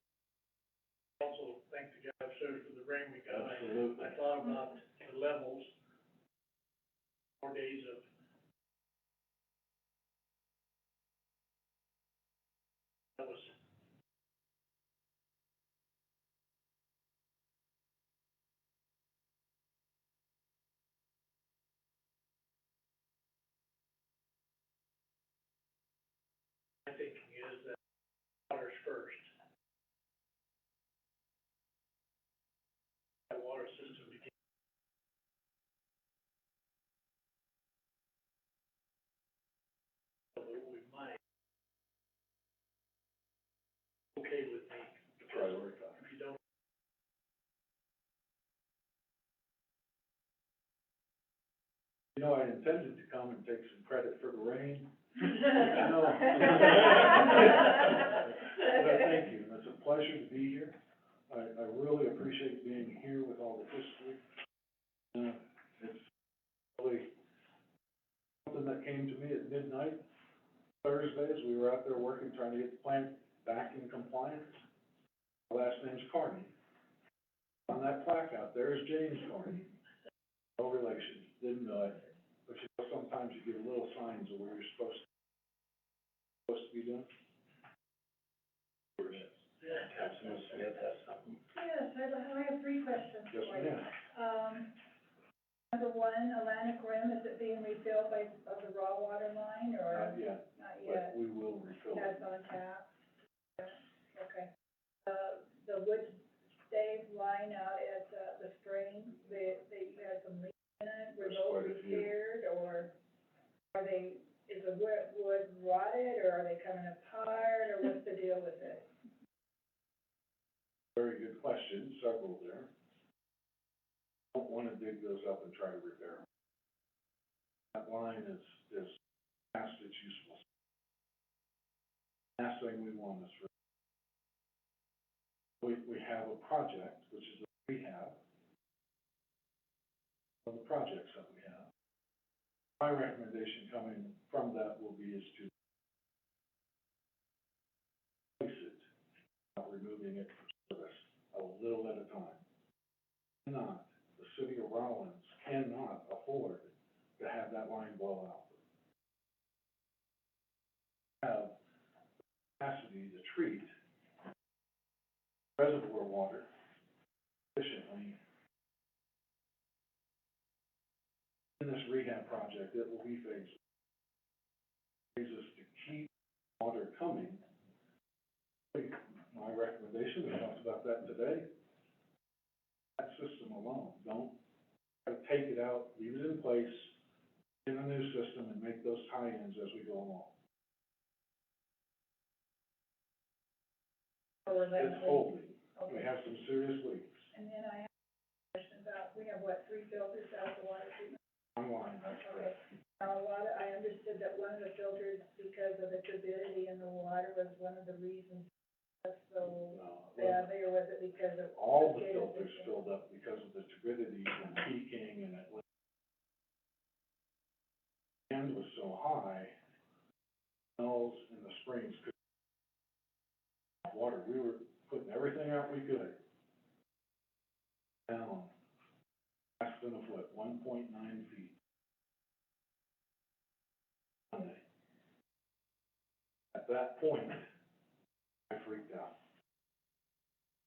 Also, thank the guy upstairs for the rain we got. Absolutely. I thought about the levels, 4 days of that was my thinking is that water's first. That water system became know, I intended to come and take some credit for the rain. No. But thank you, it's a pleasure to be here. I really appreciate being here with all the history. It's really something that came to me at midnight Thursdays. We were out there working, trying to get the plant back in compliance. My last name's Carney. On that plaque out there is James Carney. No relation, didn't know it. But you know, sometimes you give little signs of where you're supposed to be doing. Councilman Smith has something. Yes, I have 3 questions Yes, for you. ma'am. Number 1, Atlantic Rim, is it being refilled of the raw water line, or? Not yet, Not but yet, we will refill it. that's on tap? Okay. The wood stave line out at, the spring, they had some leaks in it, were There's those quite a few. repaired, or are they, is the wood rotted, or are they coming apart, or what's the deal with it? Very good question, several there. Don't wanna dig those up and try to repair them. That line is past its useful. Last thing we want is for, we have a project, which is a rehab of the projects that we have. My recommendation coming from that will be is to replace it, not removing it from service, a little at a time. Cannot, the city of Rollins cannot afford to have that line blow out. Have capacity to treat reservoir water efficiently. In this rehab project, it will be phases to keep water coming. My recommendation, we talked about that today, that system alone, don't try to take it out, leave it in place, in a new system, and make those tie-ins as we go along. Or that It's holding, we Okay. have some serious leaks. And then I have a question about, we have what, 3 filters out of the water treatment? Online, that's correct. Now, I understood that one of the filters, because of the turbidity in the water, was one of the reasons that's so No, badly, or was it because of? all the mosquito filters system? filled up because of the turbidity and peaking, and it was, and was so high, wells in the springs could water. We were putting everything out we could. Down, less than a foot, 1.9 feet. At that point, I freaked out.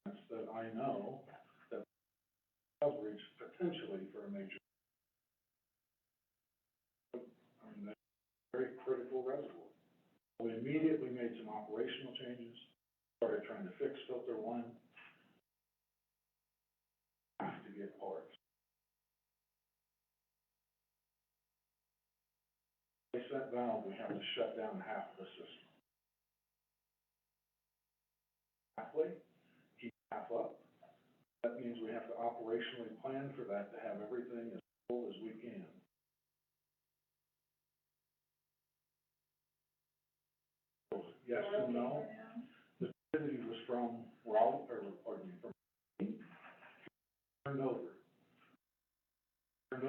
That's that I know that coverage potentially for a major, I mean, that's a very critical reservoir. We immediately made some operational changes, started trying to fix filter 1. Have to get parts. Replace that valve, we have to shut down half of the system. Halfway, keep half up. That means we have to operationally plan for that to have everything as full as we can. Yes and no. The turbidity was from Raleigh, from turned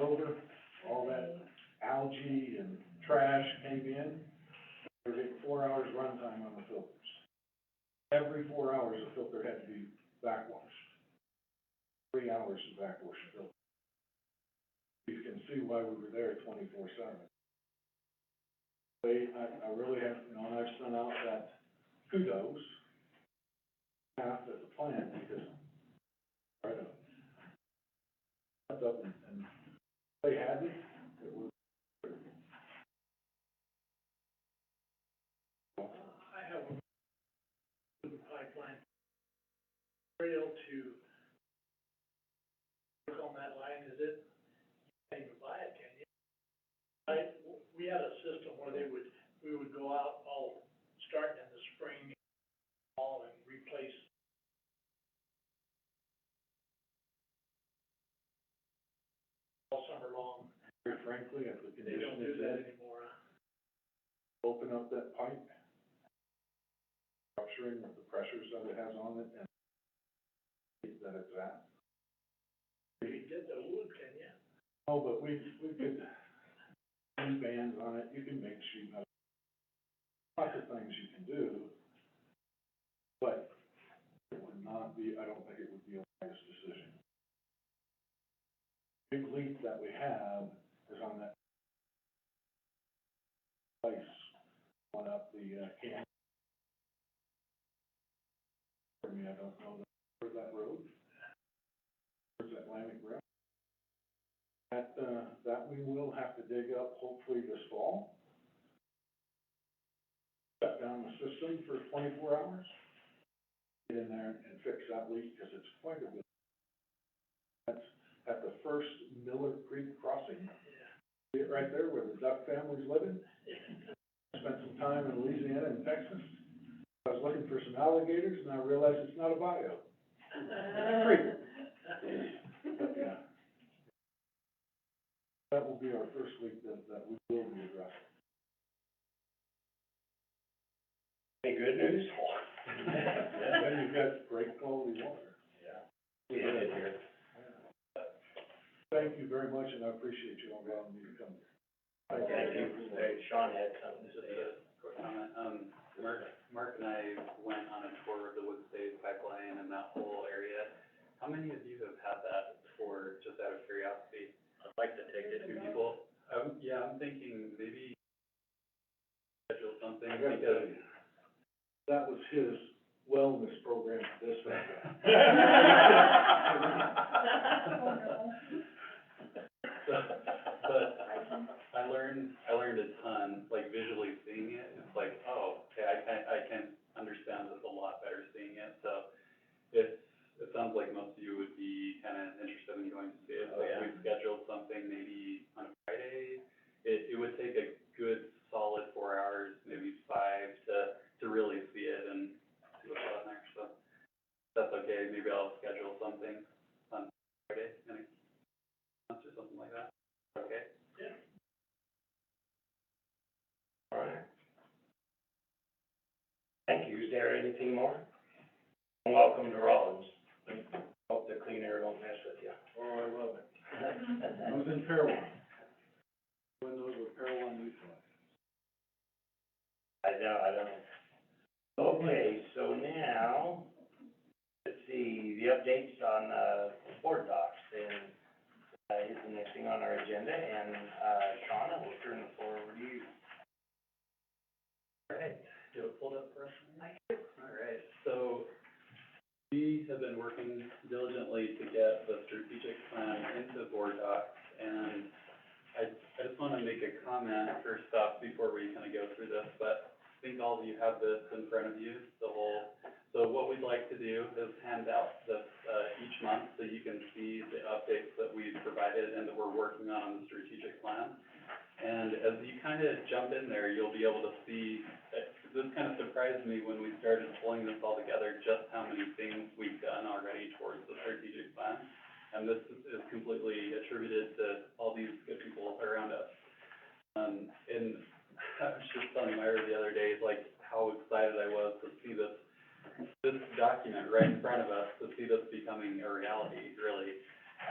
over, all that algae and trash came in. There was 4 hours runtime on the filters. Every 4 hours, the filter had to be backwashed. 3 hours of backwash filter. You can see why we were there 24/7. I really have, you know, and I've sent out that kudos staff at the plant, because right up and they had it, it was. I have a pipeline rail to work on that line, is it, you can't even buy it, can you? We had a system where we would go out all, starting in the spring, fall, and replace all summer long. very frankly, if the They don't condition do is that in, anymore. open up that pipe, rupturing with the pressures that it has on it and that it's at. You can get the wood, can you? Oh, but we could, do bands on it, you can make sheet metal. Lots of things you can do, but it would not be, I don't think it would be a wise decision. Big leak that we have is on that place, going up the, canyon. For me, I don't know where's that road? Where's Atlantic Road? That we will have to dig up hopefully this fall. Shut down the system for 24 hours. Get in there and fix that leak, because it's quite a bit. That's at the first Miller Creek crossing. See it right there where the Duck family's living? Spent some time in Louisiana and Texas. I was looking for some alligators and I realized it's not a bayou. It's a creek. But yeah. That will be our first leak that we will be addressing. Any good news? Then you've got great quality water. Yeah. We did it here. Thank you very much, and I appreciate you allowing me to come here. Thank you. Hey, Sean had something to Just say. a quick comment, Mark and I went on a tour of the Wood State pipeline and that whole area. How many of you have had that before, just out of curiosity? I'd like to take it. 2 people? Yeah, I'm thinking maybe schedule something, I gotta tell because you, that was his wellness program for this guy. But I learned a ton, like visually seeing it, it's like, oh, okay, I can understand this a lot better seeing it, so it sounds like most of you would be kinda interested in going to see it, so if we scheduled something maybe on a Friday, it would take a good solid 4 hours, maybe 5 to really see it and see what's on there, so that's okay, maybe I'll schedule something on Friday, and or something like that, okay? Yeah. All right. Thank you. Is there anything more? Welcome to Rollins. Hope the clean air don't mess with you. Oh, I love it. I was in Parowan. When those were Parowan youth club. I know. Okay, so now, let's see, the updates on, board docs, and, is the next thing on our agenda, and, Shauna, we'll turn the floor over to you. All right, do it pulled up for us? All right, so we have been working diligently to get the strategic plan into board docs, and I just wanna make a comment first off before we kinda go through this, but I think all of you have this in front of you, so what we'd like to do is hand out this, each month, so you can see the updates that we've provided and that we're working on the strategic plan. And as you kinda jump in there, you'll be able to see, this kinda surprised me when we started pulling this all together, just how many things we've done already towards the strategic plan. And this is completely attributed to all these good people around us. And I was just telling Myra the other day, like, how excited I was to see this document right in front of us, to see this becoming a reality, really.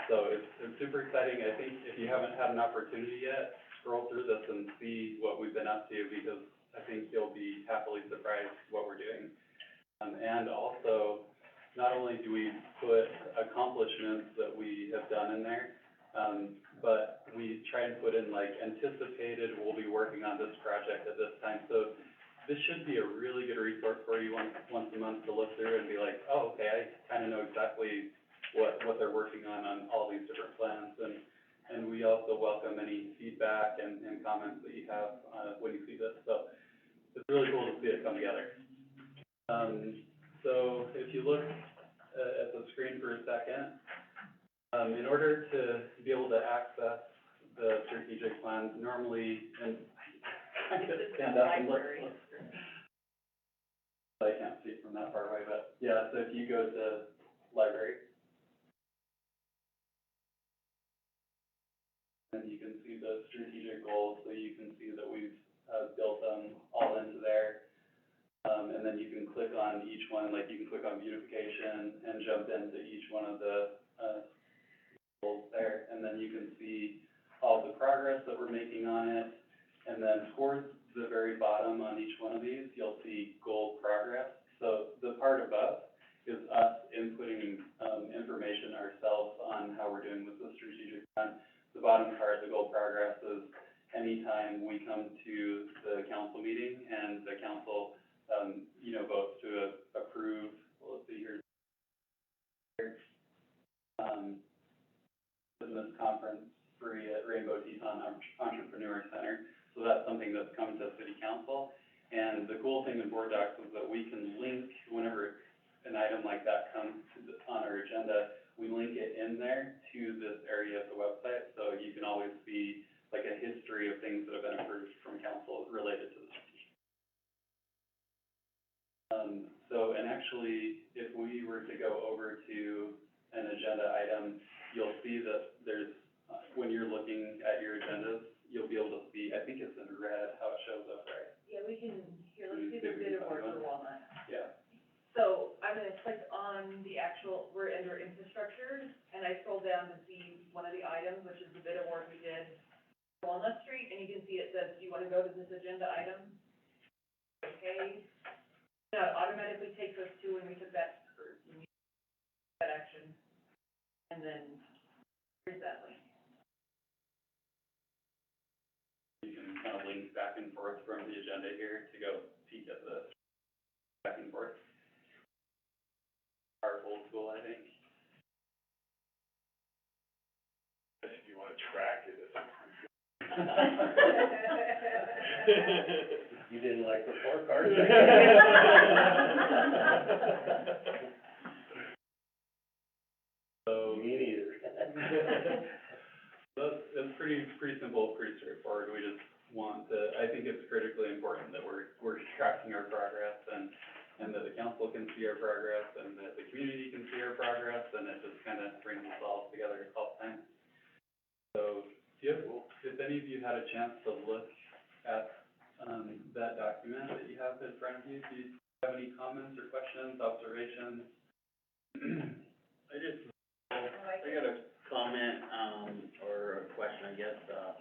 So it's super exciting. I think if you haven't had an opportunity yet, scroll through this and see what we've been up to, because I think you'll be happily surprised what we're doing. And also, not only do we put accomplishments that we have done in there, but we try and put in like anticipated, we'll be working on this project at this time. So this should be a really good resource for you once a month to look through and be like, oh, okay, I kinda know exactly what they're working on all these different plans. And we also welcome any feedback and comments that you have, when you see this. So it's really cool to see it come together. So if you look at the screen for a second, in order to be able to access the strategic plan, normally, and I could stand up and look. I can't see it from that far away, but yeah, so if you go to library, then you can see the strategic goals, so you can see that we've, built them all into there. And then you can click on each one, like you can click on beautification and jump into each one of the, goals there. And then you can see all the progress that we're making on it. And then towards the very bottom on each one of these, you'll see goal progress. So the part above is us inputting, information ourselves on how we're doing with the strategic plan. The bottom part, the goal progress, is anytime we come to the council meeting and the council, votes to approve, well, let's see here. Business conference free at Rainbow Teton Entrepreneur Center. So that's something that's come to city council. And the cool thing in board docs is that we can link, whenever an item like that comes on our agenda, we link it in there to this area of the website. So you can always see like a history of things that have been approved from council related to the strategy. And actually, if we were to go over to an agenda item, you'll see that there's, when you're looking at your agendas, you'll be able to see, I think it's in red, how it shows up, right? Yeah, we can, here, let's do the bid award for Walnut. Yeah. So I'm gonna click on the actual, we're under infrastructure, and I scroll down to see one of the items, which is the bid award we did for Walnut Street, and you can see it says, do you wanna go to this agenda item? Okay. Now, it automatically takes us to when we took that, that action, and then here's that link. You can kind of link back and forth from the agenda here to go peek at the back and forth. Our old school, I think. If you wanna track it, You didn't like report cards? So, Me neither. It's pretty simple, pretty straightforward. We just want to, I think it's critically important that we're tracking our progress and that the council can see our progress and that the community can see our progress, and it just kind of brings us all together all the time. So, if any of you had a chance to look at, that document that you have in front of you, do you have any comments or questions, observations? I got a comment, or a question, I guess. I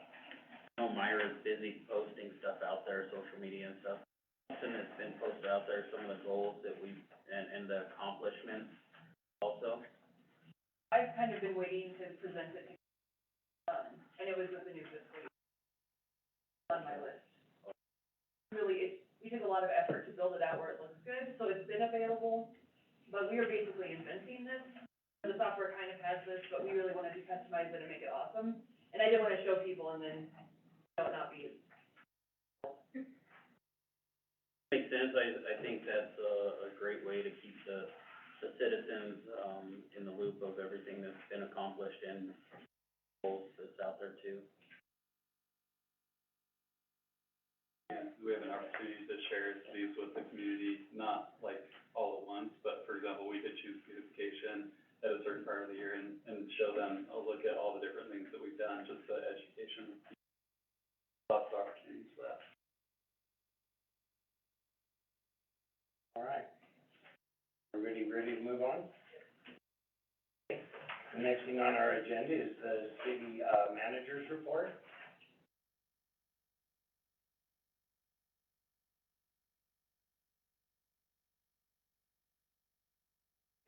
know Myra's busy posting stuff out there, social media and stuff. Something that's been posted out there, some of the goals that we, and the accomplishments also. I've kind of been waiting to present it to, and it was with the new fiscal year on my list. Really, we took a lot of effort to build it out where it looks good, so it's been available, but we are basically inventing this. The software kind of has this, but we really wanted to customize it and make it awesome. And I didn't want to show people and then, not be. Makes sense. I think that's a great way to keep the citizens, in the loop of everything that's been accomplished and goals that's out there too. And we have an opportunity to share these with the community, not like all at once, but for example, we could choose beautification at a certain part of the year and show them a look at all the different things that we've done, just the education. Lots of opportunities for that. All right. Everybody ready to move on? Okay. The next thing on our agenda is the city, manager's report.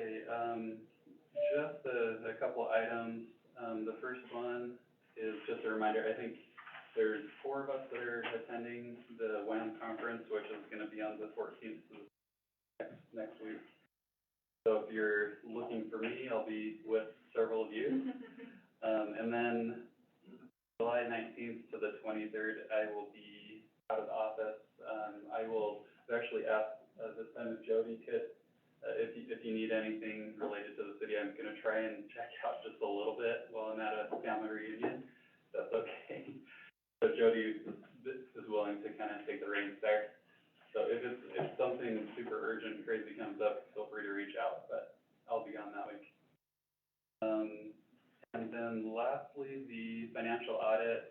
Okay, just a couple items. The first one is just a reminder, I think there's 4 of us that are attending the WAM conference, which is gonna be on the 14th, next week. So if you're looking for me, I'll be with several of you. And then July 19th to the 23rd, I will be out of the office. I will actually ask, this time if Jody could, if you need anything related to the city, I'm gonna try and check out just a little bit while I'm at a family reunion. That's okay. So Jody is willing to kind of take the reins there. So if something super urgent, crazy comes up, feel free to reach out, but I'll be on that week. And then lastly, the financial audit,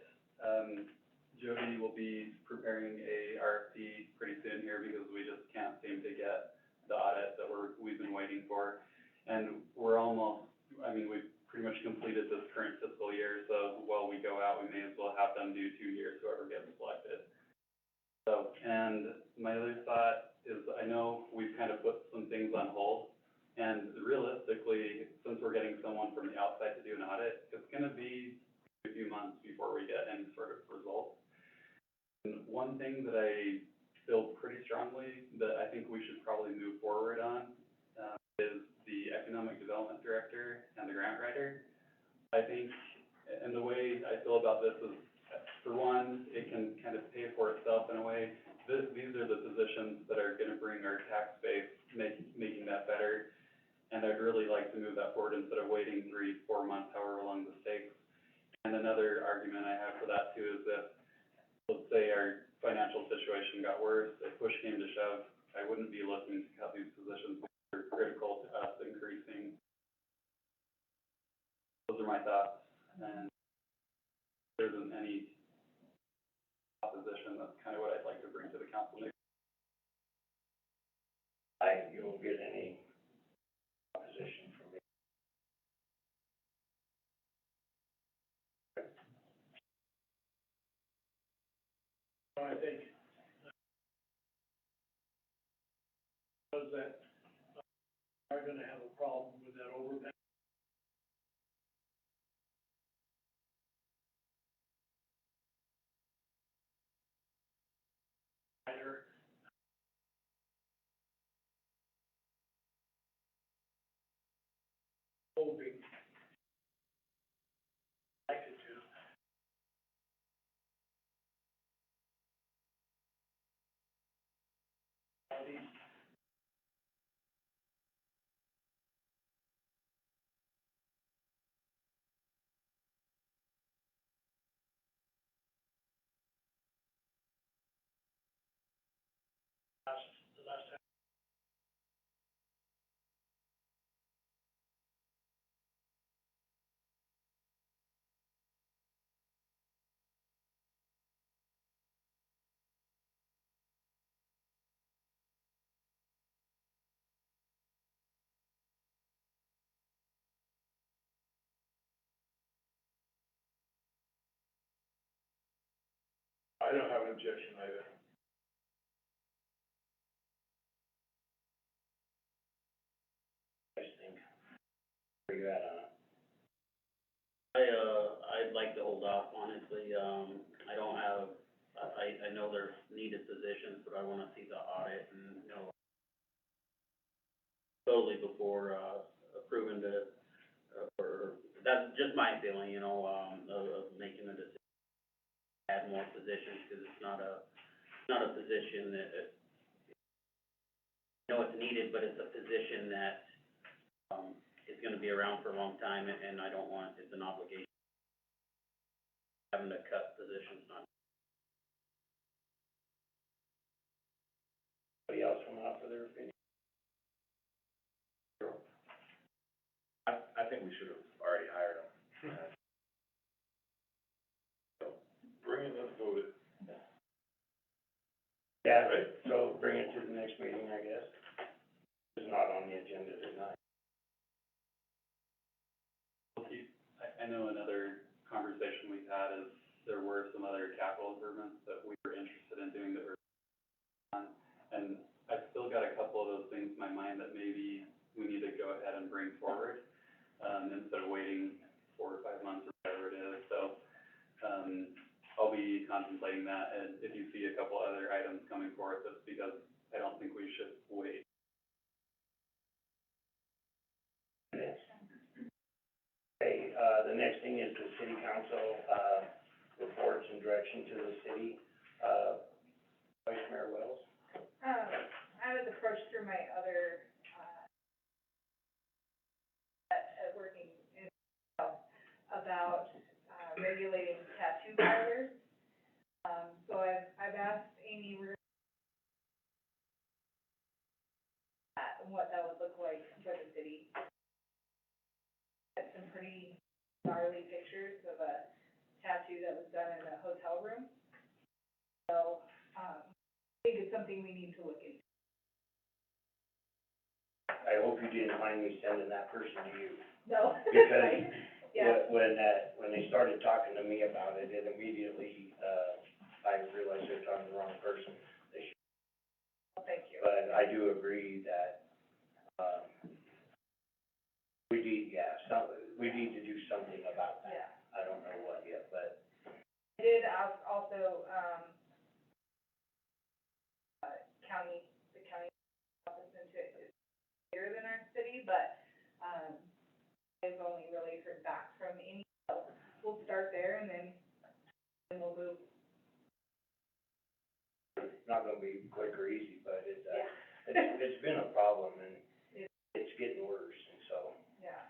Jody will be preparing a RFP pretty soon here because we just can't seem to get the audit that we've been waiting for. And we're almost, we've pretty much completed this current fiscal year, so while we go out, we may as well have them do 2 years, whoever gets selected. So, and my other thought is, I know we've kind of put some things on hold, and realistically, since we're getting someone from the outside to do an audit, it's gonna be a few months before we get any sort of results. And one thing that I feel pretty strongly that I think we should probably move forward on, is the economic development director and the grant writer. I think, and the way I feel about this is, for one, it can kind of pay for itself in a way. These are the positions that are gonna bring our tax base, making that better. And I'd really like to move that forward instead of waiting 3-4 months, however long this takes. And another argument I have for that too is that, let's say our financial situation got worse, if push came to shove, I wouldn't be looking to cut these positions. They're critical to us increasing. Those are my thoughts, and if there isn't any opposition, that's kind of what I'd like to bring to the council. You won't get any opposition from me. I think, those that are gonna have a problem with that overpay. Hoping, likely to. These the last time. I don't have an objection either. I just think, where you at on it? I'd like to hold off, honestly. I don't have, I know there's needed positions, but I wanna see the audit and, totally before, approving the, or, that's just my feeling, of making a decision. Add more positions, cause it's not a position that, it's needed, but it's a position that, is gonna be around for a long time, and I don't want, it's an obligation. Having to cut positions, not. Anybody else want to offer their opinion? I think we should have already hired him. Bring it, let's vote it. Yeah, so bring it to the next meeting, I guess. It's not on the agenda tonight. I know another conversation we've had is there were some other capital improvements that we were interested in doing that were on. And I've still got a couple of those things in my mind that maybe we need to go ahead and bring forward, instead of waiting 4 or 5 months or whatever it is. So, I'll be contemplating that, and if you see a couple other items coming forward, that's because I don't think we should wait. Okay, the next thing is the city council, reports and direction to the city. Vice Mayor Wells? I was approached through my other, at working in, about, regulating tattoo parlors. So I've asked Amy Rooney and what that would look like for the city. Got some pretty gnarly pictures of a tattoo that was done in a hotel room. So, I think it's something we need to look into. I hope you didn't mind me sending that person to you. No? Because Yeah. when they started talking to me about it, it immediately, I realized they're talking to the wrong person. They should, Thank you. but I do agree that, we need, we need to do something about that. Yeah. I don't know what yet, but I did ask also, the county office into it is bigger than our city, but, I've only really heard back from any, so we'll start there and then we'll move. it's not gonna be quick or easy, but it's, Yeah. it's been a problem and it's getting worse, and so. Yeah.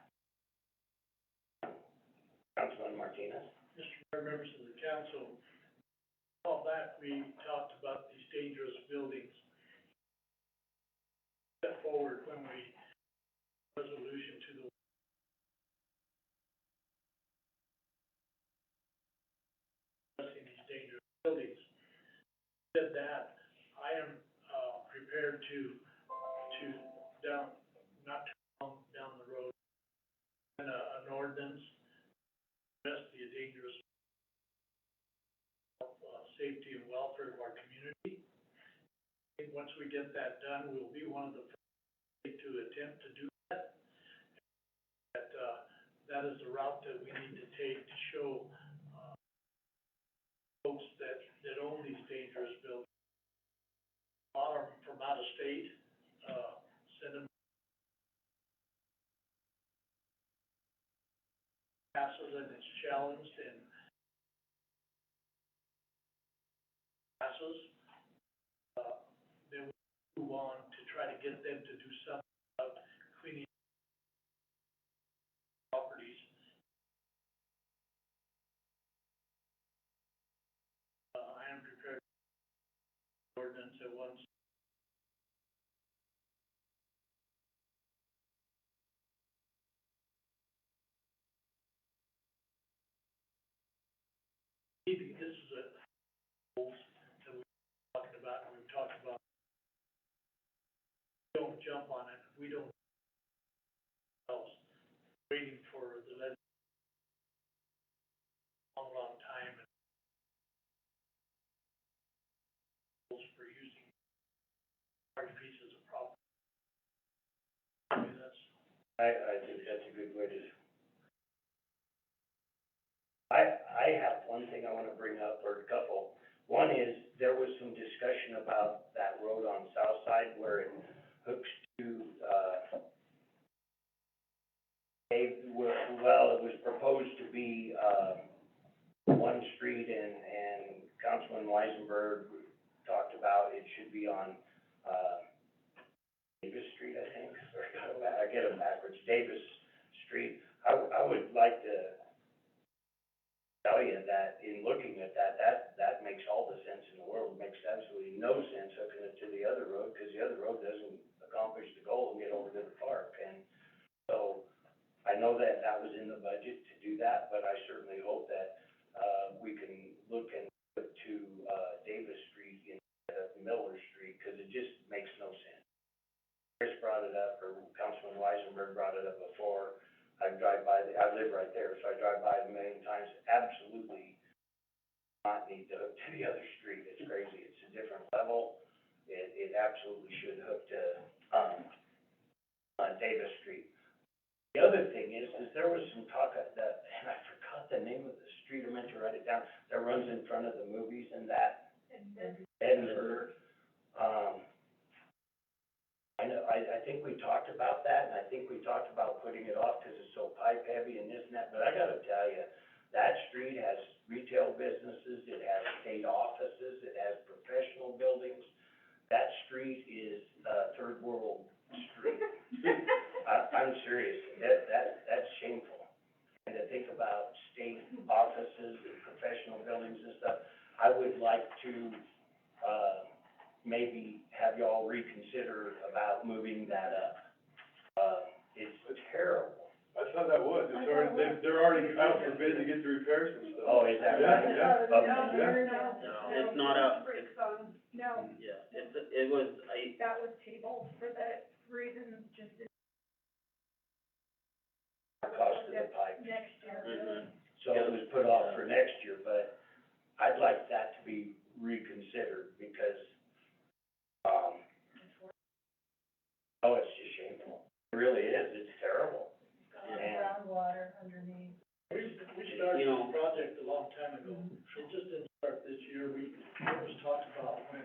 Councilman Martinez? Mr. Mayor, members of the council, a while back, we talked about these dangerous buildings. Step forward when we, resolution to the addressing these dangerous buildings. Said that, I am, prepared to down, not too long down the road, and, an ordinance, address the dangerous safety and welfare of our community. I think once we get that done, we'll be one of the first to attempt to do that. That, that is the route that we need to take to show, folks that own these dangerous buildings. A lot of them from out of state, send them passes and it's challenged and passes. Then we move on to try to get them to do something about cleaning properties. I am prepared for ordinance at once. Maybe this is a goals that we're talking about, and we've talked about. Don't jump on it, we don't else, waiting for the long time and rules for using large pieces of property. I mean, that's, I think that's a good way to. I have one thing I wanna bring up, or a couple. One is, there was some discussion about that road on South Side where it hooks to, well, it was proposed to be, one street and Councilman Weisenberg talked about it should be on, Davis Street, I think, or I get them backwards, Davis Street. I would like to tell you that in looking at that makes all the sense in the world. It makes absolutely no sense hooking it to the other road, because the other road doesn't accomplish the goal and get over to the park. And so, I know that was in the budget to do that, but I certainly hope that, we can look and put to, Davis Street instead of Miller Street, because it just makes no sense. Chris brought it up, or Councilman Weisenberg brought it up before. I drive by, I live right there, so I drive by it a million times. Absolutely not need to hook to the other street. It's crazy. It's a different level. It absolutely should hook to, Davis Street. The other thing is there was some talk of that, and I forgot the name of the street. I meant to write it down, that runs in front of the movies and that. Edinburgh. I know, I think we talked about that, and I think we talked about putting it off because it's so pipe heavy and this and that, but I gotta tell you, that street has retail businesses, it has state offices, it has professional buildings. That street is a third world street. I'm serious, that's shameful. And to think about state offices and professional buildings and stuff, I would like to, maybe have y'all reconsider about moving that up. It's terrible. That's not thought that was, it's already, they're already out for bid to get the repairs and stuff. Oh, is that Yeah, right? yeah. Okay. No, it's not up, Bricks on, no, yeah, it was, that was tabled for the reasons just Cost of the pipe. next year. mhm. So it was put off for next year, but I'd like that to be reconsidered because, oh, it's just shameful. It really is, it's terrible. And, Groundwater underneath. We started You know- the project a long time ago. It just didn't start this year. It was talked about when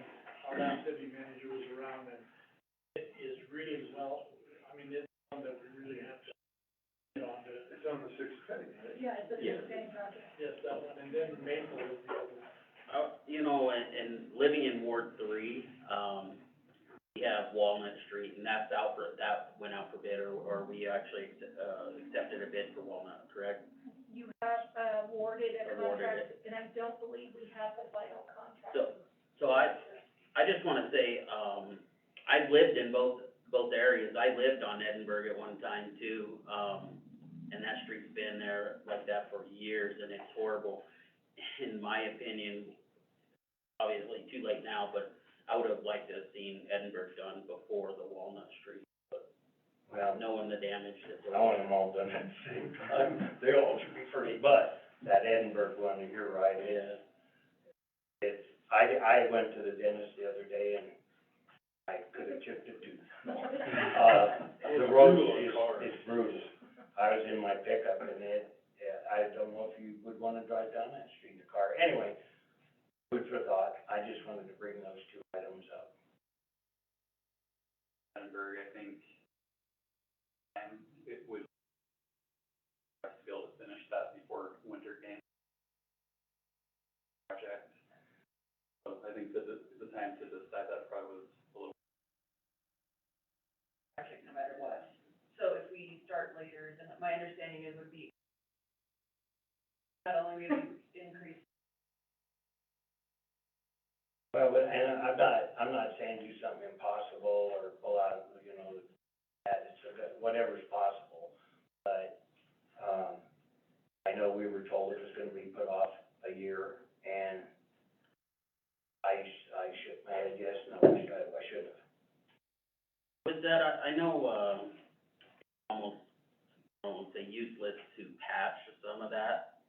our last city manager was around, and it is really well, I mean, it's one that we really have to get on to. It's on the sixth penny, right? Yeah, it's Yeah. the same project. Yes, that one, and then Maple is the other one. You know, and living in Ward 3, we have Walnut Street, and that went out for bid, or we actually, accepted a bid for Walnut, correct? You have awarded a Awarded contract, and I don't believe we have the final contract. So I just wanna say, I've lived in both areas. I lived on Edinburgh at one time too, and that street's been there like that for years, and it's horrible. In my opinion, obviously too late now, but I would have liked to have seen Edinburgh done before the Walnut Street, well, knowing the damage that's. I want them all done at the same time. They all should be first, but that Edinburgh one, you're right, Yeah. I went to the dentist the other day and I could have chipped a tooth. The road is brutal. I was in my pickup and I don't know if you would wanna drive down that street in the car. Anyway, food for thought. I just wanted to bring those two items up. Edinburgh, I think, and it would have to be able to finish that before winter came. Project. So I think that the time to decide that probably was a little. Project no matter what. So if we start later, then my understanding is would be not only really increase. Well, and I'm not saying do something impossible or pull out, you know, that it's, whatever's possible. But, I know we were told it was gonna be put off a year and I shook my head yes, no, I should have. With that, I know, almost, I won't say useless to patch some of that,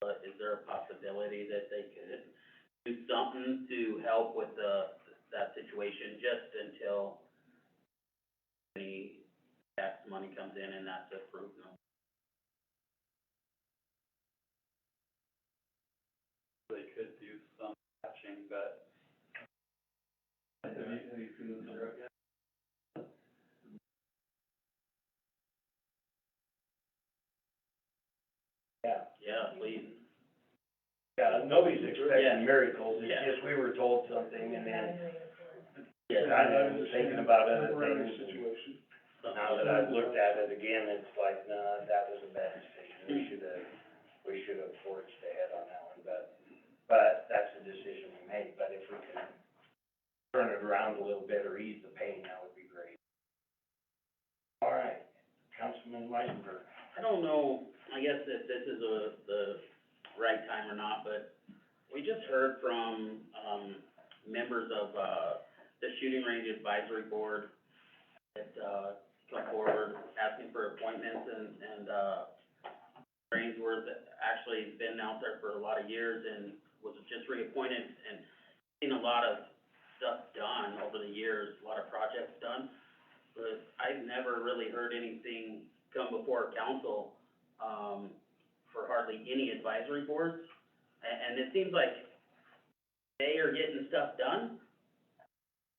but is there a possibility that they could do something to help with that situation just until the tax money comes in and that's approved? No? They could do some patching, but. Have you seen the road yet? Yeah. Yeah, please. Yeah, nobody's expecting miracles, it's Yeah. just we were told something and then, Yeah. I was thinking about other Temporary things. situation. Now that I've looked at it again, it's like, nah, that was a bad decision, we should have forged ahead on that one, but that's the decision we made, but if we can turn it around a little bit or ease the pain, that would be great. All right, Councilman Weisenberg. I don't know, I guess if this is the right time or not, but we just heard from, members of, the shooting range advisory board that, come forward asking for appointments and Rainsworth actually been out there for a lot of years and was just reappointed and seen a lot of stuff done over the years, a lot of projects done. But I've never really heard anything come before council, for hardly any advisory boards. And it seems like they are getting stuff done,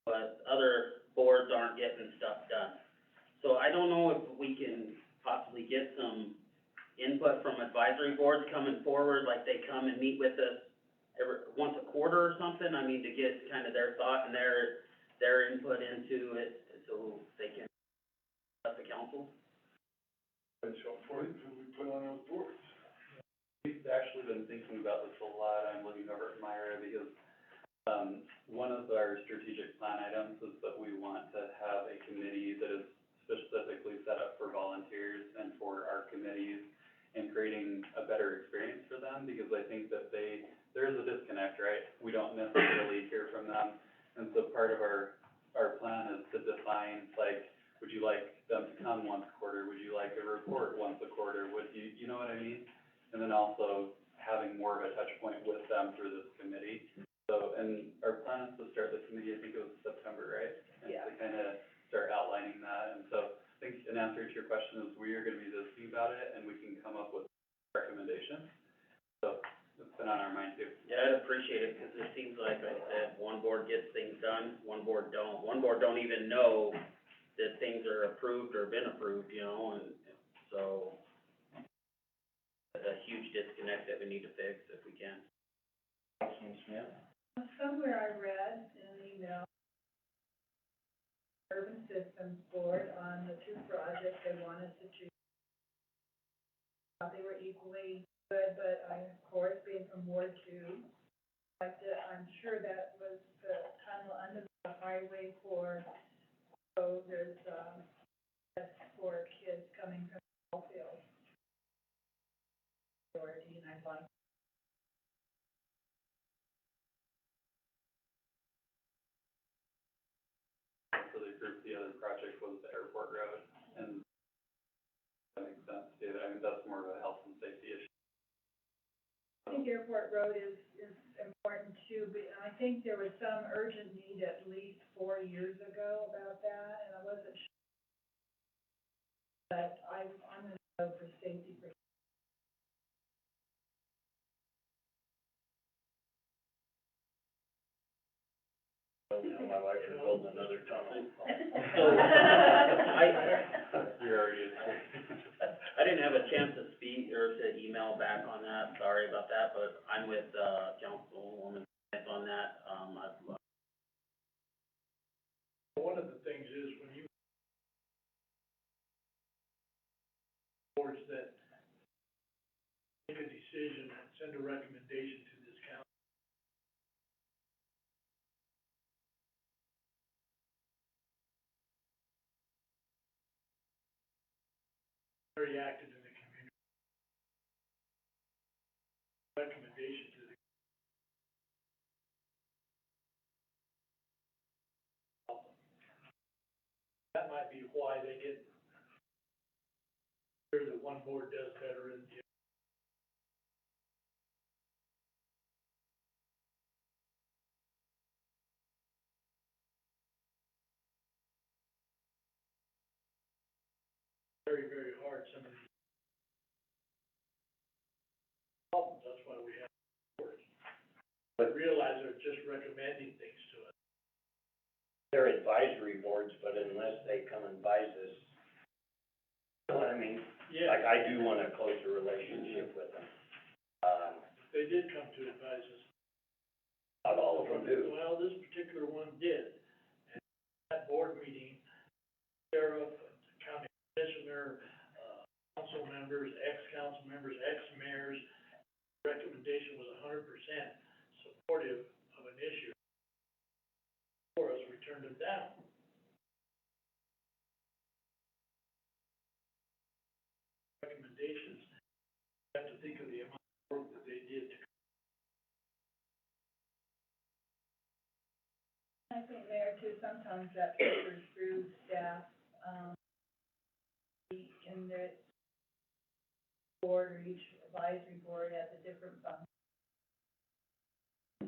but other boards aren't getting stuff done. So I don't know if we can possibly get some input from advisory boards coming forward, like they come and meet with us once a quarter or something, I mean, to get kind of their thought and their input into it, so they can let the council. And so forth, we put on those boards. We've actually been thinking about this a lot. I'm looking over at Myra because, one of our strategic plan items is that we want to have a committee that is specifically set up for volunteers and for our committee I think that there is a disconnect, right? We don't necessarily hear from them, and so part of our plan is to define, like, would you like them to come once a quarter? Would you like a report once a quarter? Would you know what I mean? And then also having more of a touch point with them through this committee. So, and our plan is to start the committee, I think it was September, right? And Yeah. to kind of start outlining that, and so I think an answer to your question is we are gonna be listening about it, and we can come up with recommendations. So, it's been on our mind too. Yeah, I'd appreciate it, because it seems like I said, one board gets things done, one board don't. One board don't even know that things are approved or been approved, you know, and so a huge disconnect that we need to fix if we can. Councilman Smith? Somewhere I read in an email, Urban Systems Board on the two projects they wanted to choose. They were equally good, but I, of course, being from Ward 2, I'm sure that was the tunnel under the highway so there's, that's for kids coming from Bellfield. And I'd like So the group, the other project was the airport road, and that makes sense, too. I mean, that's more of a health and safety issue. I think Airport Road is important too, but I think there was some urgent need at least 4 years ago about that, and I wasn't sure. But I'm gonna go for safety for. My wife is building another tunnel. You're already I didn't have a chance to speak or to email back on that, sorry about that, but I'm with, Councilwoman Smith on that, One of the things is when you boards that make a decision and send a recommendation to this council. Very active in the community. Recommendation to the that might be why they get sure that one board does better than the other. Very, very hard, some of these problems, that's why we have boards. But realize they're just recommending things to us. They're advisory boards, but unless they come and advise us, you know what I mean? Yeah. Like, I do want a closer relationship with them. They did come to advise us. Not all of them do. Well, this particular one did. And at that board meeting, sheriff, county commissioner, council members, ex-council members, ex-mayors, recommendation was 100% supportive of an issue. For us, we turned it down. Recommendations, you have to think of the amount of work that they did to. I think there too, sometimes that filters through staff, in the board or each advisory board has a different function.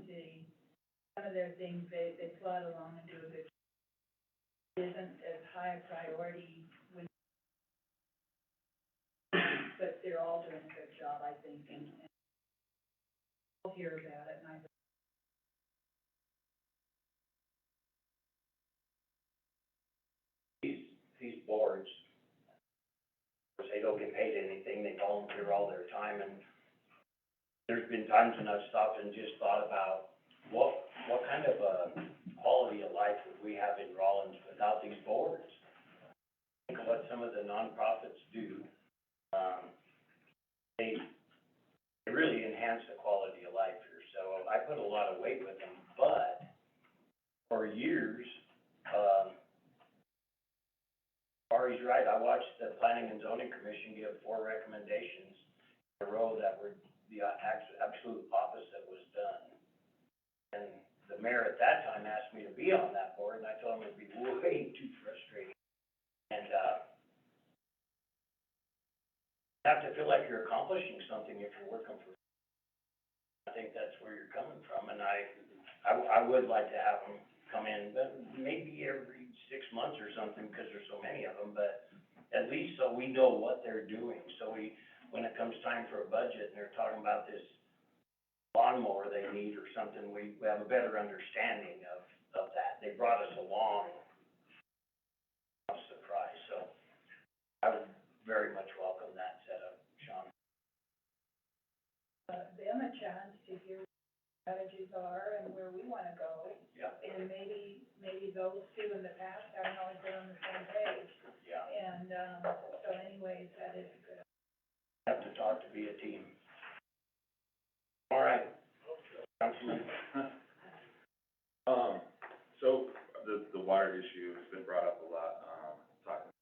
See, some of their things, they plod along and do a good job. It isn't as high a priority when, but they're all doing a good job, I think, and I'll hear about it, and I. These boards, of course, they don't get paid anything, they volunteer all their time, and there's been times when I've stopped and just thought about what kind of a quality of life would we have in Rollins without these boards? Think of what some of the nonprofits do. They really enhance the quality of life here, so I put a lot of weight with them, but for years, Ari's right, I watched the Planning and Zoning Commission give 4 recommendations in a row that were the absolute opposite was done. And the mayor at that time asked me to be on that board, and I told him it'd be way too frustrating. And, you have to feel like you're accomplishing something if you're working for, I think that's where you're coming from, and I would like to have them come in, but maybe every 6 months or something, because there's so many of them, but at least so we know what they're doing, so when it comes time for a budget, and they're talking about this lawnmower they need or something, we have a better understanding of that. They brought us along, not surprised, so I would very much welcome that setup, Sean. Them a chance to hear what strategies are and where we wanna go. Yeah. And maybe those two in the past haven't always been on the same page. Yeah. And, so anyways, that is good. Have to talk to be a team. All right. Councilman. So the water issue has been brought up a lot, talking.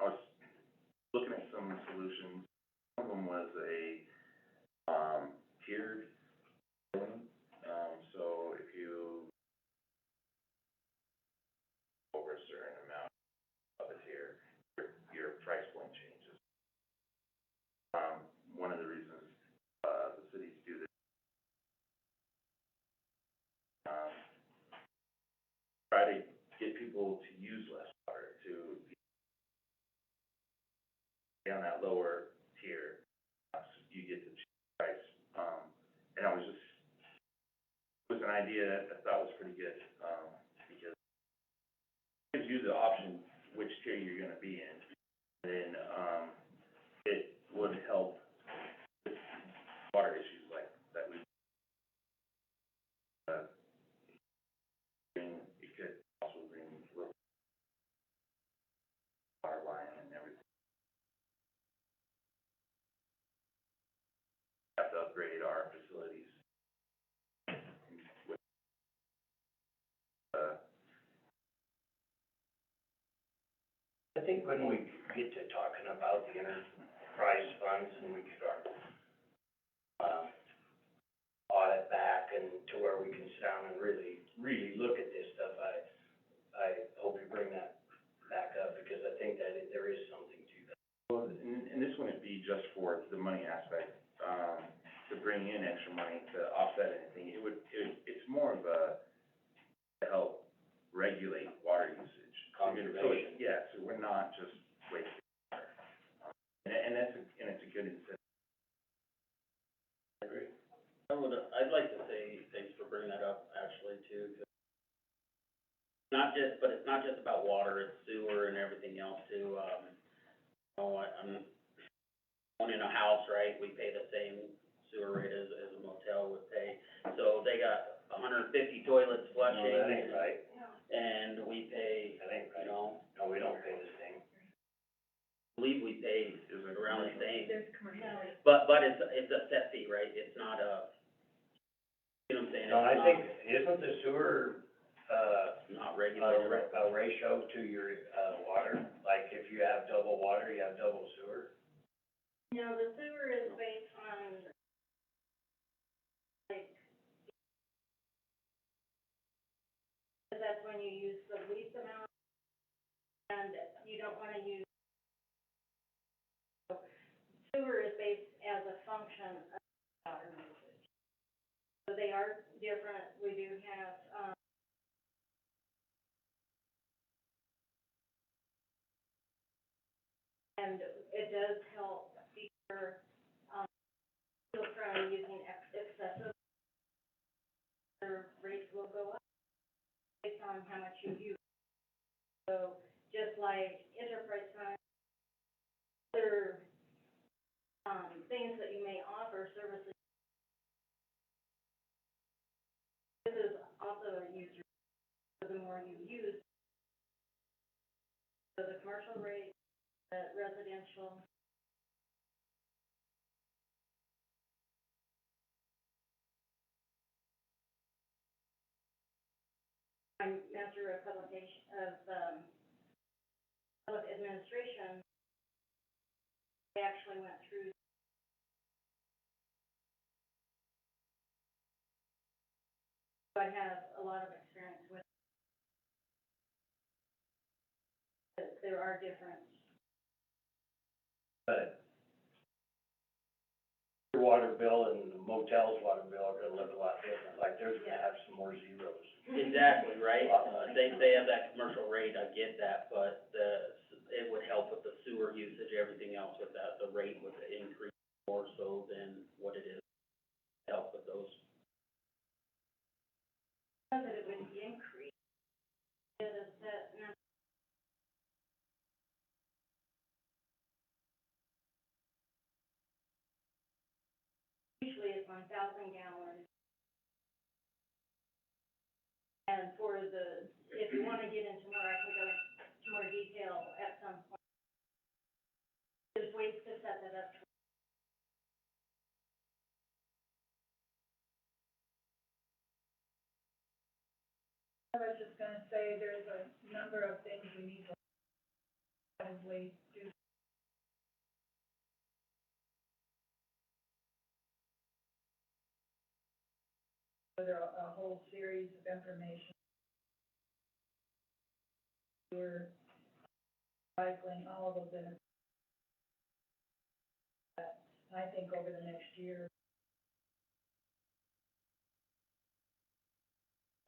I was looking at some solutions. One of them was a, tiered billing. So if you over a certain amount of a tier, your price point changes. One of the reasons, the cities do this, try to get people to use less water, to be on that lower tier, you get the cheap price. And I was just, it was an idea I thought was pretty good, because it gives you the option which tier you're gonna be in. And then, it would help with water issues like that we, it could also bring little water line and everything. Have to upgrade our facilities. With, I think when we get to talking about the enterprise funds and we start, audit back and to where we can sit down and really look at this stuff, I hope you bring that back up, because I think that there is something to that. well, and this wouldn't be just for the money aspect, to bring in extra money to offset anything. It's more of a, to help regulate water usage. Conservation. Yeah, so we're not just wasting water. And it's a good incentive. I agree. I'd like to say thanks for bringing that up, actually, too, 'cause it's not just about water, it's sewer and everything else, too. I'm owning a house, right, we pay the same sewer rate as a motel would pay. So they got 150 toilets flushing. No, that ain't right. And we pay, That ain't right. you know, No, we don't pay the same. I believe we pay around the same. There's commercial. But it's a set fee, right? It's not a, you know what I'm saying? No, I It's think, isn't the sewer, not regulated. a ratio to your, water? Like, if you have double water, you have double sewer? No, the sewer is based on, like, that's when you use the least amount, and you don't wanna use. Sewer is based as a function of water usage. So they are different, we do have, and it does help deter, people from using excessive, their rates will go up based on how much you use. So just like enterprise fund, other, things that you may offer, services. This is also a user, so the more you use, so the commercial rate, the residential. I'm master of publication, of, with administration, they actually went through. So I have a lot of experience with, there are different. But your water bill and the motel's water bill are gonna look a lot different, like there's gonna have some more zeros. Exactly, right? They have that commercial rate, I get that, but it would help with the sewer usage, everything else with that, the rate would increase more so than what it is. Help with those. That it would increase, it is that, usually it's 1,000 gallons. And for the, if you wanna get into more, I can go into more detail at some point. There's ways to set that up. I was just gonna say, there's a number of things we need to probably do. There are a whole series of information. We're cycling all of those in. I think over the next year.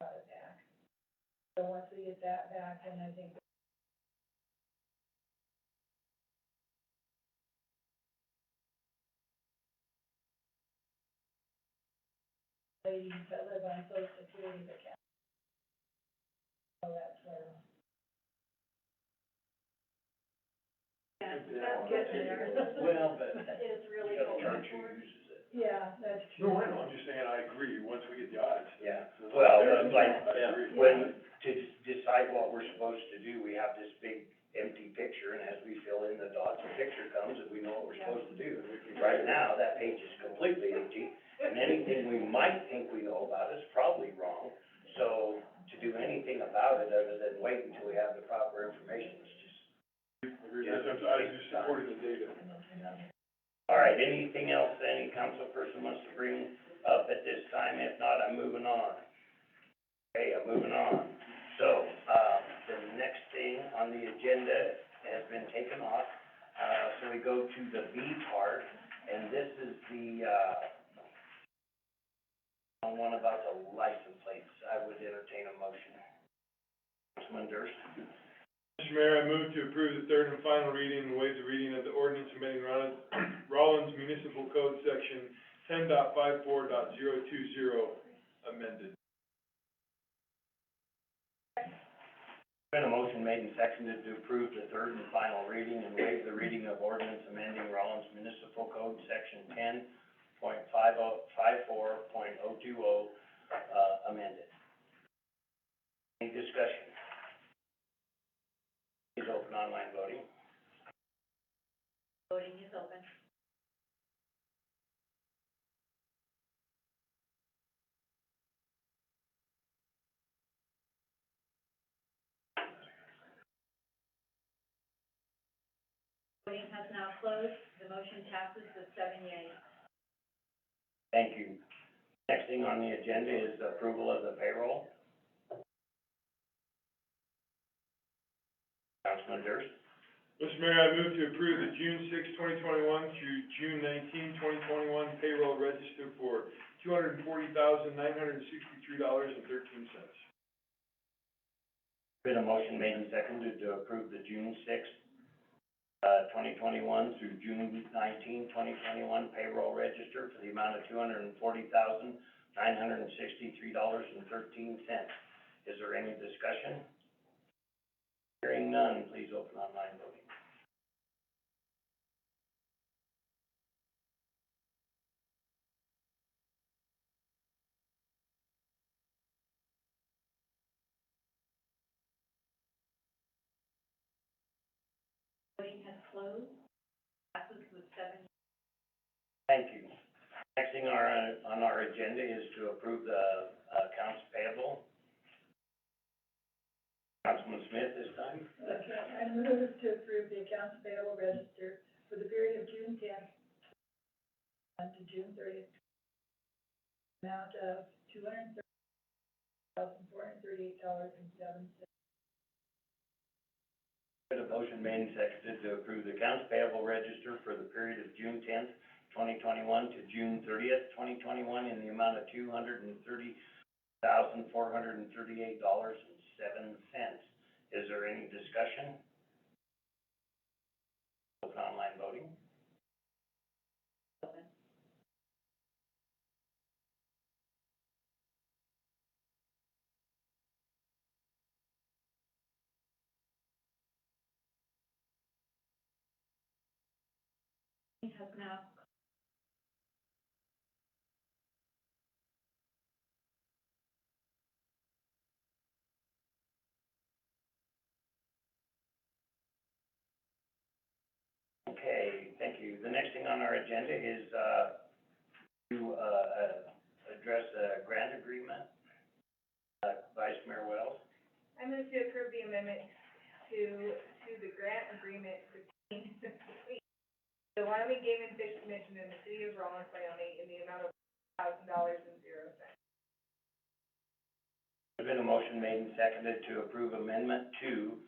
Got it back. So once we get that back, then I think. Ladies that live on Social Security that can't. So that's where. Yeah, that's getting there. Well, but It's you really gotta going charge who forward. uses it. Yeah, that's true. No, I know, I'm just saying, I agree, once we get the audits. Yeah, well, it's like, I agree. when, to decide what we're supposed to do, we have this big empty picture, and as we fill in the dots, the picture comes, and we know what we're supposed to do. Right now, that page is completely empty, and anything we might think we know about is probably wrong. So, to do anything about it, other than wait until we have the proper information, is just. I just supported the data. All right, anything else any council person wants to bring up at this time? If not, I'm moving on. Okay, I'm moving on. So, the next thing on the agenda has been taken off, so we go to the B part, and this is the, one about the license plates. I would entertain a motion. Councilman Durst. Mr. Mayor, I move to approve the third and final reading and waive the reading of the ordinance amending Rollins Municipal Code Section 10.54.020 amended. Been a motion made and seconded to approve the third and final reading and waive the reading of ordinance amending Rollins Municipal Code Section 10.54.020, amended. Any discussion? Please open online voting. Voting is open. Voting has now closed. The motion passes with 7 yeas. Thank you. Next thing on the agenda is the approval of the payroll. Councilman Durst. Mr. Mayor, I move to approve the June 6, 2021 through June 19, 2021 payroll register for $240,963.13. Been a motion made and seconded to approve the June 6th, 2021 through June 19, 2021 payroll register for the amount of $240,963.13. Is there any discussion? Hearing none, please open online voting. Voting has closed. Passes with 7 yeas. Thank you. Next thing on our agenda is to approve the accounts payable. Councilman Smith this time. Okay, I I move to approve the accounts payable register for the period of June tenth to June thirtieth. Amount of $230,438.07. Got a motion made and seconded to approve the accounts payable register for the period of June tenth, 2021 to June 30th, 2021 in the amount of $230,438.07. Is there any discussion? Open online voting. Has now. Okay, thank you. The next thing on our agenda is, to, address a grant agreement. Vice Mayor Wells. I move to approve the amendment to the grant agreement between the Wyoming Game and Fish Commission and the City of Rollins, Wyoming, in the amount of $1,000.00. There's been a motion made and seconded to approve amendment two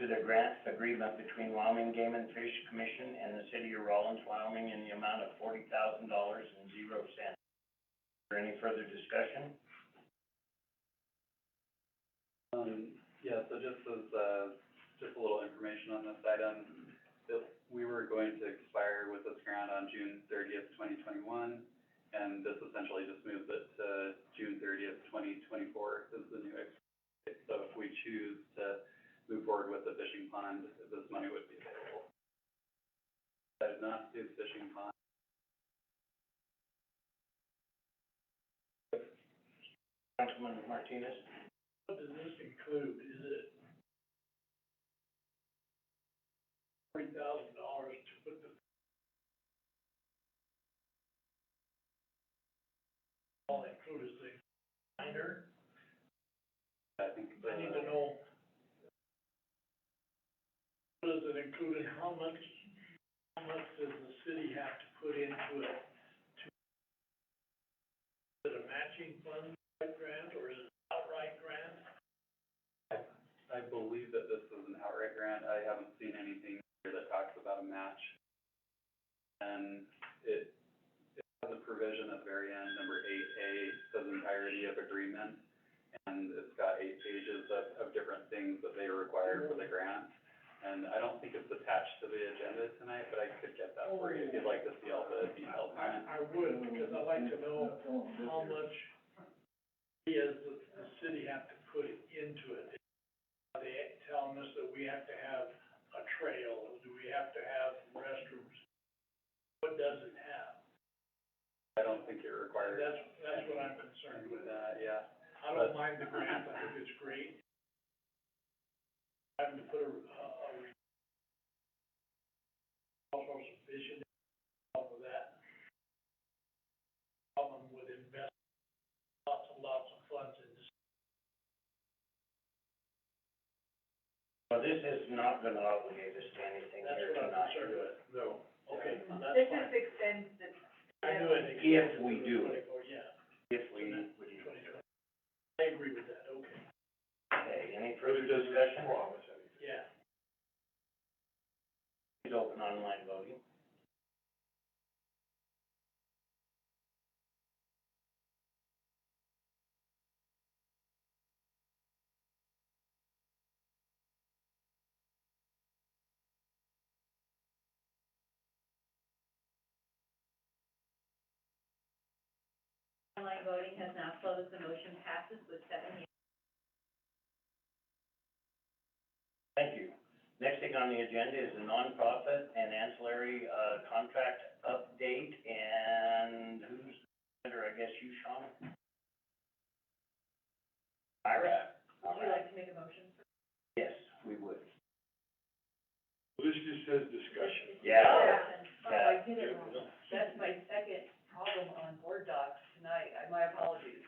to the grant agreement between Wyoming Game and Fish Commission and the City of Rollins, Wyoming, in the amount of $40,000.00. Is there any further discussion? Yeah, so just as, just a little information on this item, we were going to expire with this grant on June 30th, 2021, and this essentially just moves it to June 30th, 2024 is the new expiration. So if we choose to move forward with the fishing pond, this money would be available. I did not do fishing pond. Councilman Martinez? What does this include? Is it $40,000 to put the all include as the minor? I think, I need to know, what does it include and how much does the city have to put into it? Is it a matching fund type grant or is it an outright grant? I believe that this is an outright grant. I haven't seen anything here that talks about a match. And it has a provision at the very end, number 8A, says entirety of agreement. And it's got 8 pages of different things that they require for the grant. And I don't think it's attached to the agenda tonight, but I could get that for you if you'd like to see all the details on it. I would, because I'd like to know how much does the city have to put into it? Are they telling us that we have to have a trail? Do we have to have restrooms? What does it have? I don't think it requires. That's what I'm concerned with. Yeah. I don't mind the grant, I think it's great. Having to put also sufficient off of that. Problem with investing lots and lots of funds in this. Well, this is not gonna obligate us to anything That's here what I'm tonight. concerned with. No. Okay, that's This fine. just extends the, I knew it. If we do it. Yeah. If we do. I agree with that, okay. Okay, any further discussion? Yeah. Please open online voting. Online voting has now closed. The motion passes with 7 yeas. Thank you. Next thing on the agenda is the nonprofit and ancillary, contract update, and who's, under, I guess you, Sean? Ira? Would you like to make a motion? Yes, we would. This just says discussion. Yeah. Oh, I did it wrong. That's my second problem on board docs tonight. My apologies.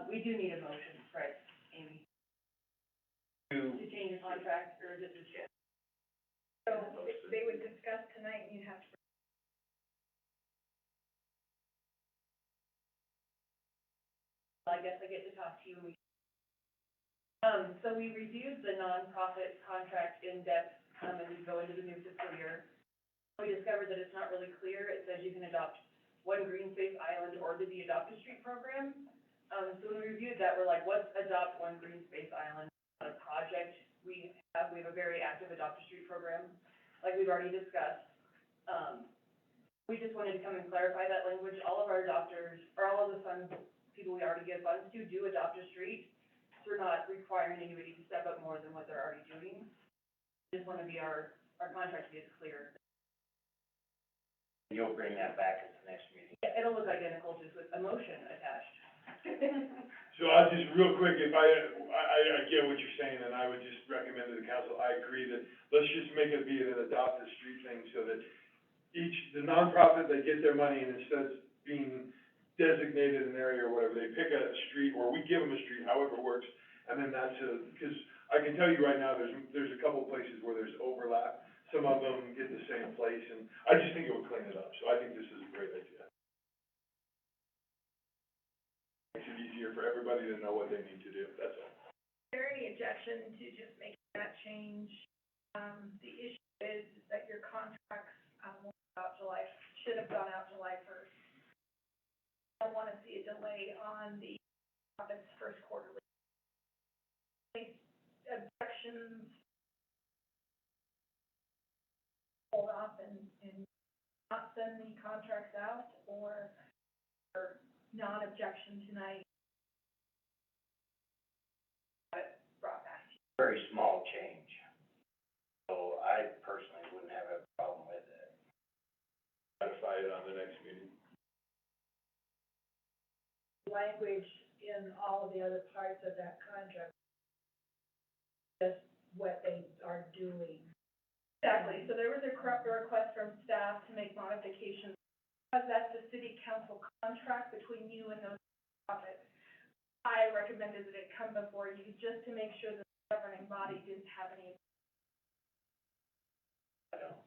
We do need a motion, right, Amy? To To change change a contract, or is it just shift? So if they would discuss tonight, and you have to. I guess I get to talk to you. So we reviewed the nonprofit contract in depth, as we go into the new fiscal year. We discovered that it's not really clear. It says you can adopt one green space island or the Adopt a Street program. So when we reviewed that, we're like, what's adopt one green space island? A project we have a very active Adopt a Street program, like we've already discussed. We just wanted to come and clarify that language. All of our adopters, or all of the funds, people we already give funds to, do Adopt a Street. So we're not requiring anybody to step up more than what they're already doing. We just want to be our contract to be as clear. You'll bring that back at the next meeting. Yeah, it'll look identical, just with a motion attached. So I'll just, real quick, if I get what you're saying, and I would just recommend to the council, I agree that, let's just make it be an adopt a street thing, so that the nonprofit, they get their money, and instead of being designated an area or whatever, they pick a street, or we give them a street, however it works, and then that's because I can tell you right now, there's a couple places where there's overlap, some of them get the same place, and I just think it would clean it up, so I think this is a great idea. Makes it easier for everybody to know what they need to do, that's all. Is there any objection to just making that change? The issue is that your contracts, will go out should have gone out July 1st. I don't wanna see a delay on the profits first quarterly. Any objections? Hold off and not send the contracts out, or non-objection tonight? Brought back to you. Very small change. So I personally wouldn't have a problem with it. Ratify it on the next meeting. Language in all of the other parts of that contract, just what they are doing. Exactly, so there was a request from staff to make modifications, because that's the city council contract between you and those profits. I recommended that it come before you, just to make sure that the governing body didn't have any. I don't.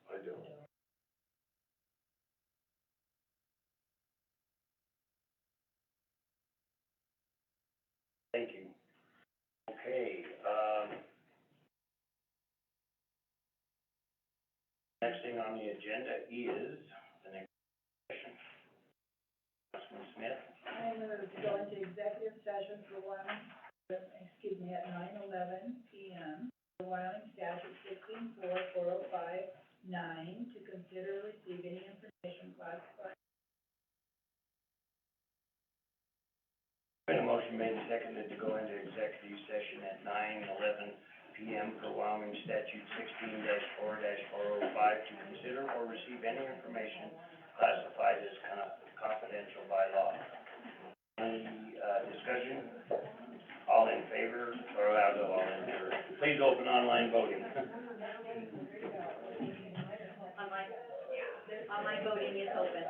Thank you. Okay, next thing on the agenda is the next session. Councilman Smith. I move to go into executive session for at 9:11 PM, for Wyoming statute 16-4-405-9, to consider or receive any information classified. Been a motion made and seconded to go into executive session at 9:11 PM for Wyoming statute 16-4-405 to consider or receive any information classified as confidential by law. Any, discussion? All in favor, or I'll go all in favor. Please open online voting. Online voting is open.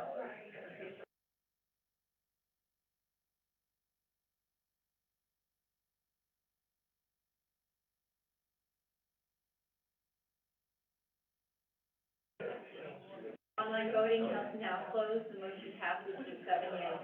Online voting is now closed, the motion passes with 7 yeas.